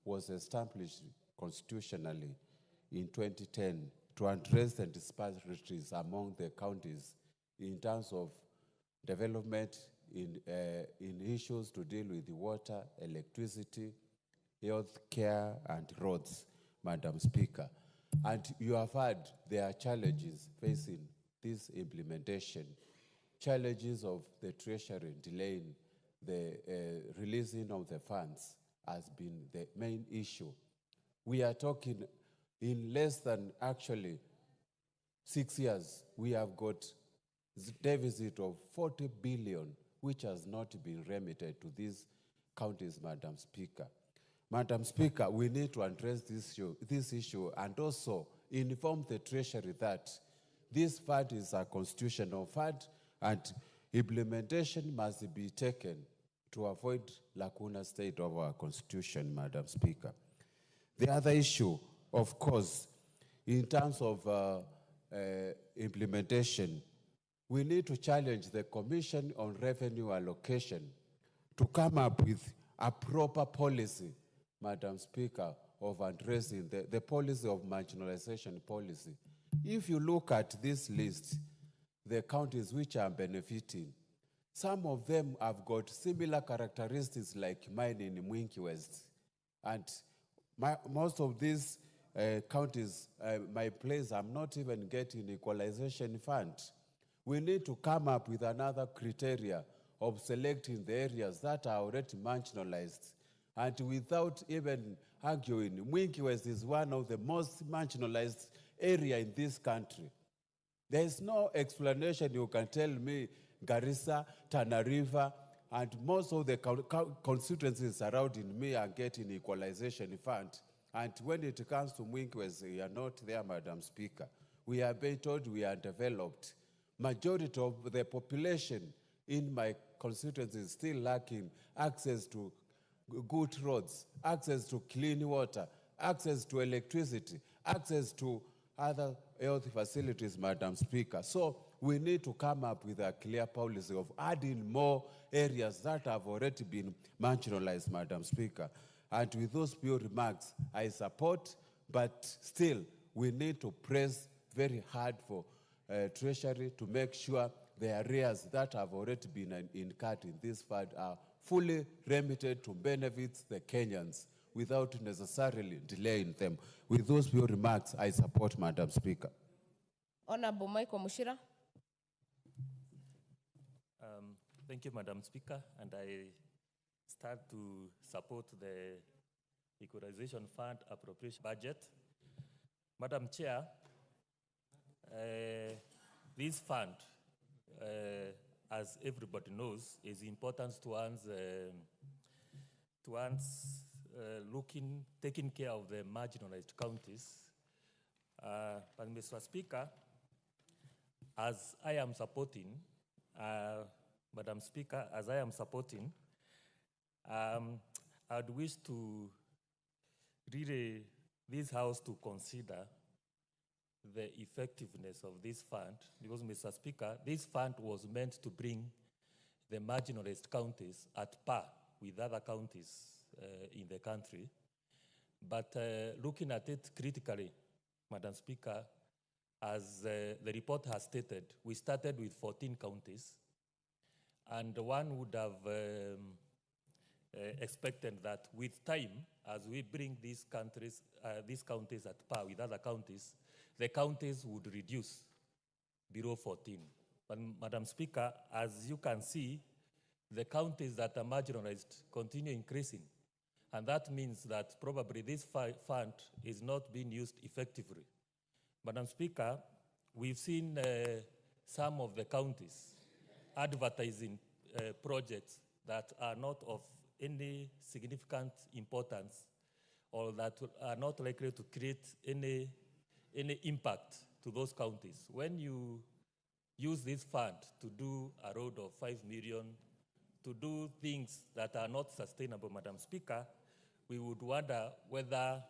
was established constitutionally in 2010 to address the disparities among the counties in terms of development in issues to deal with the water, electricity, health care, and roads, Madam Speaker. And you have heard there are challenges facing this implementation, challenges of the Treasury delaying the releasing of the funds has been the main issue. We are talking in less than actually 6 years, we have got a deficit of 40 billion, which has not been remitted to these counties, Madam Speaker. Madam Speaker, we need to address this issue and also inform the Treasury that this fund is a constitutional fund and implementation must be taken to avoid lacuna state of our constitution, Madam Speaker. The other issue, of course, in terms of implementation, we need to challenge the Commission on Revenue Allocation to come up with a proper policy, Madam Speaker, of addressing the policy of marginalization policy. If you look at this list, the counties which are benefiting, some of them have got similar characteristics like mine in Mwingi West. And most of these counties, my place, I'm not even getting equalization fund. We need to come up with another criteria of selecting the areas that are already marginalized. And without even arguing, Mwingi West is one of the most marginalized area in this country. There is no explanation you can tell me Garissa, Tana River, and most of the constituencies surrounding me are getting equalization fund. And when it comes to Mwingi West, we are not there, Madam Speaker. We are being told we are developed. Majority of the population in my constituency is still lacking access to good roads, access to clean water, access to electricity, access to other health facilities, Madam Speaker. So we need to come up with a clear policy of adding more areas that have already been marginalized, Madam Speaker. And with those few remarks, I support, but still we need to press very hard for Treasury to make sure the areas that have already been incurred in this fund are fully remitted to benefit the Kenyans without necessarily delaying them. With those few remarks, I support, Madam Speaker. Honorable Michael Mushira. Thank you, Madam Speaker, and I start to support the Equalization Fund appropriation budget. Madam Chair, this fund, as everybody knows, is important taking care of the marginalized counties. But Mr. Speaker, as I am supporting, Madam Speaker, as I am supporting, I'd wish to really this House to consider the effectiveness of this fund, because, Mr. Speaker, this fund was meant to bring the marginalized counties at par with other counties in the country. But looking at it critically, Madam Speaker, as the report has stated, we started with 14 counties, and one would have expected that with time, as we bring these counties at par with other counties, the counties would reduce below 14. But, Madam Speaker, as you can see, the counties that are marginalized continue increasing. And that means that probably this fund is not being used effectively. Madam Speaker, we've seen some of the counties advertising projects that are not of any significant importance or that are not likely to create any impact to those counties. When you use this fund to do a road of 5 million, to do things that are not sustainable, Madam Speaker, we would wonder whether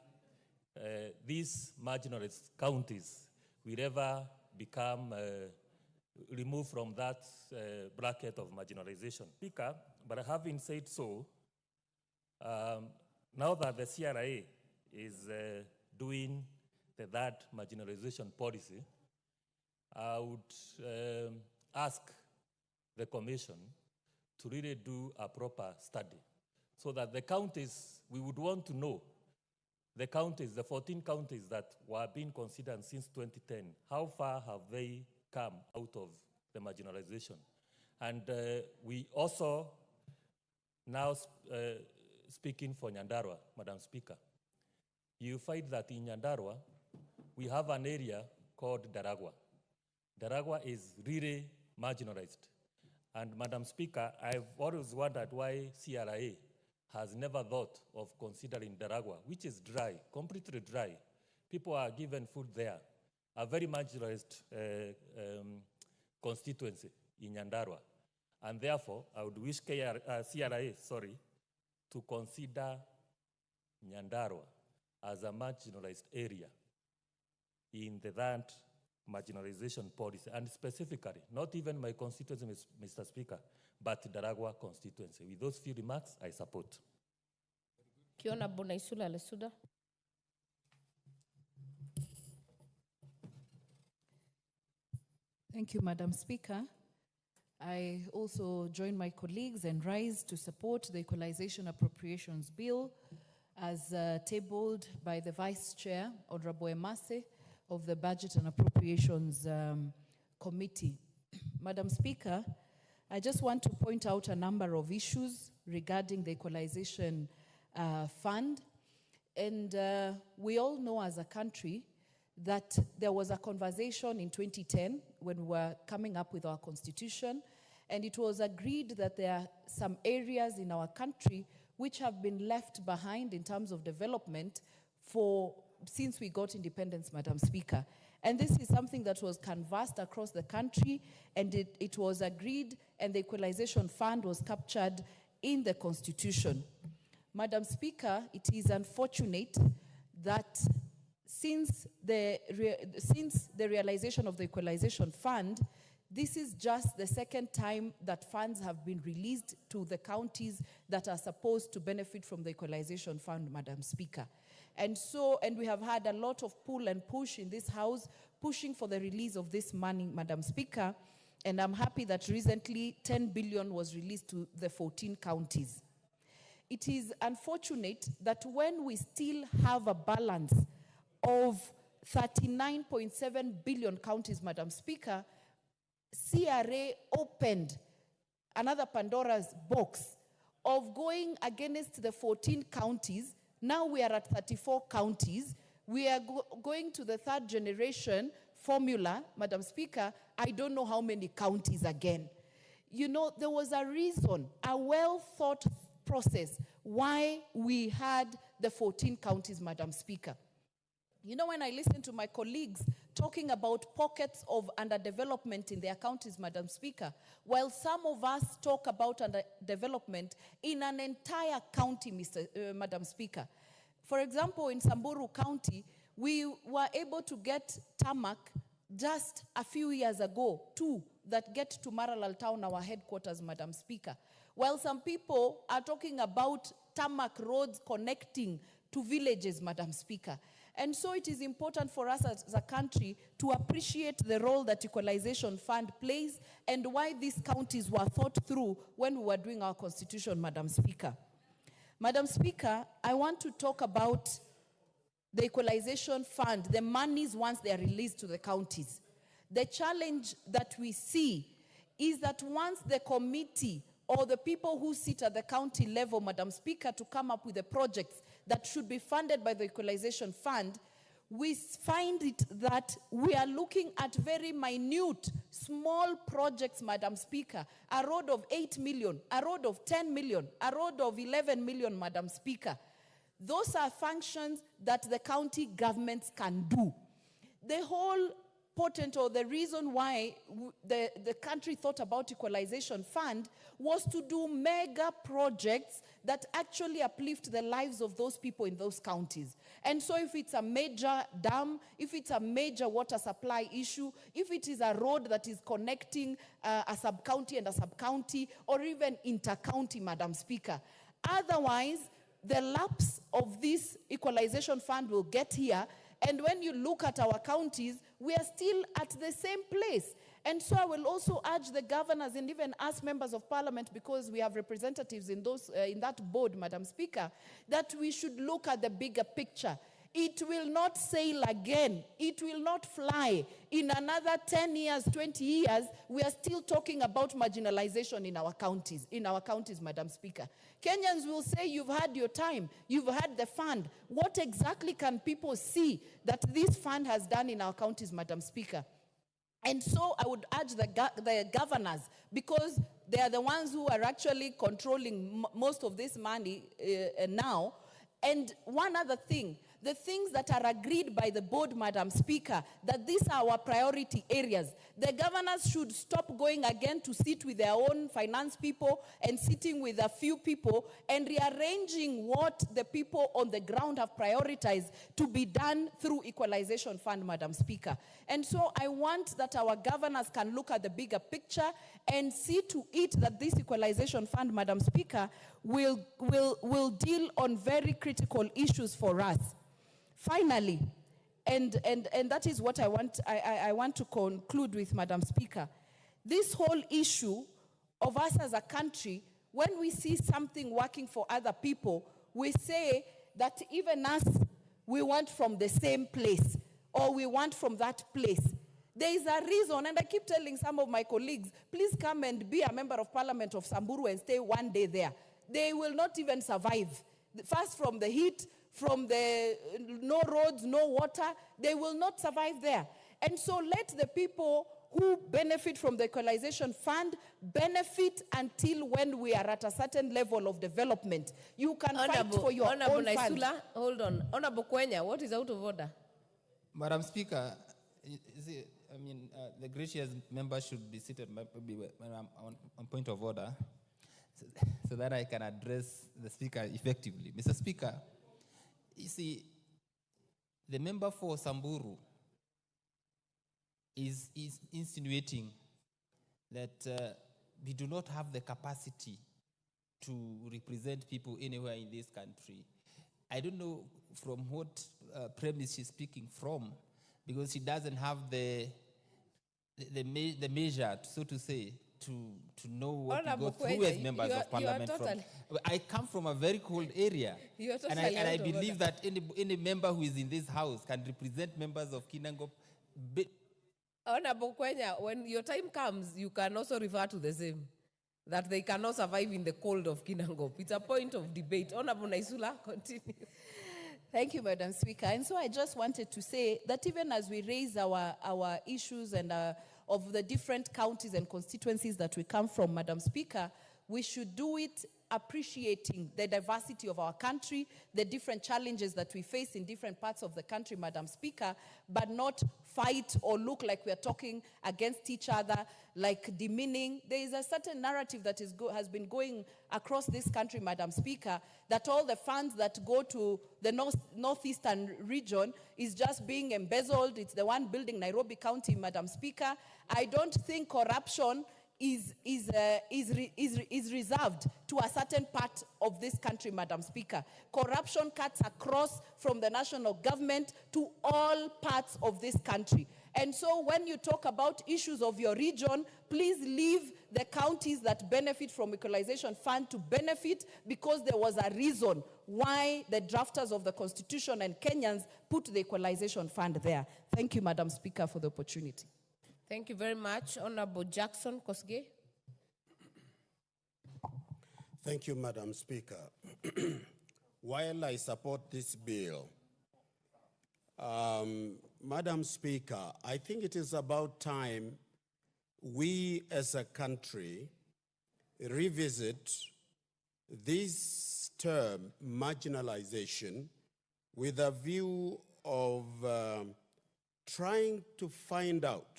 these marginalized counties will ever become removed from that bracket of marginalization. Speaker, but having said so, now that the CRA is doing the third marginalization policy, I would ask the Commission to really do a proper study so that the counties, we would want to know the counties, the 14 counties that were being considered since 2010, how far have they come out of the marginalization? And we also now speaking for Nyandarua, Madam Speaker, you find that in Nyandarua, we have an area called Daragwa. Daragwa is really marginalized. And Madam Speaker, I've always wondered why CRA has never thought of considering Daragwa, which is dry, completely dry. People are given food there. A very marginalized constituency in Nyandarua. And therefore, I would wish CRA, to consider Nyandarua as a marginalized area in that marginalization policy, and specifically, not even my constituency, Mr. Speaker, but Daragwa constituency. With those few remarks, I support. Kiona Bonaisula Lesuda. Thank you, Madam Speaker. I also join my colleagues and rise to support the Equalization Appropriations Bill as tabled by the Vice Chair, Honorable Emase, of the Budget and Appropriations Committee. Madam Speaker, I just want to point out a number of issues regarding the Equalization Fund. And we all know as a country that there was a conversation in 2010 when we were coming up with our constitution, and it was agreed that there are some areas in our country which have been left behind in terms of development since we got independence, Madam Speaker. And this is something that was canvassed across the country, and it was agreed, and the Equalization Fund was captured in the Constitution. Madam Speaker, it is unfortunate that since the realization of the Equalization Fund, this is just the second time that funds have been released to the counties that are supposed to benefit from the Equalization Fund, Madam Speaker. And we have had a lot of pull and push in this House, pushing for the release of this money, Madam Speaker. And I'm happy that recently 10 billion was released to the 14 counties. It is unfortunate that when we still have a balance of 39.7 billion counties, Madam Speaker, CRA opened another Pandora's box of going against the 14 counties. Now we are at 34 counties. We are going to the third generation formula, Madam Speaker. I don't know how many counties again. You know, there was a reason, a well-thought process why we had the 14 counties, Madam Speaker. You know, when I listen to my colleagues talking about pockets of underdevelopment in their counties, Madam Speaker, while some of us talk about underdevelopment in an entire county, Madam Speaker. For example, in Samburu County, we were able to get tarmac just a few years ago, 2 that get to Maralal Town, our headquarters, Madam Speaker. While some people are talking about tarmac roads connecting to villages, Madam Speaker. And so it is important for us as a country to appreciate the role that Equalization Fund plays and why these counties were thought through when we were doing our constitution, Madam Speaker. Madam Speaker, I want to talk about the Equalization Fund, the monies once they are released to the counties. The challenge that we see is that once the committee or the people who sit at the county level, Madam Speaker, to come up with the projects that should be funded by the Equalization Fund, we find it that we are looking at very minute, small projects, Madam Speaker. A road of 8 million, a road of 10 million, a road of 11 million, Madam Speaker. Those are functions that the county governments can do. The whole important, or the reason why the country thought about Equalization Fund was to do mega projects that actually uplift the lives of those people in those counties. And so if it's a major dam, if it's a major water supply issue, if it is a road that is connecting a sub-county and a sub-county, or even inter-county, Madam Speaker. Otherwise, the lapse of this Equalization Fund will get here, and when you look at our counties, we are still at the same place. And so I will also urge the governors and even us members of parliament, because we have representatives in that board, Madam Speaker, that we should look at the bigger picture. It will not sail again. It will not fly. In another 10 years, 20 years, we are still talking about marginalization in our counties, Madam Speaker. Kenyans will say, you've had your time. You've had the fund. What exactly can people see that this fund has done in our counties, Madam Speaker? And so I would urge the governors, because they are the ones who are actually controlling most of this money now. And one other thing, the things that are agreed by the board, Madam Speaker, that these are our priority areas. The governors should stop going again to sit with their own finance people and sitting with a few people and rearranging what the people on the ground have prioritized to be done through Equalization Fund, Madam Speaker. And so I want that our governors can look at the bigger picture and see to it that this Equalization Fund, Madam Speaker, will deal on very critical issues for us. Finally, and that is what I want to conclude with, Madam Speaker. This whole issue of us as a country, when we see something working for other people, we say that even us, we want from the same place, or we want from that place. There is a reason, and I keep telling some of my colleagues, please come and be a member of parliament of Samburu and stay one day there. They will not even survive. First, from the heat, from the no roads, no water, they will not survive there. And so let the people who benefit from the Equalization Fund benefit until when we are at a certain level of development. You can fight for your own fund. Naisula, hold on. Honorable Kwenya, what is out of order? Madam Speaker, the gracious member should be seated when I'm on point of order so that I can address the Speaker effectively. Mr. Speaker, you see, the member for Samburu is insinuating that we do not have the capacity to represent people anywhere in this country. I don't know from what premise she's speaking from, because she doesn't have the measure, so to say, to know what we go through as members of parliament. I come from a very cold area, and I believe that any member who is in this house can represent members of Kinangop. Honorable Kwenya, when your time comes, you can also refer to the same, that they cannot survive in the cold of Kinangop. It's a point of debate. Honorable Naisula, continue. Thank you, Madam Speaker. And so I just wanted to say that even as we raise our issues and of the different counties and constituencies that we come from, Madam Speaker, we should do it appreciating the diversity of our country, the different challenges that we face in different parts of the country, Madam Speaker, but not fight or look like we are talking against each other, like demeaning. There is a certain narrative that has been going across this country, Madam Speaker, that all the funds that go to the northeastern region is just being embezzled. It's the one building Nairobi County, Madam Speaker. I don't think corruption is reserved to a certain part of this country, Madam Speaker. Corruption cuts across from the national government to all parts of this country. And so when you talk about issues of your region, please leave the counties that benefit from Equalization Fund to benefit, because there was a reason why the drafters of the Constitution and Kenyans put the Equalization Fund there. Thank you, Madam Speaker, for the opportunity. Thank you very much. Honorable Jackson Kosgei. Thank you, Madam Speaker. While I support this bill, Madam Speaker, I think it is about time we as a country revisit this term, marginalization, with a view of trying to find out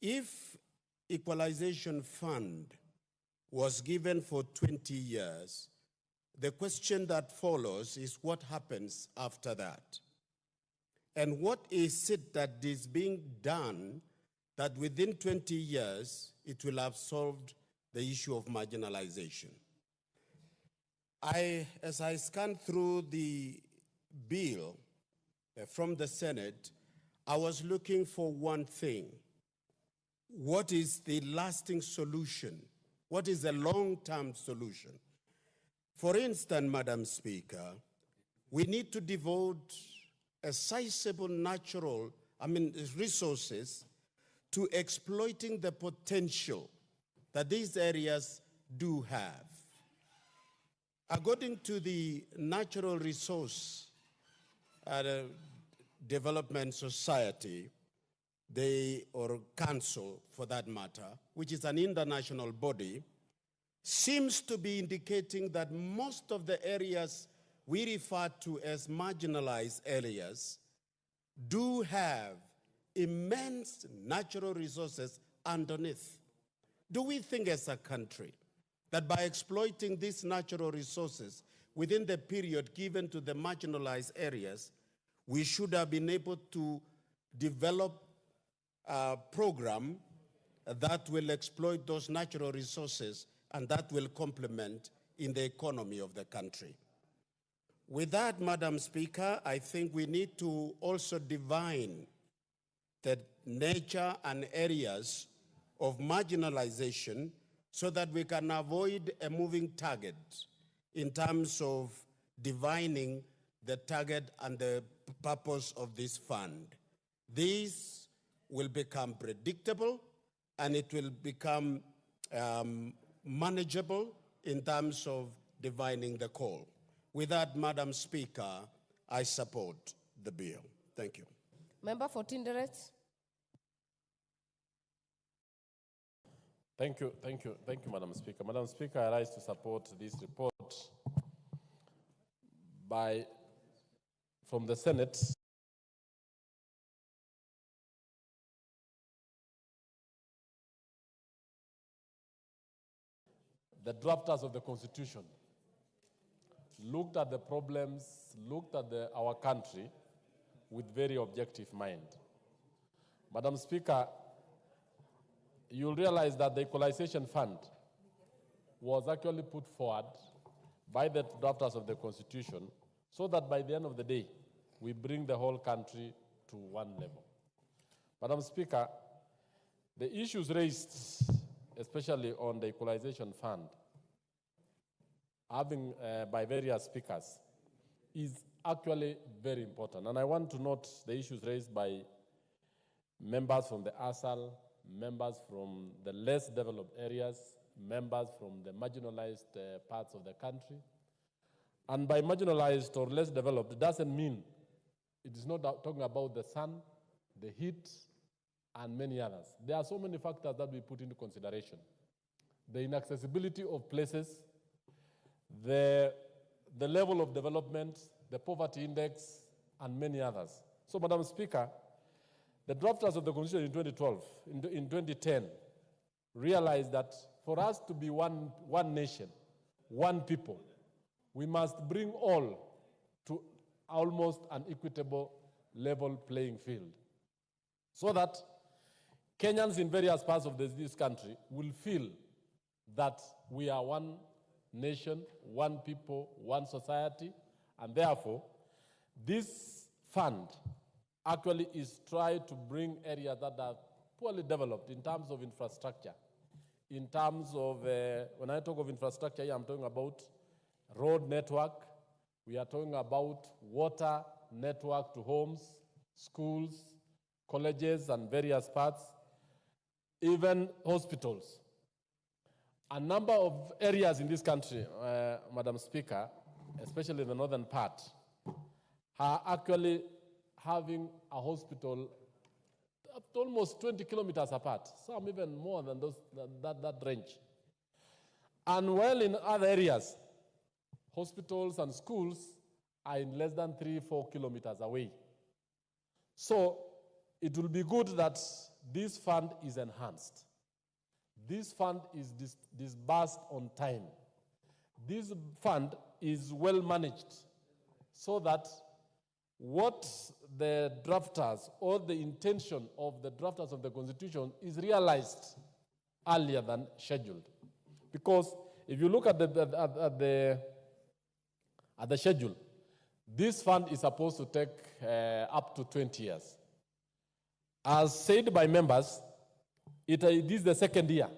if Equalization Fund was given for 20 years, the question that follows is what happens after that? And what is it that is being done that within 20 years it will have solved the issue of marginalization? As I scanned through the bill from the Senate, I was looking for one thing. What is the lasting solution? What is the long-term solution? For instance, Madam Speaker, we need to devote a sizable resources to exploiting the potential that these areas do have. According to the Natural Resource Development Society, or council for that matter, which is an international body, seems to be indicating that most of the areas we refer to as marginalized areas do have immense natural resources underneath. Do we think as a country that by exploiting these natural resources within the period given to the marginalized areas, we should have been able to develop a program that will exploit those natural resources and that will complement in the economy of the country? With that, Madam Speaker, I think we need to also define the nature and areas of marginalization so that we can avoid a moving target in terms of defining the target and the purpose of this fund. This will become predictable and it will become manageable in terms of defining the call. With that, Madam Speaker, I support the bill. Thank you. Member for Tinderet. Thank you, Madam Speaker. Madam Speaker, I rise to support this report from the Senate. The drafters of the Constitution looked at the problems, looked at our country with very objective mind. Madam Speaker, you'll realize that the Equalization Fund was actually put forward by the drafters of the Constitution so that by the end of the day, we bring the whole country to one level. Madam Speaker, the issues raised, especially on the Equalization Fund, by various speakers, is actually very important. And I want to note the issues raised by members from the ASAL, members from the less developed areas, members from the marginalized parts of the country. And by marginalized or less developed, it doesn't mean, it is not talking about the sun, the heat, and many others. There are so many factors that we put into consideration. The inaccessibility of places, the level of development, the poverty index, and many others. So, Madam Speaker, the drafters of the Constitution in 2010, realized that for us to be one nation, one people, we must bring all to almost an equitable level playing field so that Kenyans in various parts of this country will feel that we are one nation, one people, one society, and therefore this fund actually is trying to bring areas that are poorly developed in terms of infrastructure. In terms of, when I talk of infrastructure here, I'm talking about road network, we are talking about water network to homes, schools, colleges, and various parts, even hospitals. A number of areas in this country, Madam Speaker, especially the northern part, are actually having a hospital up to almost 20 kilometers apart, some even more than that range. And while in other areas, hospitals and schools are in less than 3-4 kilometers away. So it will be good that this fund is enhanced. This fund is disbursed on time. This fund is well managed so that what the drafters or the intention of the drafters of the Constitution is realized earlier than scheduled. Because if you look at the schedule, this fund is supposed to take up to 20 years. As said by members, it is the second year,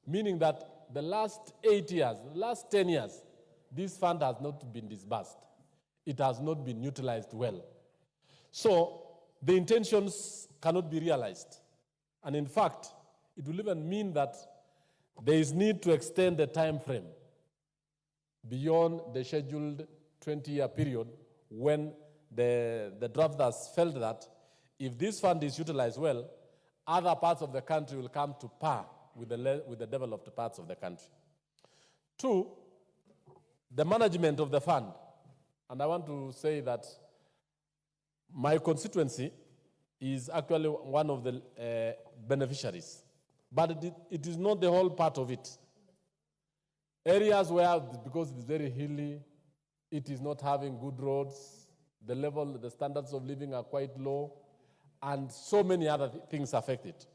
meaning that the last 8 years, the last 10 years, this fund has not been disbursed. It has not been utilized well. So the intentions cannot be realized. And in fact, it will even mean that there is need to extend the time frame beyond the scheduled 20-year period when the drafters felt that if this fund is utilized well, other parts of the country will come to par with the developed parts of the country. Two, the management of the fund. And I want to say that my constituency is actually one of the beneficiaries, but it is not the whole part of it. Areas where, because it's very hilly, it is not having good roads, the standards of living are quite low, and so many other things affect it.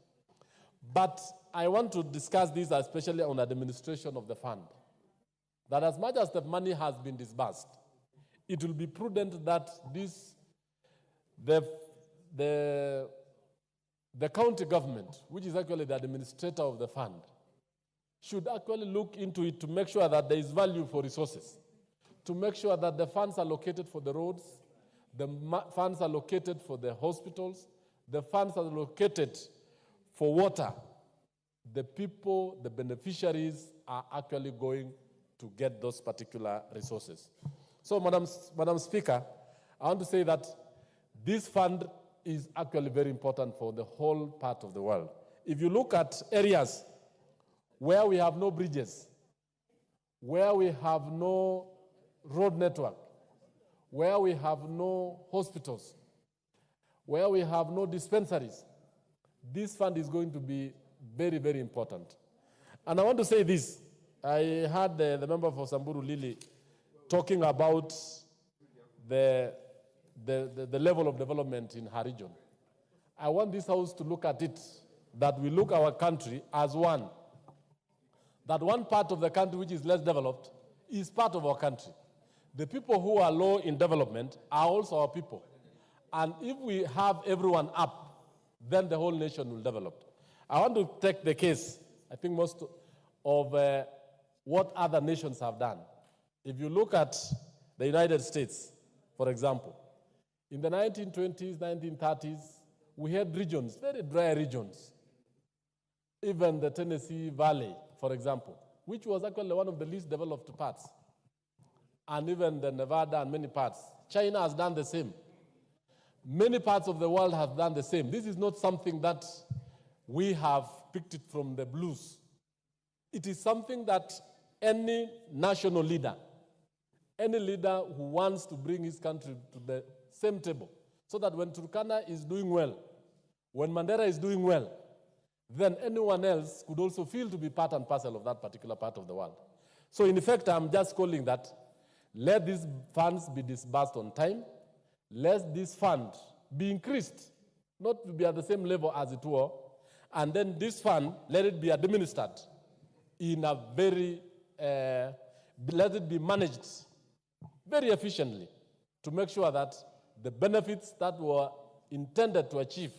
But I want to discuss this especially on administration of the fund. That as much as the money has been disbursed, it will be prudent that the county government, which is actually the administrator of the fund, should actually look into it to make sure that there is value for resources, to make sure that the funds are allocated for the roads, the funds are allocated for the hospitals, the funds are allocated for water. The people, the beneficiaries, are actually going to get those particular resources. So, Madam Speaker, I want to say that this fund is actually very important for the whole part of the world. If you look at areas where we have no bridges, where we have no road network, where we have no hospitals, where we have no dispensaries, this fund is going to be very, very important. And I want to say this. I heard the member for Samburu Lili talking about the level of development in her region. I want this house to look at it, that we look our country as one. That one part of the country which is less developed is part of our country. The people who are low in development are also our people. And if we have everyone up, then the whole nation will develop. I want to take the case, I think most of what other nations have done. If you look at the United States, for example, in the 1920s, 1930s, we had regions, very dry regions. Even the Tennessee Valley, for example, which was actually one of the least developed parts. And even the Nevada and many parts. China has done the same. Many parts of the world have done the same. This is not something that we have picked it from the blues. It is something that any national leader, any leader who wants to bring his country to the same table, so that when Turkana is doing well, when Mandera is doing well, then anyone else could also feel to be part and parcel of that particular part of the world. So in effect, I'm just calling that, let these funds be disbursed on time, let this fund be increased, not to be at the same level as it were, and then this fund, let it be administered in a very, let it be managed very efficiently to make sure that the benefits that were intended to achieve,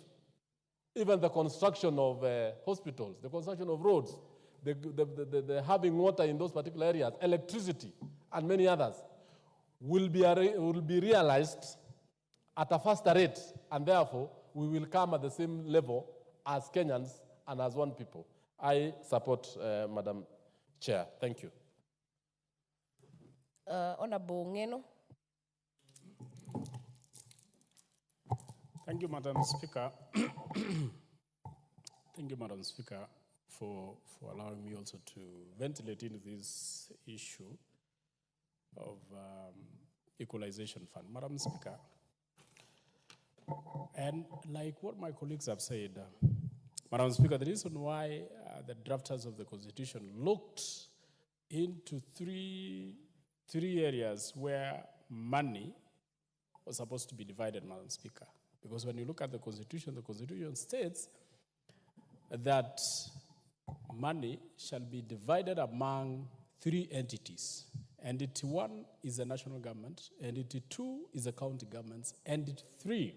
even the construction of hospitals, the construction of roads, the having water in those particular areas, electricity, and many others, will be realized at a faster rate, and therefore we will come at the same level as Kenyans and as one people. I support Madam Chair. Thank you. Honorable Ngeno. Thank you, Madam Speaker. Thank you, Madam Speaker, for allowing me also to ventilate into this issue of equalization fund. Madam Speaker, and like what my colleagues have said, Madam Speaker, the reason why the drafters of the Constitution looked into three areas where money was supposed to be divided, Madam Speaker. Because when you look at the Constitution states that money shall be divided among three entities. Entity 1 is the national government, entity 2 is the county governments, entity 3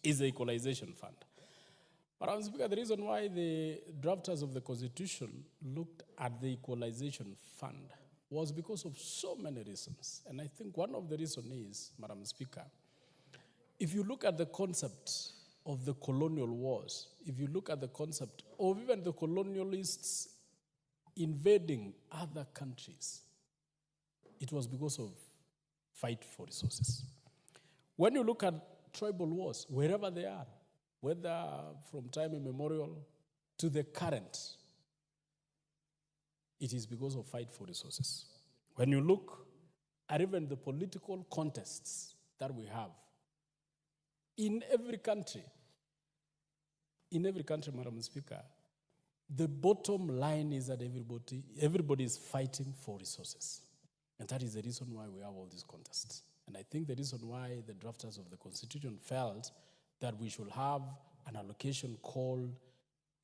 is the equalization fund. Madam Speaker, the reason why the drafters of the Constitution looked at the equalization fund was because of so many reasons. And I think one of the reasons is, Madam Speaker, if you look at the concept of the colonial wars, if you look at the concept of even the colonialists invading other countries, it was because of fight for resources. When you look at tribal wars, wherever they are, whether from time immemorial to the current, it is because of fight for resources. When you look at even the political contests that we have, in every country, Madam Speaker, the bottom line is that everybody is fighting for resources. And that is the reason why we have all these contests. And I think the reason why the drafters of the Constitution felt that we should have an allocation called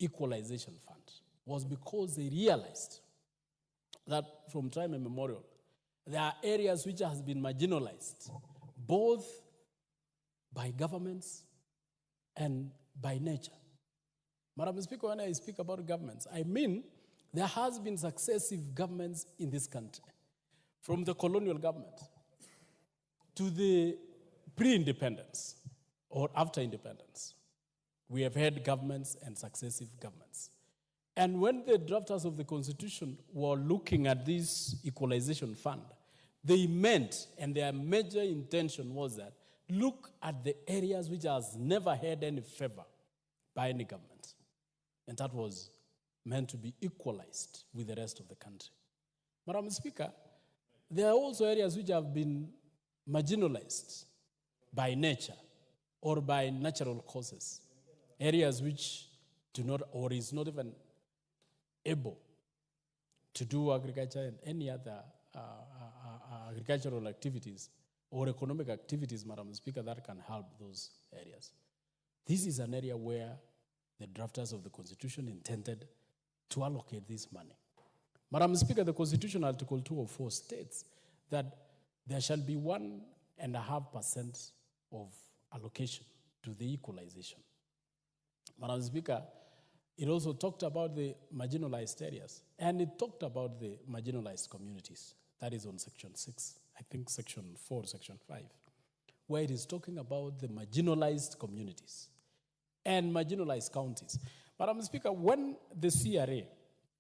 Equalization Fund was because they realized that from time immemorial, there are areas which has been marginalized, both by governments and by nature. Madam Speaker, when I speak about governments, I mean there has been successive governments in this country, from the colonial government to the pre-independence or after independence. We have had governments and successive governments. And when the drafters of the Constitution were looking at this equalization fund, they meant, and their major intention was that, look at the areas which has never had any favor by any government. And that was meant to be equalized with the rest of the country. Madam Speaker, there are also areas which have been marginalized by nature or by natural causes. Areas which do not, or is not even able to do agriculture and any other agricultural activities or economic activities, Madam Speaker, that can help those areas. This is an area where the drafters of the Constitution intended to allocate this money. Madam Speaker, the Constitution, Article 204, states that there shall be 1.5% of allocation to the equalization. Madam Speaker, it also talked about the marginalized areas, and it talked about the marginalized communities. That is on Section 6, I think Section 4, Section 5, where it is talking about the marginalized communities and marginalized counties. Madam Speaker, when the CRA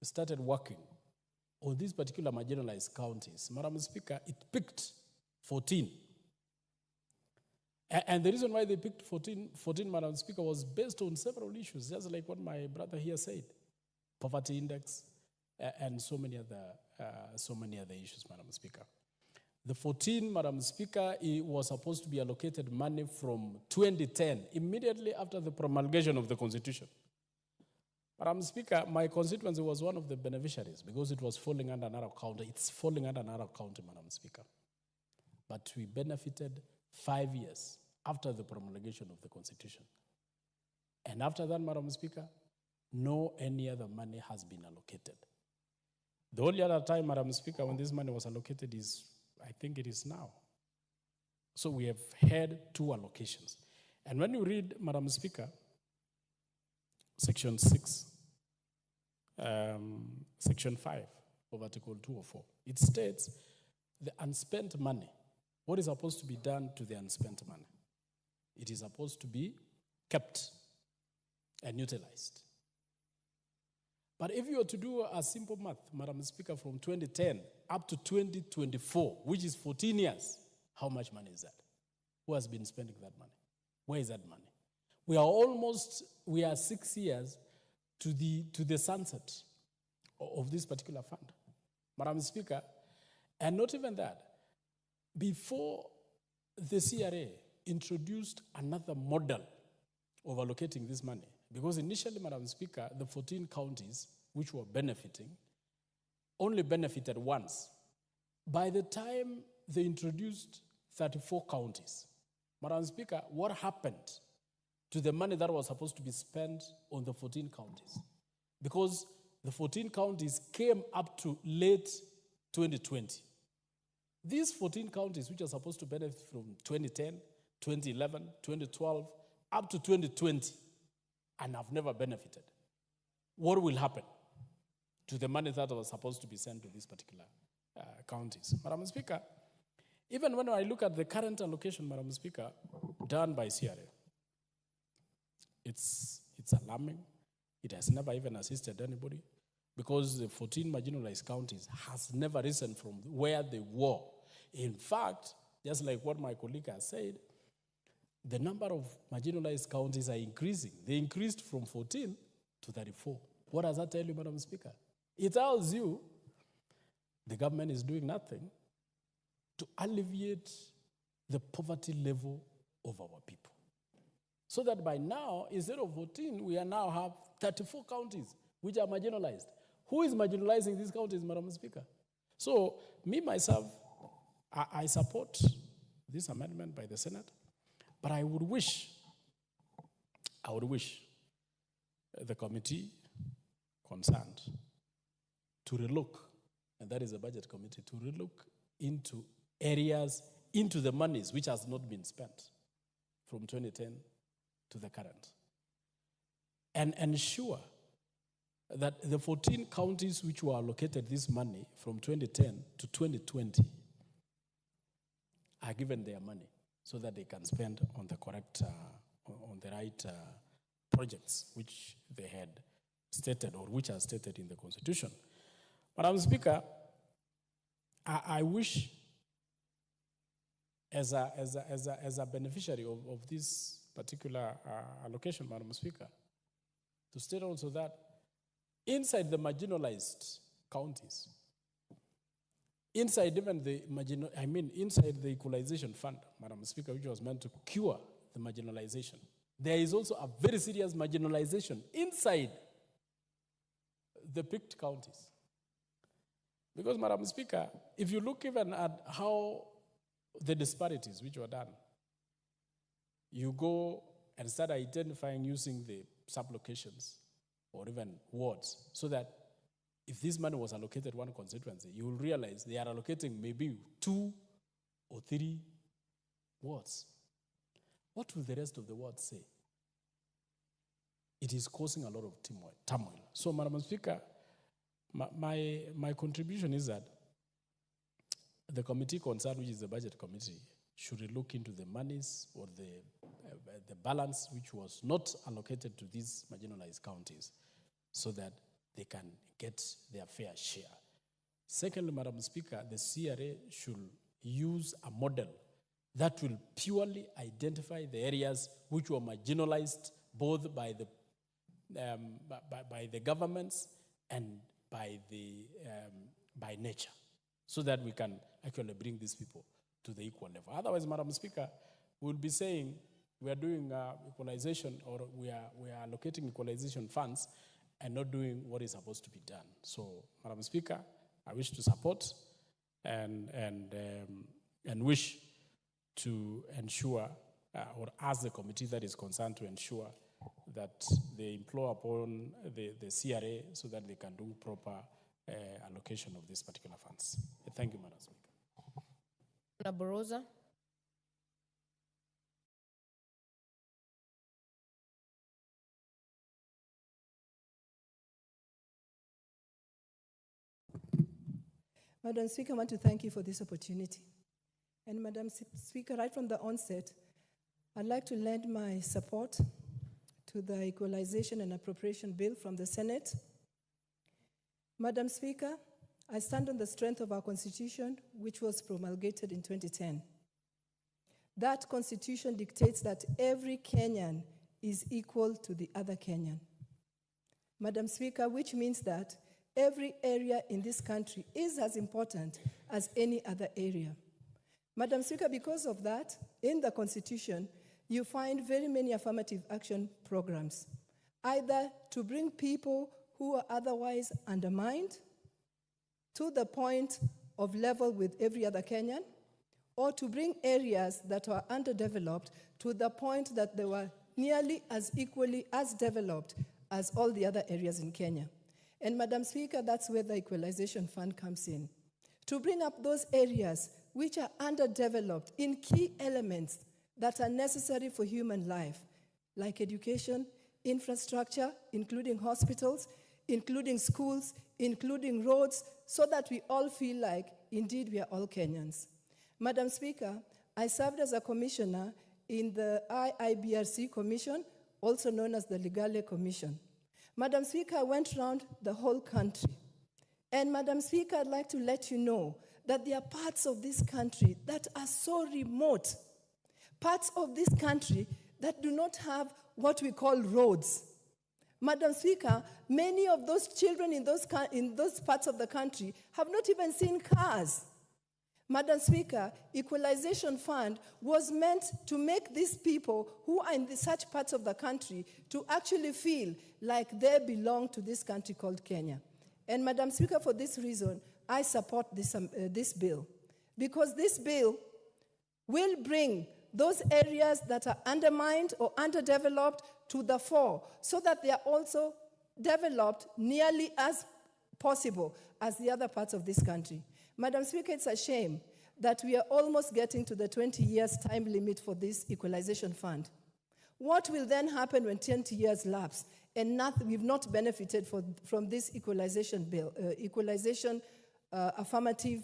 started working on these particular marginalized counties, Madam Speaker, it picked 14. And the reason why they picked 14, Madam Speaker, was based on several issues, just like what my brother here said, poverty index, and so many other issues, Madam Speaker. The 14, Madam Speaker, it was supposed to be allocated money from 2010, immediately after the promulgation of the Constitution. Madam Speaker, my constituency was one of the beneficiaries because it was falling under Narok County. It's falling under Narok County, Madam Speaker. But we benefited 5 years after the promulgation of the Constitution. And after that, Madam Speaker, no any other money has been allocated. The only other time, Madam Speaker, when this money was allocated is, I think it is now. So we have had 2 allocations. And when you read, Madam Speaker, Section 6, Section 5 of Article 204, it states the unspent money, what is supposed to be done to the unspent money? It is supposed to be kept and utilized. But if you were to do a simple math, Madam Speaker, from 2010 up to 2024, which is 14 years, how much money is that? Who has been spending that money? Where is that money? We are 6 years to the sunset of this particular fund. Madam Speaker, and not even that, before the CRA introduced another model of allocating this money, because initially, Madam Speaker, the 14 counties which were benefiting only benefited once. By the time they introduced 34 counties, Madam Speaker, what happened to the money that was supposed to be spent on the 14 counties? Because the 14 counties came up to late 2020. These 14 counties, which are supposed to benefit from 2010, 2011, 2012, up to 2020, and have never benefited, what will happen to the money that was supposed to be sent to these particular counties? Madam Speaker, even when I look at the current allocation, Madam Speaker, done by CRA, it's alarming. It has never even assisted anybody because the 14 marginalized counties has never risen from where they were. In fact, just like what my colleague has said, the number of marginalized counties are increasing. They increased from 14 to 34. What does that tell you, Madam Speaker? It tells you the government is doing nothing to alleviate the poverty level of our people. So that by now, instead of 14, we now have 34 counties which are marginalized. Who is marginalizing these counties, Madam Speaker? So, me, myself, I support this amendment by the Senate, but I would wish the committee concerned to relook, and that is the budget committee, to relook into areas, into the monies which has not been spent from 2010 to the current, and ensure that the 14 counties which were allocated this money from 2010 to 2020 are given their money so that they can spend on the correct, on the right projects which they had stated or which are stated in the Constitution. Madam Speaker, I wish, as a beneficiary of this particular allocation, Madam Speaker, to state also that inside the marginalized counties, inside even the inside the equalization fund, Madam Speaker, which was meant to cure the marginalization, there is also a very serious marginalization inside the picked counties. Because, Madam Speaker, if you look even at how the disparities which were done, you go and start identifying using the sublocations or even wards, so that if this money was allocated one constituency, you will realize they are allocating maybe 2 or 3 wards. What will the rest of the wards say? It is causing a lot of turmoil. So, Madam Speaker, my contribution is that the committee concerned, which is the budget committee, should look into the monies or the balance which was not allocated to these marginalized counties so that they can get their fair share. Secondly, Madam Speaker, the CRA should use a model that will purely identify the areas which were marginalized both by the governments and by nature, so that we can actually bring these people to the equal level. Otherwise, Madam Speaker, we'll be saying we are doing equalization, or we are allocating equalization funds and not doing what is supposed to be done. So, Madam Speaker, I wish to support and wish to ensure, or ask the committee that is concerned to ensure that they implore upon the CRA so that they can do proper allocation of these particular funds. Thank you, Madam Speaker. Boroza. Madam Speaker, I want to thank you for this opportunity. And Madam Speaker, right from the onset, I'd like to lend my support to the Equalization and Appropriation Bill from the Senate. Madam Speaker, I stand on the strength of our Constitution, which was promulgated in 2010. That Constitution dictates that every Kenyan is equal to the other Kenyan. Madam Speaker, which means that every area in this country is as important as any other area. Madam Speaker, because of that, in the Constitution, you find very many affirmative action programs, either to bring people who are otherwise undermined to the point of level with every other Kenyan, or to bring areas that are underdeveloped to the point that they were nearly as equally as developed as all the other areas in Kenya. And Madam Speaker, that's where the Equalization Fund comes in, to bring up those areas which are underdeveloped in key elements that are necessary for human life, like education, infrastructure, including hospitals, including schools, including roads, so that we all feel like, indeed, we are all Kenyans. Madam Speaker, I served as a commissioner in the IIBRC Commission, also known as the Legale Commission. Madam Speaker, I went around the whole country. And Madam Speaker, I'd like to let you know that there are parts of this country that are so remote, parts of this country that do not have what we call roads. Madam Speaker, many of those children in those parts of the country have not even seen cars. Madam Speaker, Equalization Fund was meant to make these people who are in such parts of the country to actually feel like they belong to this country called Kenya. And Madam Speaker, for this reason, I support this bill, because this bill will bring those areas that are undermined or underdeveloped to the fore, so that they are also developed nearly as possible as the other parts of this country. Madam Speaker, it's a shame that we are almost getting to the 20 years time limit for this Equalization Fund. What will then happen when 20 years lapse and we've not benefited from this equalization bill, affirmative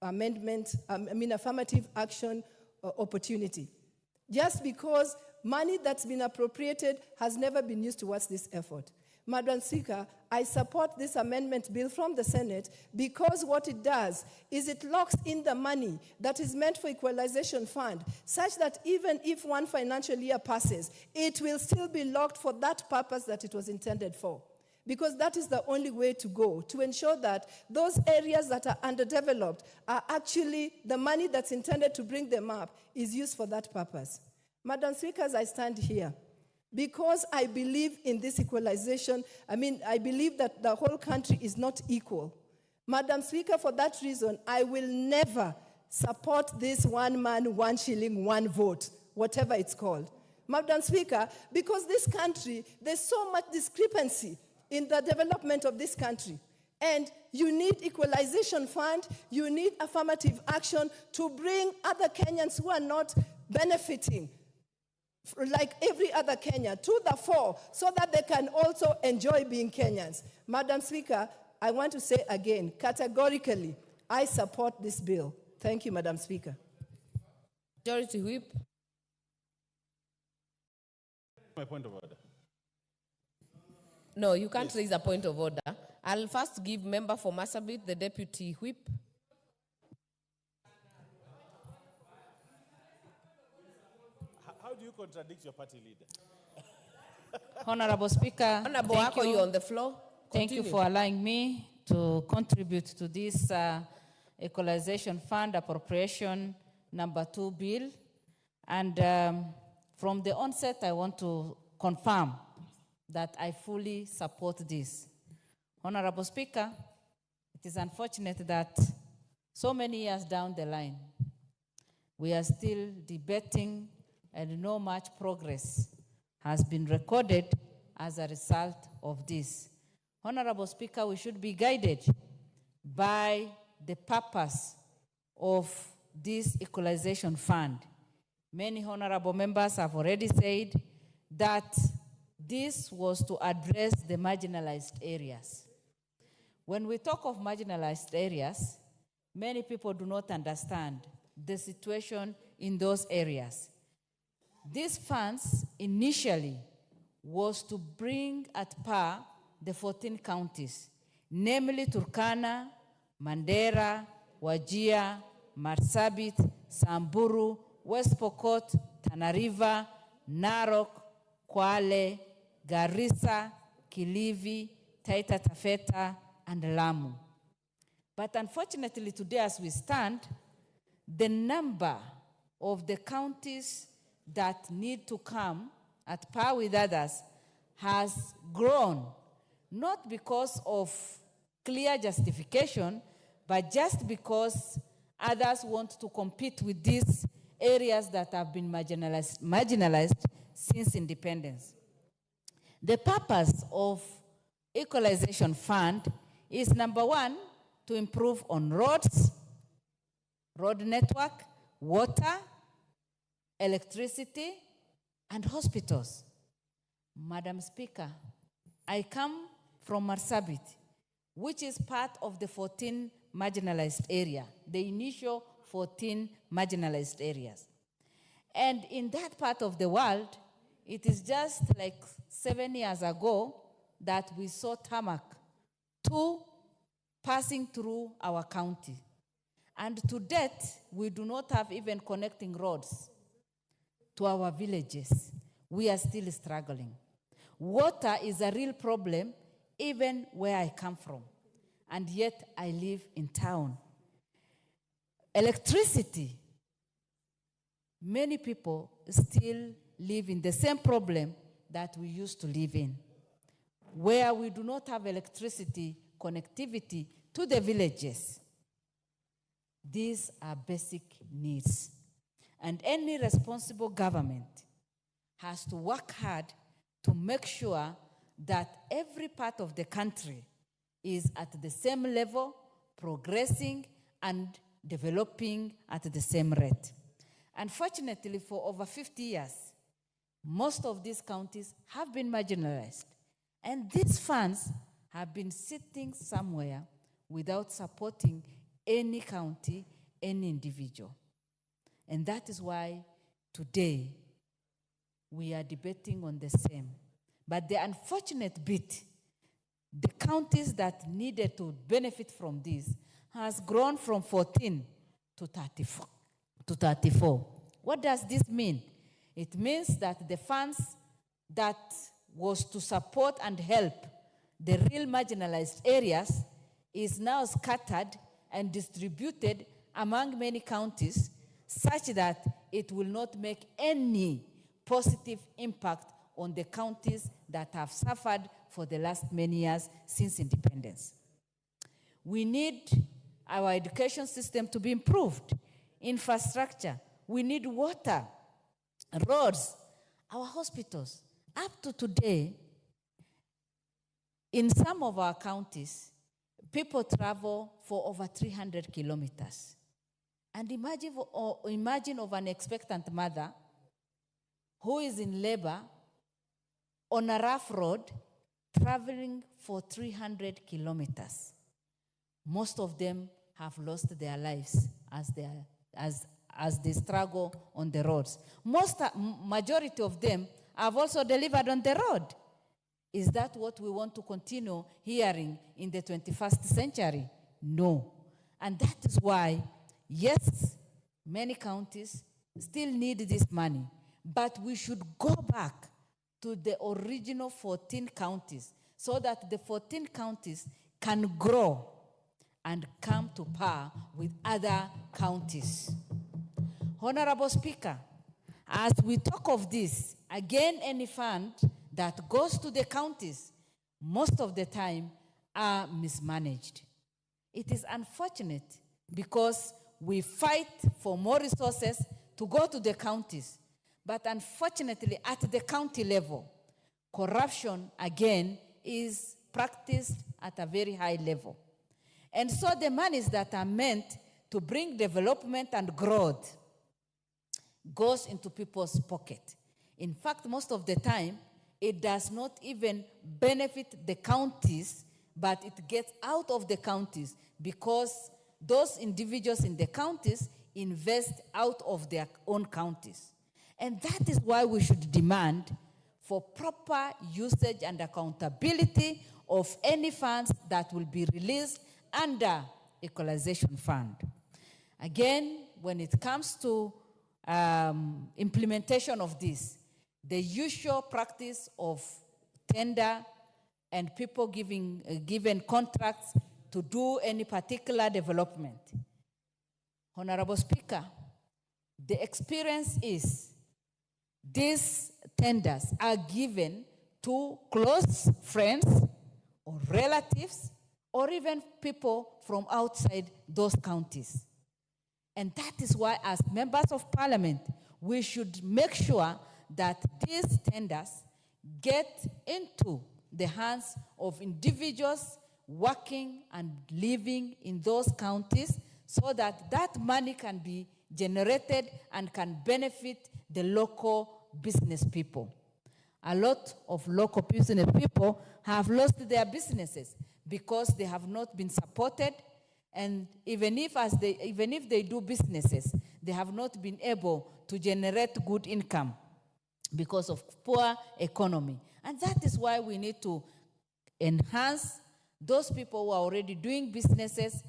amendment, affirmative action opportunity? Just because money that's been appropriated has never been used towards this effort. Madam Speaker, I support this amendment bill from the Senate because what it does is it locks in the money that is meant for Equalization Fund, such that even if one financial year passes, it will still be locked for that purpose that it was intended for. Because that is the only way to go, to ensure that those areas that are underdeveloped are actually, the money that's intended to bring them up is used for that purpose. Madam Speaker, as I stand here, because I believe in this equalization, I believe that the whole country is not equal. Madam Speaker, for that reason, I will never support this 1 man, 1 shilling, 1 vote, whatever it's called. Madam Speaker, because this country, there's so much discrepancy in the development of this country. And you need Equalization Fund, you need affirmative action to bring other Kenyans who are not benefiting like every other Kenyan to the fore, so that they can also enjoy being Kenyans. Madam Speaker, I want to say again, categorically, I support this bill. Thank you, Madam Speaker. Majority Whip. My point of order. No, you can't raise a point of order. I'll first give member for Marsabit, the Deputy Whip. How do you contradict your party leader? Honorable Speaker, Honorable Wako, you on the floor. Thank you for allowing me to contribute to this Equalization Fund Appropriation number 2 bill. And from the onset, I want to confirm that I fully support this. Honorable Speaker, it is unfortunate that so many years down the line, we are still debating and no much progress has been recorded as a result of this. Honorable Speaker, we should be guided by the purpose of this Equalization Fund. Many honorable members have already said that this was to address the marginalized areas. When we talk of marginalized areas, many people do not understand the situation in those areas. These funds initially was to bring at par the 14 counties, namely Turkana, Mandera, Wajir, Marsabit, Samburu, West Pokot, Tana River, Narok, Kwale, Garissa, Kilifi, Taita Taveta, and Lamu. But unfortunately today as we stand, the number of the counties that need to come at par with others has grown, not because of clear justification, but just because others want to compete with these areas that have been marginalized since independence. The purpose of Equalization Fund is, number 1, to improve on roads, road network, water, electricity, and hospitals. Madam Speaker, I come from Marsabit, which is part of the 14 marginalized area, the initial 14 marginalized areas. And in that part of the world, it is just like 7 years ago that we saw tarmac 2 passing through our county. And to date, we do not have even connecting roads. to our villages, we are still struggling. Water is a real problem even where I come from, and yet I live in town. Electricity, many people still live in the same problem that we used to live in, where we do not have electricity connectivity to the villages. These are basic needs. And any responsible government has to work hard to make sure that every part of the country is at the same level, progressing and developing at the same rate. Unfortunately, for over 50 years, most of these counties have been marginalized, and these funds have been sitting somewhere without supporting any county, any individual. And that is why today we are debating on the same. But the unfortunate bit, the counties that needed to benefit from this has grown from 14 to 34. What does this mean? It means that the funds that was to support and help the real marginalized areas is now scattered and distributed among many counties, such that it will not make any positive impact on the counties that have suffered for the last many years since independence. We need our education system to be improved, infrastructure, we need water, roads, our hospitals. Up to today, in some of our counties, people travel for over 300 kilometers. And imagine of an expectant mother who is in labor on a rough road, traveling for 300 kilometers. Most of them have lost their lives as they struggle on the roads. Majority of them have also delivered on the road. Is that what we want to continue hearing in the 21st century? No. And that is why, yes, many counties still need this money, but we should go back to the original 14 counties so that the 14 counties can grow and come to par with other counties. Honorable Speaker, as we talk of this, again, any fund that goes to the counties, most of the time are mismanaged. It is unfortunate because we fight for more resources to go to the counties. But unfortunately, at the county level, corruption, again, is practiced at a very high level. And so the monies that are meant to bring development and growth goes into people's pocket. In fact, most of the time, it does not even benefit the counties, but it gets out of the counties because those individuals in the counties invest out of their own counties. And that is why we should demand for proper usage and accountability of any funds that will be released under Equalization Fund. Again, when it comes to implementation of this, the usual practice of tender and people given contracts to do any particular development. Honorable Speaker, the experience is these tenders are given to close friends or relatives or even people from outside those counties. And that is why, as members of parliament, we should make sure that these tenders get into the hands of individuals working and living in those counties so that that money can be generated and can benefit the local business people. A lot of local business people have lost their businesses because they have not been supported, and even if they do businesses, they have not been able to generate good income because of poor economy. And that is why we need to enhance those people who are already doing businesses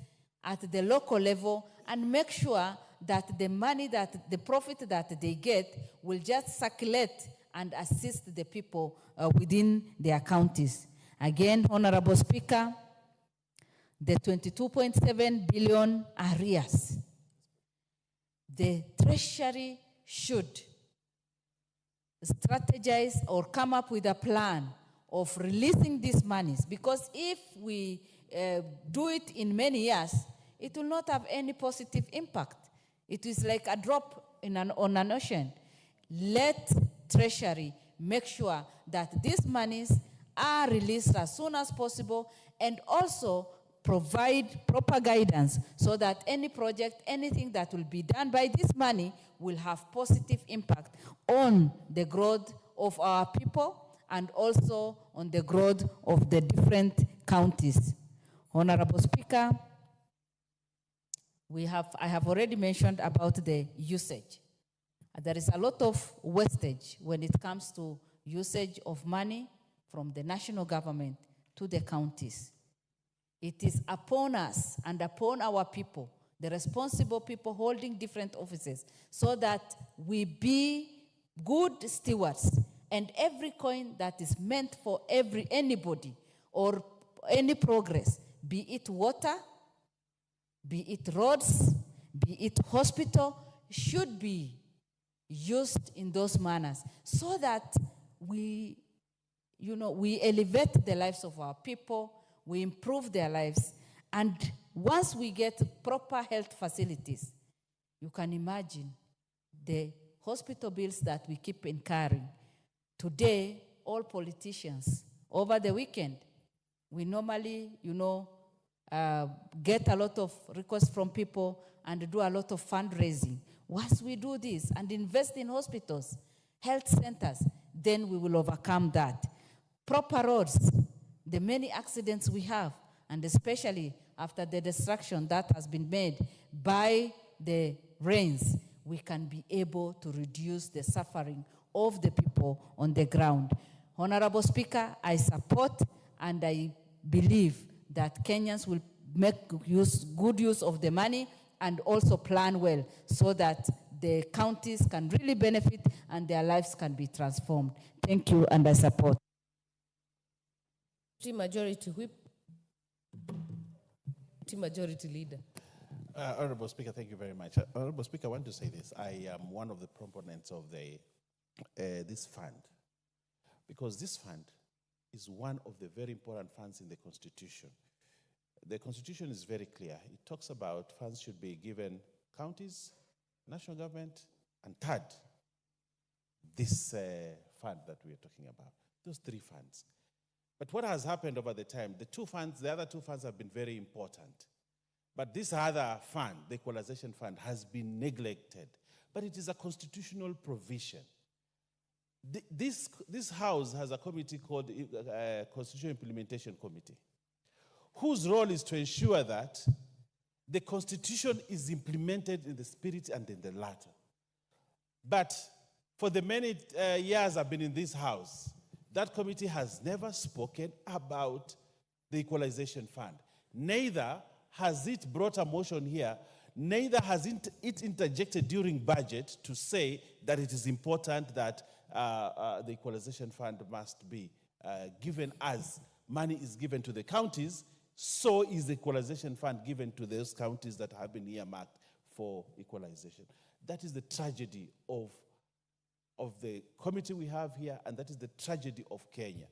at the local level and make sure that the money that, the profit that they get will just circulate and assist the people within their counties. Again, Honorable Speaker, the 22.7 billion arrears, the Treasury should strategize or come up with a plan of releasing these monies, because if we do it in many years, it will not have any positive impact. It is like a drop on an ocean. Let Treasury make sure that these monies are released as soon as possible, and also provide proper guidance so that any project, anything that will be done by this money will have positive impact on the growth of our people and also on the growth of the different counties. Honorable Speaker, I have already mentioned about the usage. There is a lot of wastage when it comes to usage of money from the national government to the counties. It is upon us and upon our people, the responsible people holding different offices, so that we be good stewards, and every coin that is meant for anybody or any progress, be it water, be it roads, be it hospital, should be used in those manners, so that we elevate the lives of our people, we improve their lives, and once we get proper health facilities, you can imagine the hospital bills that we keep incurring. Today, all politicians, over the weekend, we normally, get a lot of requests from people and do a lot of fundraising. Once we do this and invest in hospitals, health centers, then we will overcome that. Proper roads, the many accidents we have, and especially after the destruction that has been made by the rains, we can be able to reduce the suffering of the people on the ground. Honorable Speaker, I support and I believe that Kenyans will make good use of the money and also plan well, so that the counties can really benefit and their lives can be transformed. Thank you, and I support. Majority Whip. Majority Leader. Honorable Speaker, thank you very much. Honorable Speaker, I want to say this. I am one of the proponents of this fund, because this fund is one of the very important funds in the Constitution. The Constitution is very clear. It talks about funds should be given counties, national government, and third, this fund that we are talking about. Those three funds. But what has happened over the time, the other two funds have been very important. But this other fund, the Equalization Fund, has been neglected. But it is a constitutional provision. This House has a committee called Constitutional Implementation Committee, whose role is to ensure that the Constitution is implemented in the spirit and in the letter. But for the many years I've been in this House, that committee has never spoken about the Equalization Fund. Neither has it brought a motion here, neither has it interjected during budget to say that it is important that the Equalization Fund must be given as money is given to the counties, so is the Equalization Fund given to those counties that have been earmarked for equalization. That is the tragedy of the committee we have here, and that is the tragedy of Kenya.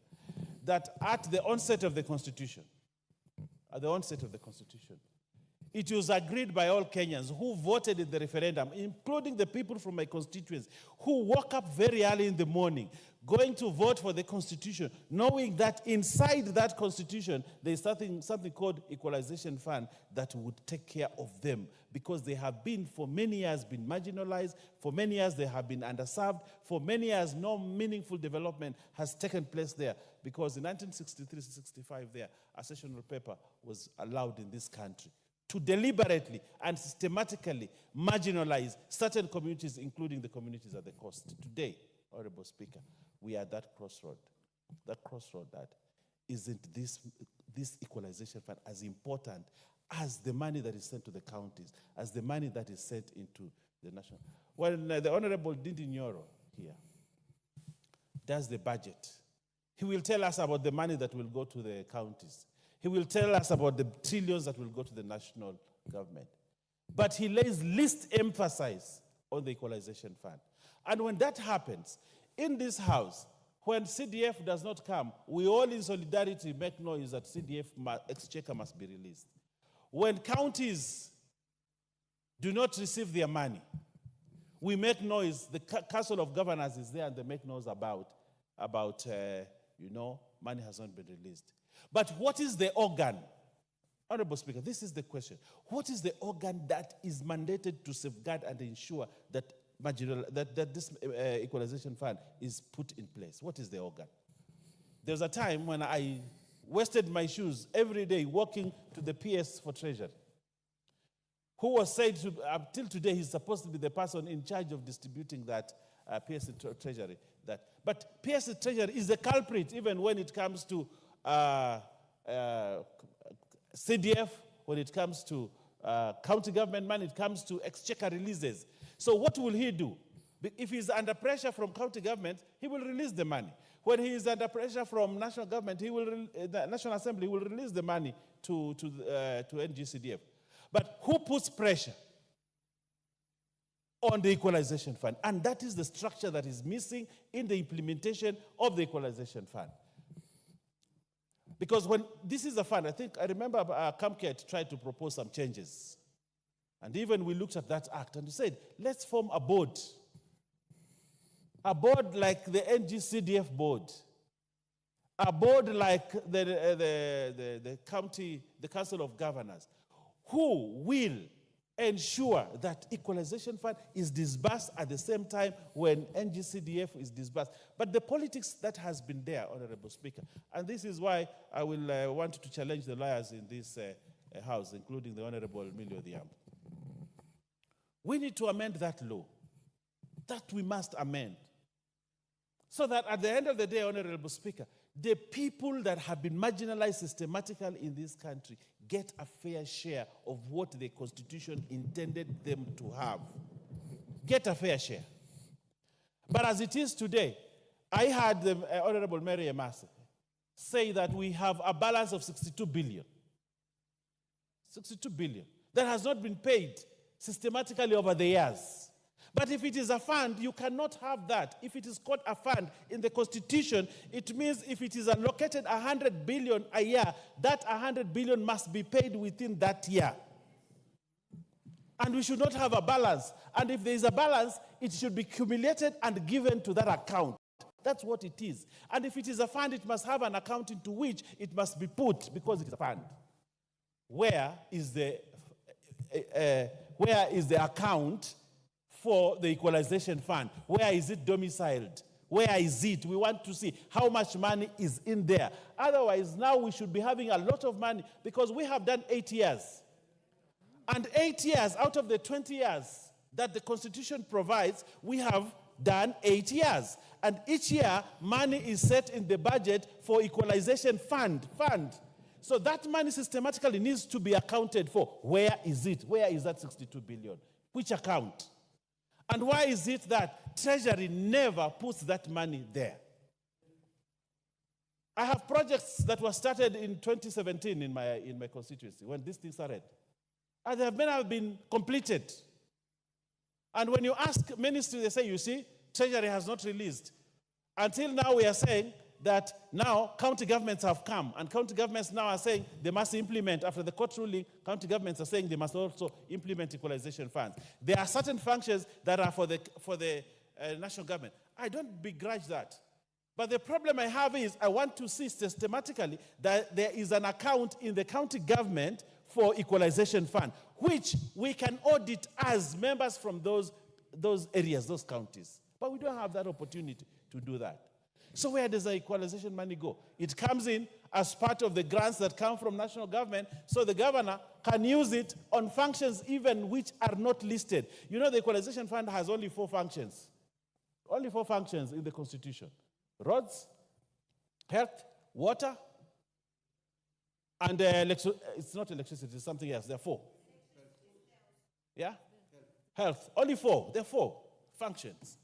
That at the onset of the Constitution, it was agreed by all Kenyans who voted in the referendum, including the people from my constituents, who woke up very early in the morning, going to vote for the Constitution, knowing that inside that Constitution, there's something called Equalization Fund that would take care of them, because they have been, for many years, been marginalized, for many years they have been underserved, for many years no meaningful development has taken place there, because in 1963-65 there, a sessional paper was allowed in this country to deliberately and systematically marginalize certain communities, including the communities at the coast. Today, Honorable Speaker, we are at that crossroad. That crossroad that isn't this Equalization Fund as important as the money that is sent to the counties, as the money that is sent into the national. When the Honorable Dindi Nyoro here does the budget, he will tell us about the money that will go to the counties. He will tell us about the trillions that will go to the national government. But he lays least emphasis on the equalization fund. And when that happens, in this house, when CDF does not come, we all in solidarity make noise that CDF exchequer must be released. When counties do not receive their money, we make noise. The Council of Governors is there and they make noise about money has not been released. But what is the organ? Honorable Speaker, this is the question. What is the organ that is mandated to safeguard and ensure that this equalization fund is put in place? What is the organ? There was a time when I wasted my shoes every day walking to the PS for Treasury, who was said to, till today, he's supposed to be the person in charge of distributing that PS Treasury. But PS Treasury is the culprit even when it comes to CDF, when it comes to county government money, it comes to exchequer releases. So what will he do? If he's under pressure from county government, he will release the money. When he is under pressure from national government, the National Assembly will release the money to NGCDF. But who puts pressure on the equalization fund? And that is the structure that is missing in the implementation of the equalization fund. Because when this is a fund, I remember Kamket tried to propose some changes. And even we looked at that act and we said, let's form a board. A board like the NGCDF board. A board like the Council of Governors, who will ensure that equalization fund is disbursed at the same time when NGCDF is disbursed. But the politics that has been there, Honorable Speaker, and this is why I will want to challenge the lawyers in this House, including the Honorable Emilio Odhiambo. We need to amend that law. That we must amend. So that at the end of the day, Honorable Speaker, the people that have been marginalized systematically in this country get a fair share of what the Constitution intended them to have. Get a fair share. But as it is today, I heard the Honorable Mary Emase say that we have a balance of 62 billion. 62 billion. That has not been paid systematically over the years. But if it is a fund, you cannot have that. If it is called a fund in the Constitution, it means if it is allocated 100 billion a year, that 100 billion must be paid within that year. And we should not have a balance. And if there is a balance, it should be accumulated and given to that account. That's what it is. And if it is a fund, it must have an account into which it must be put because it is a fund. Where is the account for the equalization fund? Where is it domiciled? Where is it? We want to see how much money is in there. Otherwise, now we should be having a lot of money because we have done 8 years. And 8 years out of the 20 years that the Constitution provides, we have done 8 years. And each year, money is set in the budget for equalization fund. So that money systematically needs to be accounted for. Where is it? Where is that 62 billion? Which account? And why is it that Treasury never puts that money there? I have projects that were started in 2017 in my constituency when these things started. And they have never been completed. And when you ask ministry, they say, you see, Treasury has not released. Until now, we are saying that now county governments have come, and county governments now are saying they must implement, after the court ruling, county governments are saying they must also implement equalization funds. There are certain functions that are for the national government. I don't begrudge that. But the problem I have is I want to see systematically that there is an account in the county government for equalization fund, which we can audit as members from those areas, those counties. But we don't have that opportunity to do that. So where does the equalization money go? It comes in as part of the grants that come from national government, so the governor can use it on functions even which are not listed. You know, the equalization fund has only 4 functions. Only 4 functions in the Constitution. Roads, health, water, And it's not electricity, it's something else. There are 4. Yeah? Health. Only 4. There are 4 functions.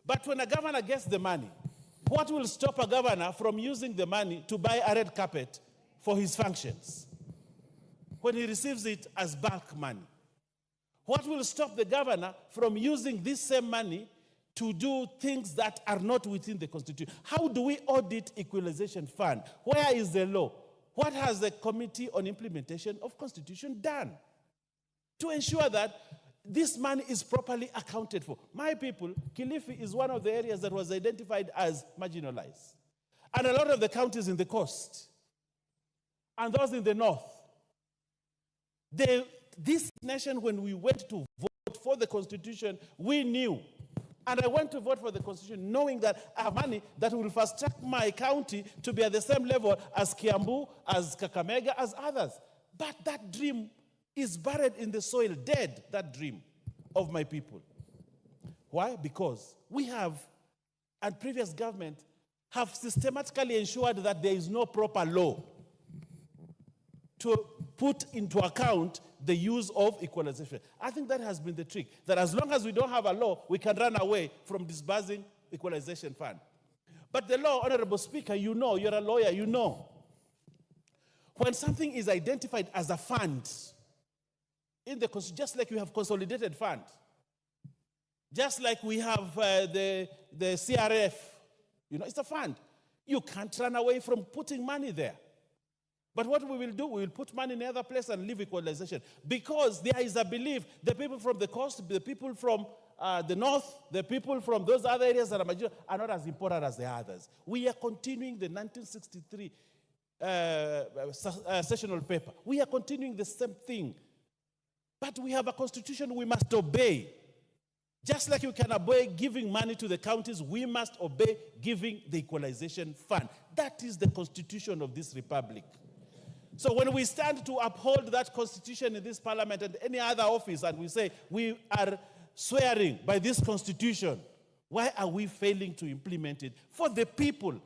But when a governor gets the money, what will stop a governor from using the money to buy a red carpet for his functions when he receives it as bulk money? What will stop the governor from using this same money to do things that are not within the Constitution? How do we audit equalization fund? Where is the law? What has the Committee on Implementation of Constitution done to ensure that this money is properly accounted for? My people, Kilifi is one of the areas that was identified as marginalized. And a lot of the counties in the coast and those in the north, this nation, when we went to vote for the Constitution, we knew. And I went to vote for the Constitution knowing that I have money that will fast track my county to be at the same level as Kiambu, as Kakamega, as others. But that dream is buried in the soil, dead, that dream of my people. Why? Because we have, and previous government, have systematically ensured that there is no proper law to put into account the use of equalization. I think that has been the trick, that as long as we don't have a law, we can run away from disbursing equalization fund. But the law, Honorable Speaker, you know, you're a lawyer, you know. When something is identified as a fund, in the just like we have consolidated fund, just like we have the CRF, you know, it's a fund. You can't run away from putting money there. But what we will do, we will put money in another place and leave equalization. Because there is a belief, the people from the coast, the people from the north, the people from those other areas that are not as important as the others. We are continuing the 1963 sessional paper. We are continuing the same thing. But we have a constitution we must obey. Just like you can obey giving money to the counties, we must obey giving the equalization fund. That is the constitution of this republic. So when we stand to uphold that constitution in this parliament and any other office, and we say we are swearing by this constitution, why are we failing to implement it? For the people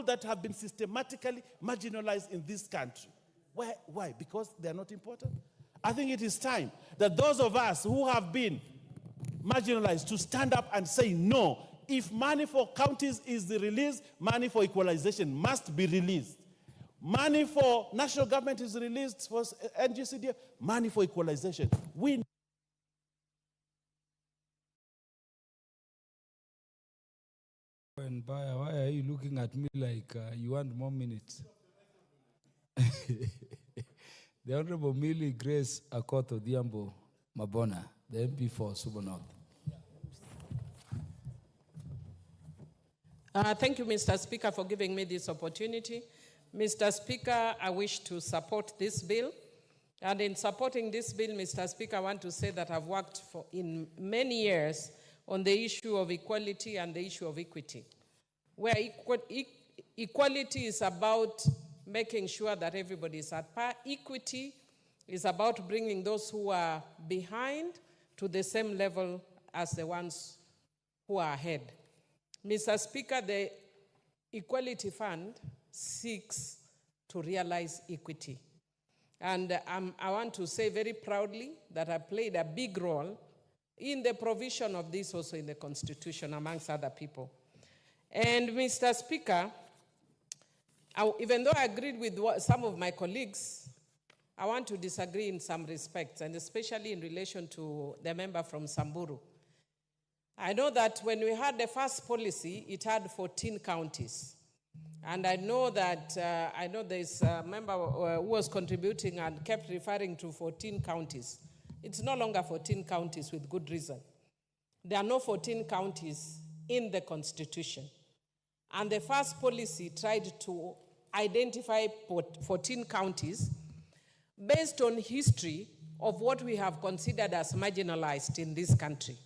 that have been systematically marginalized in this country. Why? Because they are not important? I think it is time that those of us who have been marginalized to stand up and say no. If money for counties is the release, money for equalization must be released. Money for national government is released for NGCDF, money for equalization. We And Baya, why are you looking at me like you want more minutes? The Honorable Millie Grace Akoto Diambo Mabona, the MP for Subo North. Thank you, Mr. Speaker, for giving me this opportunity. Mr. Speaker, I wish to support this bill. And in supporting this bill, Mr. Speaker, I want to say that I've worked in many years on the issue of equality and the issue of equity, where equality is about making sure that everybody is at par. Equity is about bringing those who are behind to the same level as the ones who are ahead. Mr. Speaker, the Equality Fund seeks to realize equity. And I want to say very proudly that I played a big role in the provision of this also in the Constitution, amongst other people. And Mr. Speaker, even though I agreed with some of my colleagues, I want to disagree in some respects, and especially in relation to the member from Samburu. I know that when we had the first policy, it had 14 counties. And I know that, there's a member who was contributing and kept referring to 14 counties. It's no longer 14 counties with good reason. There are no 14 counties in the Constitution. And the first policy tried to identify 14 counties based on history of what we have considered as marginalized in this country.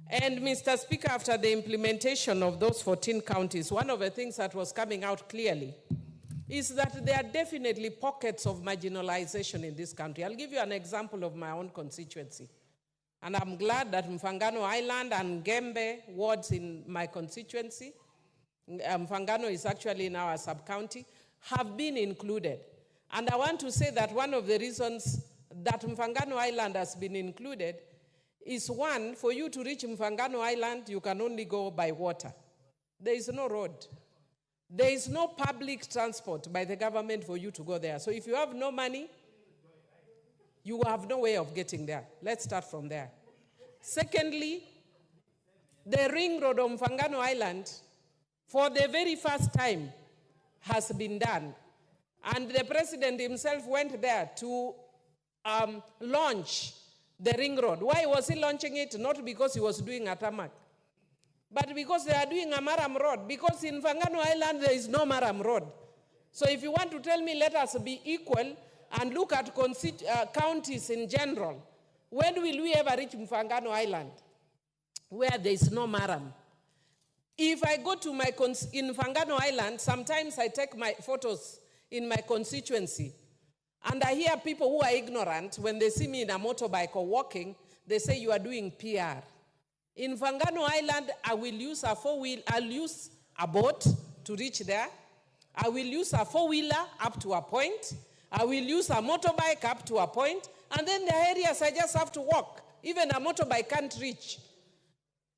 And Mr. Speaker, after the implementation of those 14 counties, one of the things that was coming out clearly is that there are definitely pockets of marginalization in this country. I'll give you an example of my own constituency. And I'm glad that Mfangano Island and Gembe wards in my constituency, Mfangano is actually now a sub-county, have been included. And I want to say that one of the reasons that Mfangano Island has been included is, one, for you to reach Mfangano Island, you can only go by water. There is no road. There is no public transport by the government for you to go there. So if you have no money, you have no way of getting there. Let's start from there. Secondly, the ring road on Mfangano Island, for the very first time, has been done. And the president himself went there to launch the ring road. Why was he launching it? Not because he was doing a tarmac, but because they are doing a Maram road. Because in Mfangano Island, there is no Maram road. So if you want to tell me let us be equal and look at counties in general, when will we ever reach Mfangano Island, where there is no Maram? If I go to in Mfangano Island, sometimes I take my photos in my constituency, and I hear people who are ignorant, when they see me in a motorbike or walking, they say you are doing PR. In Mfangano Island, I will use I'll use a boat to reach there. I will use a four-wheeler up to a point. I will use a motorbike up to a point, and then the areas I just have to walk. Even a motorbike can't reach.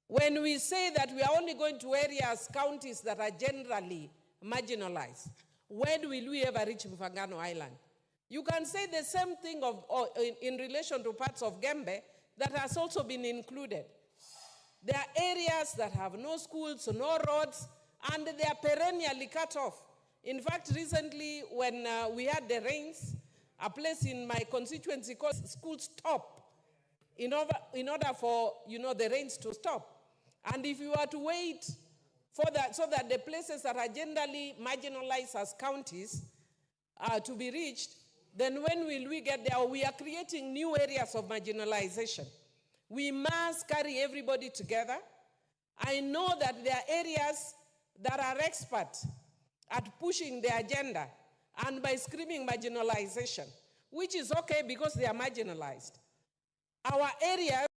When we say that we are only going to areas, counties that are generally marginalized, when will we ever reach Mfangano Island? You can say the same thing in relation to parts of Gembe that has also been included. There are areas that have no schools, no roads, and they are perennially cut off. In fact, recently when we had the rains, a place in my constituency called school stop in order for the rains to stop. And if you are to wait for that, so that the places that are generally marginalized as counties to be reached, then when will we get there? We are creating new areas of marginalization. We must carry everybody together. I know that there are areas that are expert at pushing the agenda and by screaming marginalization, which is okay because they are marginalized. Our areas,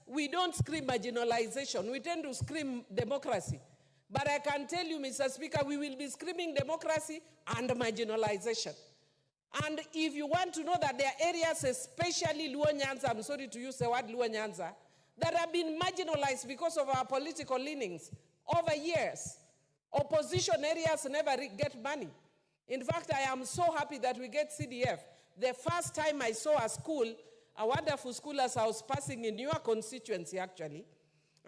we don't scream marginalization. We tend to scream democracy. But I can tell you, Mr. Speaker, we will be screaming democracy and marginalization. And if you want to know that there are areas, especially Luo Nyanza, I'm sorry to use the word Luo Nyanza, that have been marginalized because of our political leanings over years. Opposition areas never get money. In fact, I am so happy that we get CDF. The first time I saw a school, a wonderful school as I was passing in your constituency, actually.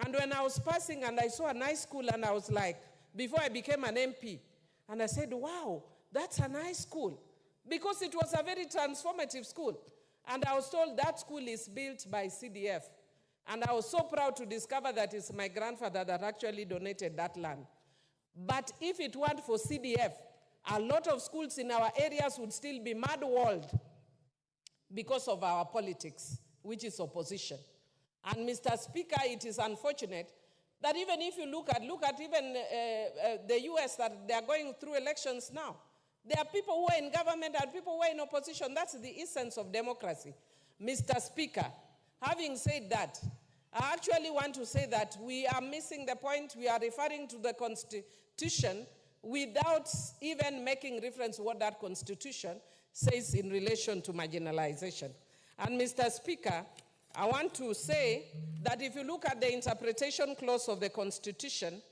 And when I was passing and I saw a nice school, and I was like, before I became an MP, and I said, wow, that's a nice school. Because it was a very transformative school. And I was told that school is built by CDF. And I was so proud to discover that it's my grandfather that actually donated that land. But if it weren't for CDF, a lot of schools in our areas would still be mud-walled because of our politics, which is opposition. And Mr. Speaker, it is unfortunate that even if you look at even the US, that they are going through elections now. There are people who are in government and people who are in opposition. That's the essence of democracy. Mr. Speaker, having said that, I actually want to say that we are missing the point. We are referring to the Constitution without even making reference to what that Constitution says in relation to marginalization. And Mr. Speaker, I want to say that if you look at the interpretation clause of the Constitution,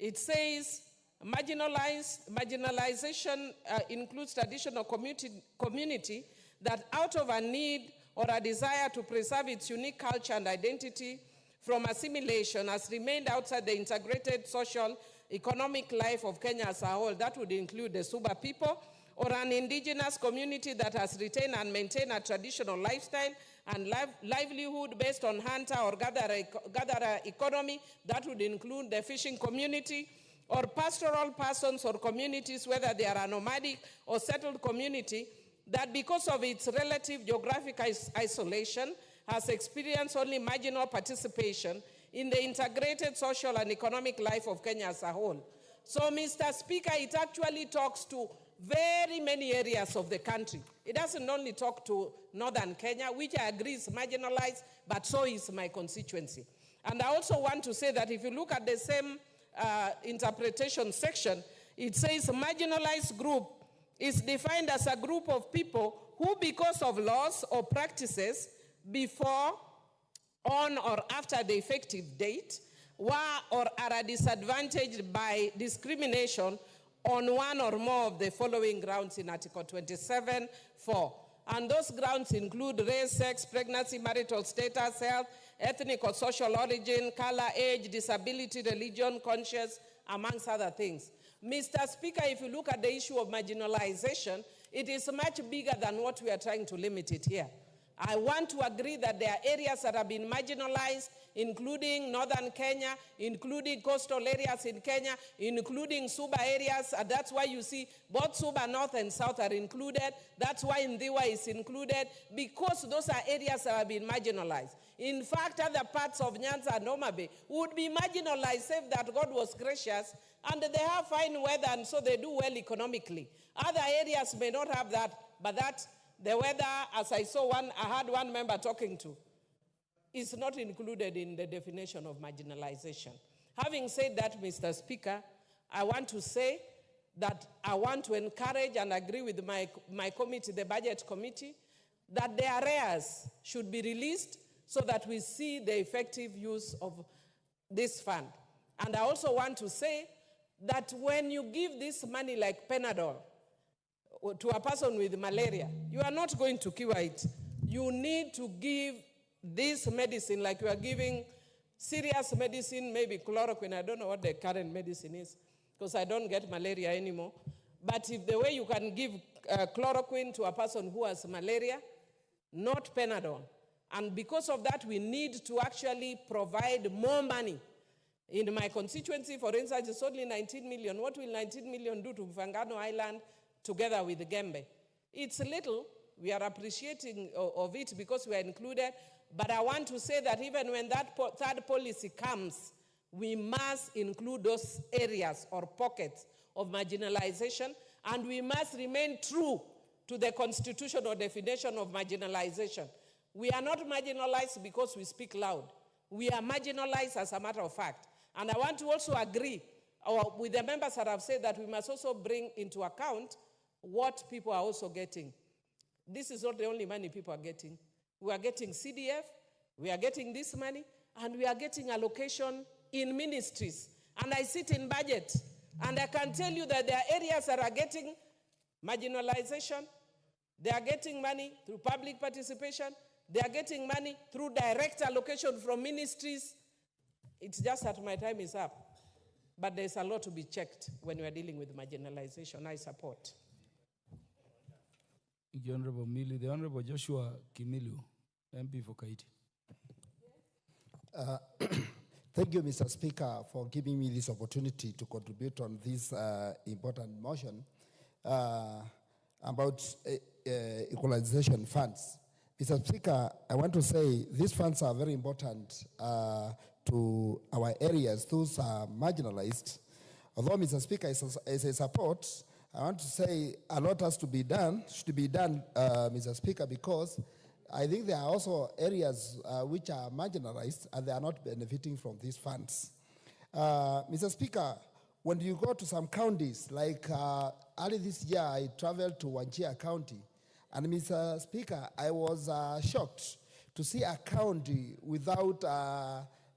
it says marginalization includes traditional community that out of a need or a desire to preserve its unique culture and identity from assimilation has remained outside the integrated social, economic life of Kenya as a whole. That would include the Suba people, or an indigenous community that has retained and maintained a traditional lifestyle and livelihood based on hunter or gatherer economy. That would include the fishing community, or pastoral persons or communities, whether they are a nomadic or settled community, that because of its relative geographic isolation has experienced only marginal participation in the integrated social and economic life of Kenya as a whole. So, Mr. Speaker, it actually talks to very many areas of the country. It doesn't only talk to northern Kenya, which I agree is marginalized, but so is my constituency. And I also want to say that if you look at the same interpretation section, it says marginalized group is defined as a group of people who, because of laws or practices before, on, or after the effective date, were or are disadvantaged by discrimination on one or more of the following grounds in Article 27(4). And those grounds include race, sex, pregnancy, marital status, health, ethnic or social origin, color, age, disability, religion, conscience, amongst other things. Mr. Speaker, if you look at the issue of marginalization, it is much bigger than what we are trying to limit it here. I want to agree that there are areas that have been marginalized, including northern Kenya, including coastal areas in Kenya, including Suba areas. And that's why you see both Suba North and South are included. That's why Ndiwa is included, because those are areas that have been marginalized. In fact, other parts of Nyanza and Homa Bay would be marginalized, save that God was gracious, and they have fine weather, and so they do well economically. Other areas may not have that, but that the weather, as I had one member talking to, is not included in the definition of marginalization. Having said that, Mr. Speaker, I want to say that I want to encourage and agree with my committee, the Budget Committee, that the arrears should be released so that we see the effective use of this fund. And I also want to say that when you give this money like Panadol to a person with malaria, you are not going to cure it. You need to give this medicine like you are giving serious medicine, maybe chloroquine. I don't know what the current medicine is because I don't get malaria anymore. But if the way you can give chloroquine to a person who has malaria, not Panadol. And because of that, we need to actually provide more money. In my constituency, for instance, it's only 19 million. What will 19 million do to Mfangano Island together with Gembe? It's little. We are appreciating of it because we are included. But I want to say that even when that third policy comes, we must include those areas or pockets of marginalization, and we must remain true to the constitutional definition of marginalization. We are not marginalized because we speak loud. We are marginalized as a matter of fact. And I want to also agree with the members that have said that we must also bring into account what people are also getting. This is not the only money people are getting. We are getting CDF, we are getting this money, and we are getting allocation in ministries. And I sit in budget, and I can tell you that there are areas that are getting marginalization. They are getting money through public participation. They are getting money through direct allocation from ministries. It's just that my time is up. But there's a lot to be checked when we are dealing with marginalization. I support. The Honorable Mili, the Honorable Joshua Kimilu, MP for Kaiti. Thank you, Mr. Speaker, for giving me this opportunity to contribute on this important motion about equalization funds. Mr. Speaker, I want to say these funds are very important to our areas. Those are marginalized. Although, Mr. Speaker, as a support, I want to say a lot has to be done, Mr. Speaker, because I think there are also areas which are marginalized and they are not benefiting from these funds. Mr. Speaker, when you go to some counties, like early this year, I traveled to Wajir County, and Mr. Speaker, I was shocked to see a county without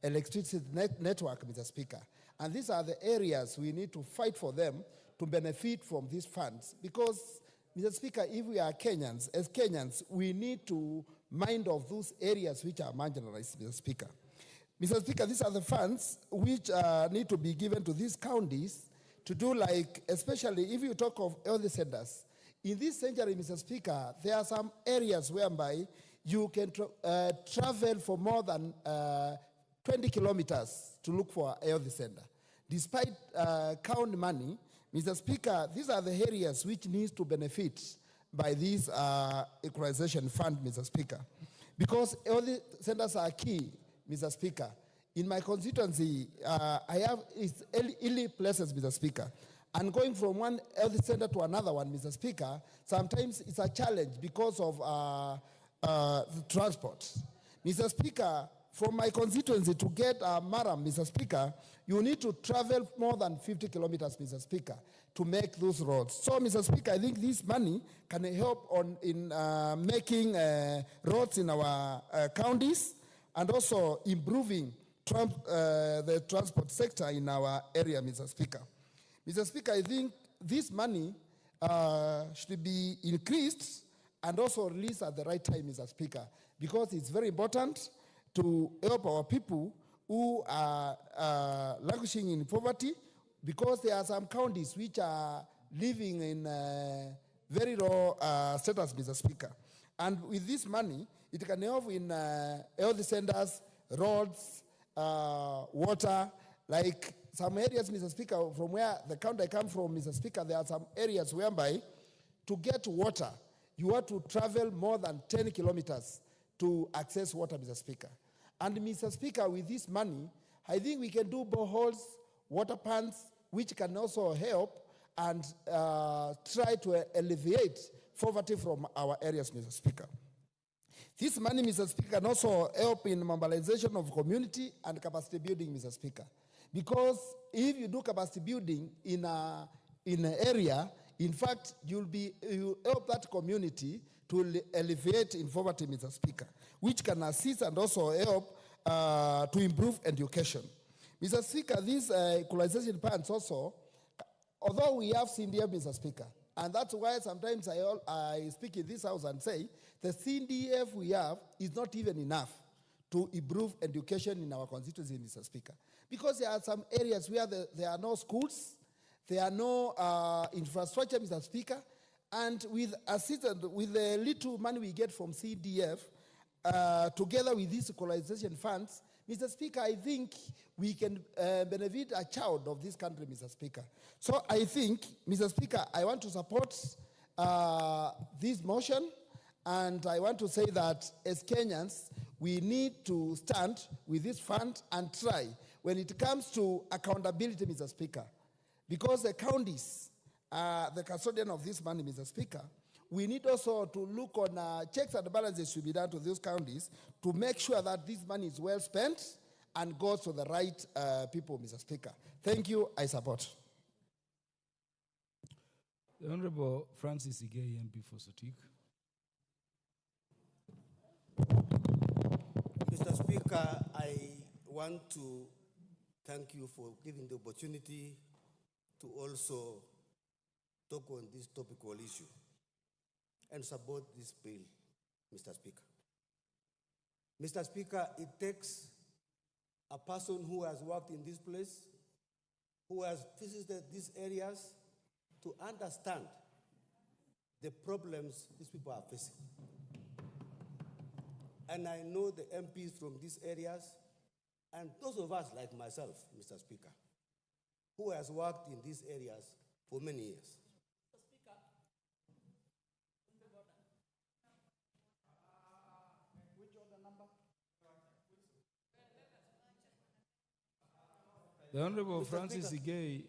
electricity network, Mr. Speaker. And these are the areas we need to fight for them to benefit from these funds. Because, Mr. Speaker, if we are Kenyans, as Kenyans, we need to mind of those areas which are marginalized, Mr. Speaker. Mr. Speaker, these are the funds which need to be given to these counties to do like, especially if you talk of health centers. In this century, Mr. Speaker, there are some areas whereby you can travel for more than 20 kilometers to look for a health center. Despite county money, Mr. Speaker, these are the areas which need to benefit by this equalization fund, Mr. Speaker. Because health centers are key, Mr. Speaker. In my constituency, I have illy places, Mr. Speaker. And going from one health center to another one, Mr. Speaker, sometimes it's a challenge because of the transport. Mr. Speaker, from my constituency to get a Maram, Mr. Speaker, you need to travel more than 50 kilometers, Mr. Speaker, to make those roads. So, Mr. Speaker, I think this money can help in making roads in our counties and also improving the transport sector in our area, Mr. Speaker. Mr. Speaker, I think this money should be increased and also released at the right time, Mr. Speaker, because it's very important to help our people who are languishing in poverty, because there are some counties which are living in very low status, Mr. Speaker. And with this money, it can help in health centers, roads, water, like some areas, Mr. Speaker, from where the county I come from, Mr. Speaker, there are some areas whereby to get water, you have to travel more than 10 kilometers to access water, Mr. Speaker. And Mr. Speaker, with this money, I think we can do boreholes, water pumps, which can also help and try to alleviate poverty from our areas, Mr. Speaker. This money, Mr. Speaker, can also help in mobilization of community and capacity building, Mr. Speaker. Because if you do capacity building in an area, in fact, you help that community to alleviate in poverty, Mr. Speaker, which can assist and also help to improve education. Mr. Speaker, these equalization plans also, although we have CDF, Mr. Speaker, and that's why sometimes I speak in this house and say, the CDF we have is not even enough to improve education in our constituency, Mr. Speaker. Because there are some areas where there are no schools, there are no infrastructure, Mr. Speaker, and with assistance, with the little money we get from CDF, together with these equalization funds, Mr. Speaker, I think we can benefit a child of this country, Mr. Speaker. So I think, Mr. Speaker, I want to support this motion, and I want to say that as Kenyans, we need to stand with this fund and try when it comes to accountability, Mr. Speaker, because the counties are the custodian of this money, Mr. Speaker. We need also to look on checks and balances should be done to those counties to make sure that this money is well spent and goes to the right people, Mr. Speaker. Thank you. I support. The Honorable Francis Igei, MP for Sotik. Mr. Speaker, I want to thank you for giving the opportunity to also talk on this topical issue and support this bill, Mr. Speaker. Mr. Speaker, it takes a person who has worked in this place, who has visited these areas, to understand the problems these people are facing. And I know the MPs from these areas, and those of us like myself, Mr. Speaker, who has worked in these areas for many years. The Honorable Francis Igei,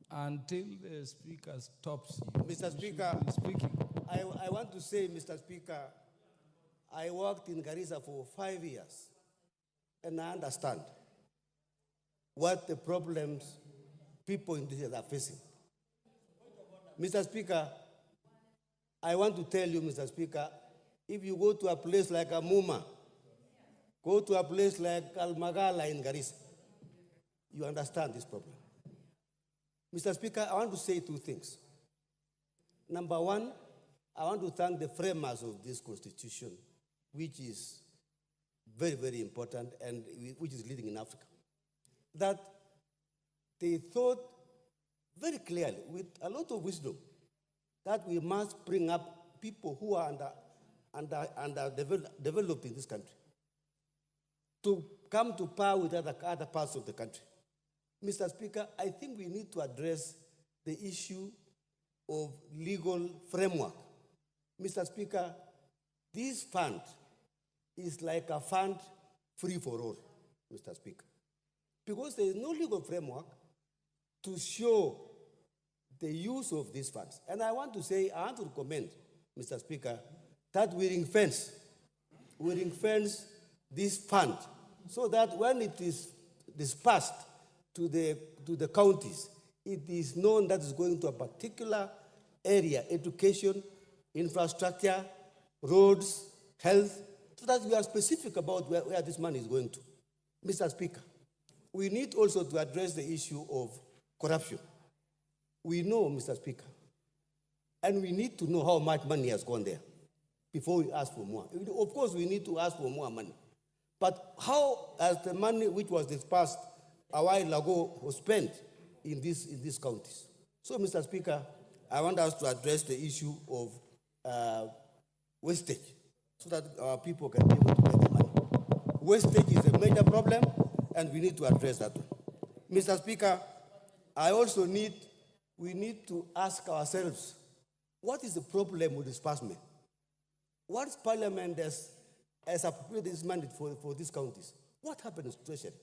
until the Speaker stops you, Mr. Speaker, I want to say, Mr. Speaker, I worked in Garissa for 5 years, and I understand what the problems people in this area are facing. Mr. Speaker, I want to tell you, Mr. Speaker, if you go to a place like Amuma, go to a place like Almagala in Garissa, you understand this problem. Mr. Speaker, I want to say two things. Number one, I want to thank the framers of this constitution, which is very, very important and which is leading in Africa, that they thought very clearly, with a lot of wisdom, that we must bring up people who are underdeveloped in this country to come to par with other parts of the country. Mr. Speaker, I think we need to address the issue of legal framework. Mr. Speaker, this fund is like a fund free for all, Mr. Speaker, because there is no legal framework to show the use of these funds. And I want to recommend, Mr. Speaker, that we ring fence this fund so that when it is dispersed to the counties, it is known that it's going to a particular area, education, infrastructure, roads, health, so that we are specific about where this money is going to. Mr. Speaker, we need also to address the issue of corruption. We know, Mr. Speaker, and we need to know how much money has gone there before we ask for more. Of course, we need to ask for more money. But how has the money which was dispersed a while ago was spent in these counties? So, Mr. Speaker, I want us to address the issue of wastage so that our people can be able to get the money. Wastage is a major problem, and we need to address that one. Mr. Speaker, we need to ask ourselves, what is the problem with disbursement? What Parliament has appropriated this mandate for these counties? What happened to Treasury?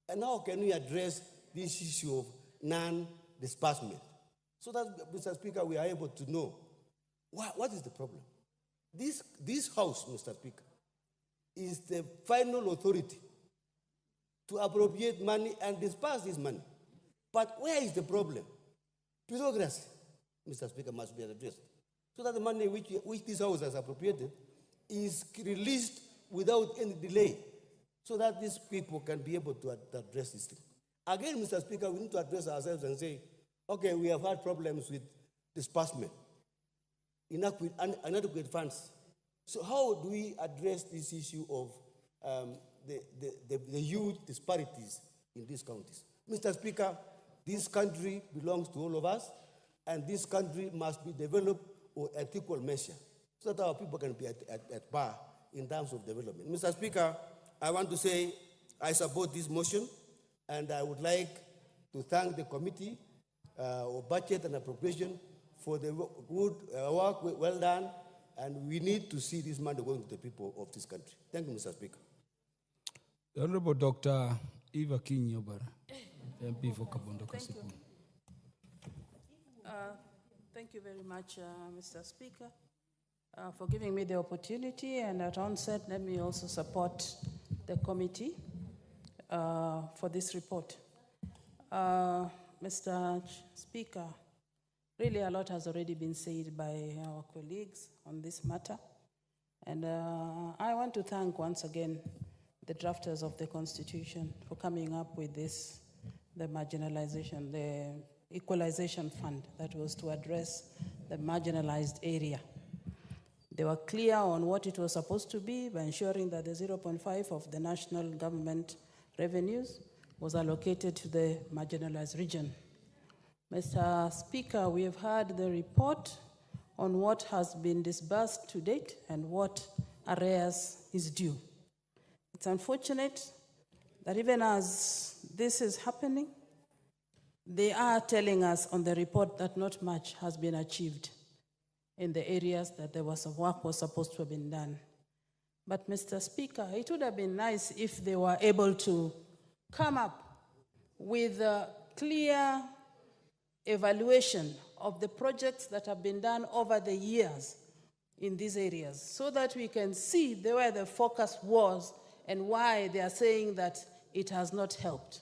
And how can we address this issue of non-disbursement? So that, Mr. Speaker, we are able to know what is the problem. This House, Mr. Speaker, is the final authority to appropriate money and disperse this money. But where is the problem? Bureaucracy, Mr. Speaker, must be addressed. So that the money which this House has appropriated is released without any delay, so that these people can be able to address this thing. Again, Mr. Speaker, we need to address ourselves and say, okay, we have had problems with disbursement, inadequate funds. So how do we address this issue of the huge disparities in these counties? Mr. Speaker, this country belongs to all of us, and this country must be developed at equal measure so that our people can be at par in terms of development. Mr. Speaker, I want to say I support this motion, and I would like to thank the Committee of Budget and Appropriation for the good work well done, and we need to see this money going to the people of this country. Thank you, Mr. Speaker. The Honorable Dr. Eva Kinyobara, MP for Kabondo Kasipu. Thank you very much, Mr. Speaker, for giving me the opportunity. And at onset, let me also support the committee for this report. Mr. Speaker, really a lot has already been said by our colleagues on this matter. And I want to thank once again the drafters of the Constitution for coming up with this, the marginalization, the equalization fund that was to address the marginalized area. They were clear on what it was supposed to be by ensuring that the 0.5 of the national government revenues was allocated to the marginalized region. Mr. Speaker, we have heard the report on what has been disbursed to date and what arrears is due. It's unfortunate that even as this is happening, they are telling us on the report that not much has been achieved in the areas that there was work was supposed to have been done. But Mr. Speaker, it would have been nice if they were able to come up with a clear evaluation of the projects that have been done over the years in these areas so that we can see where the focus was and why they are saying that it has not helped.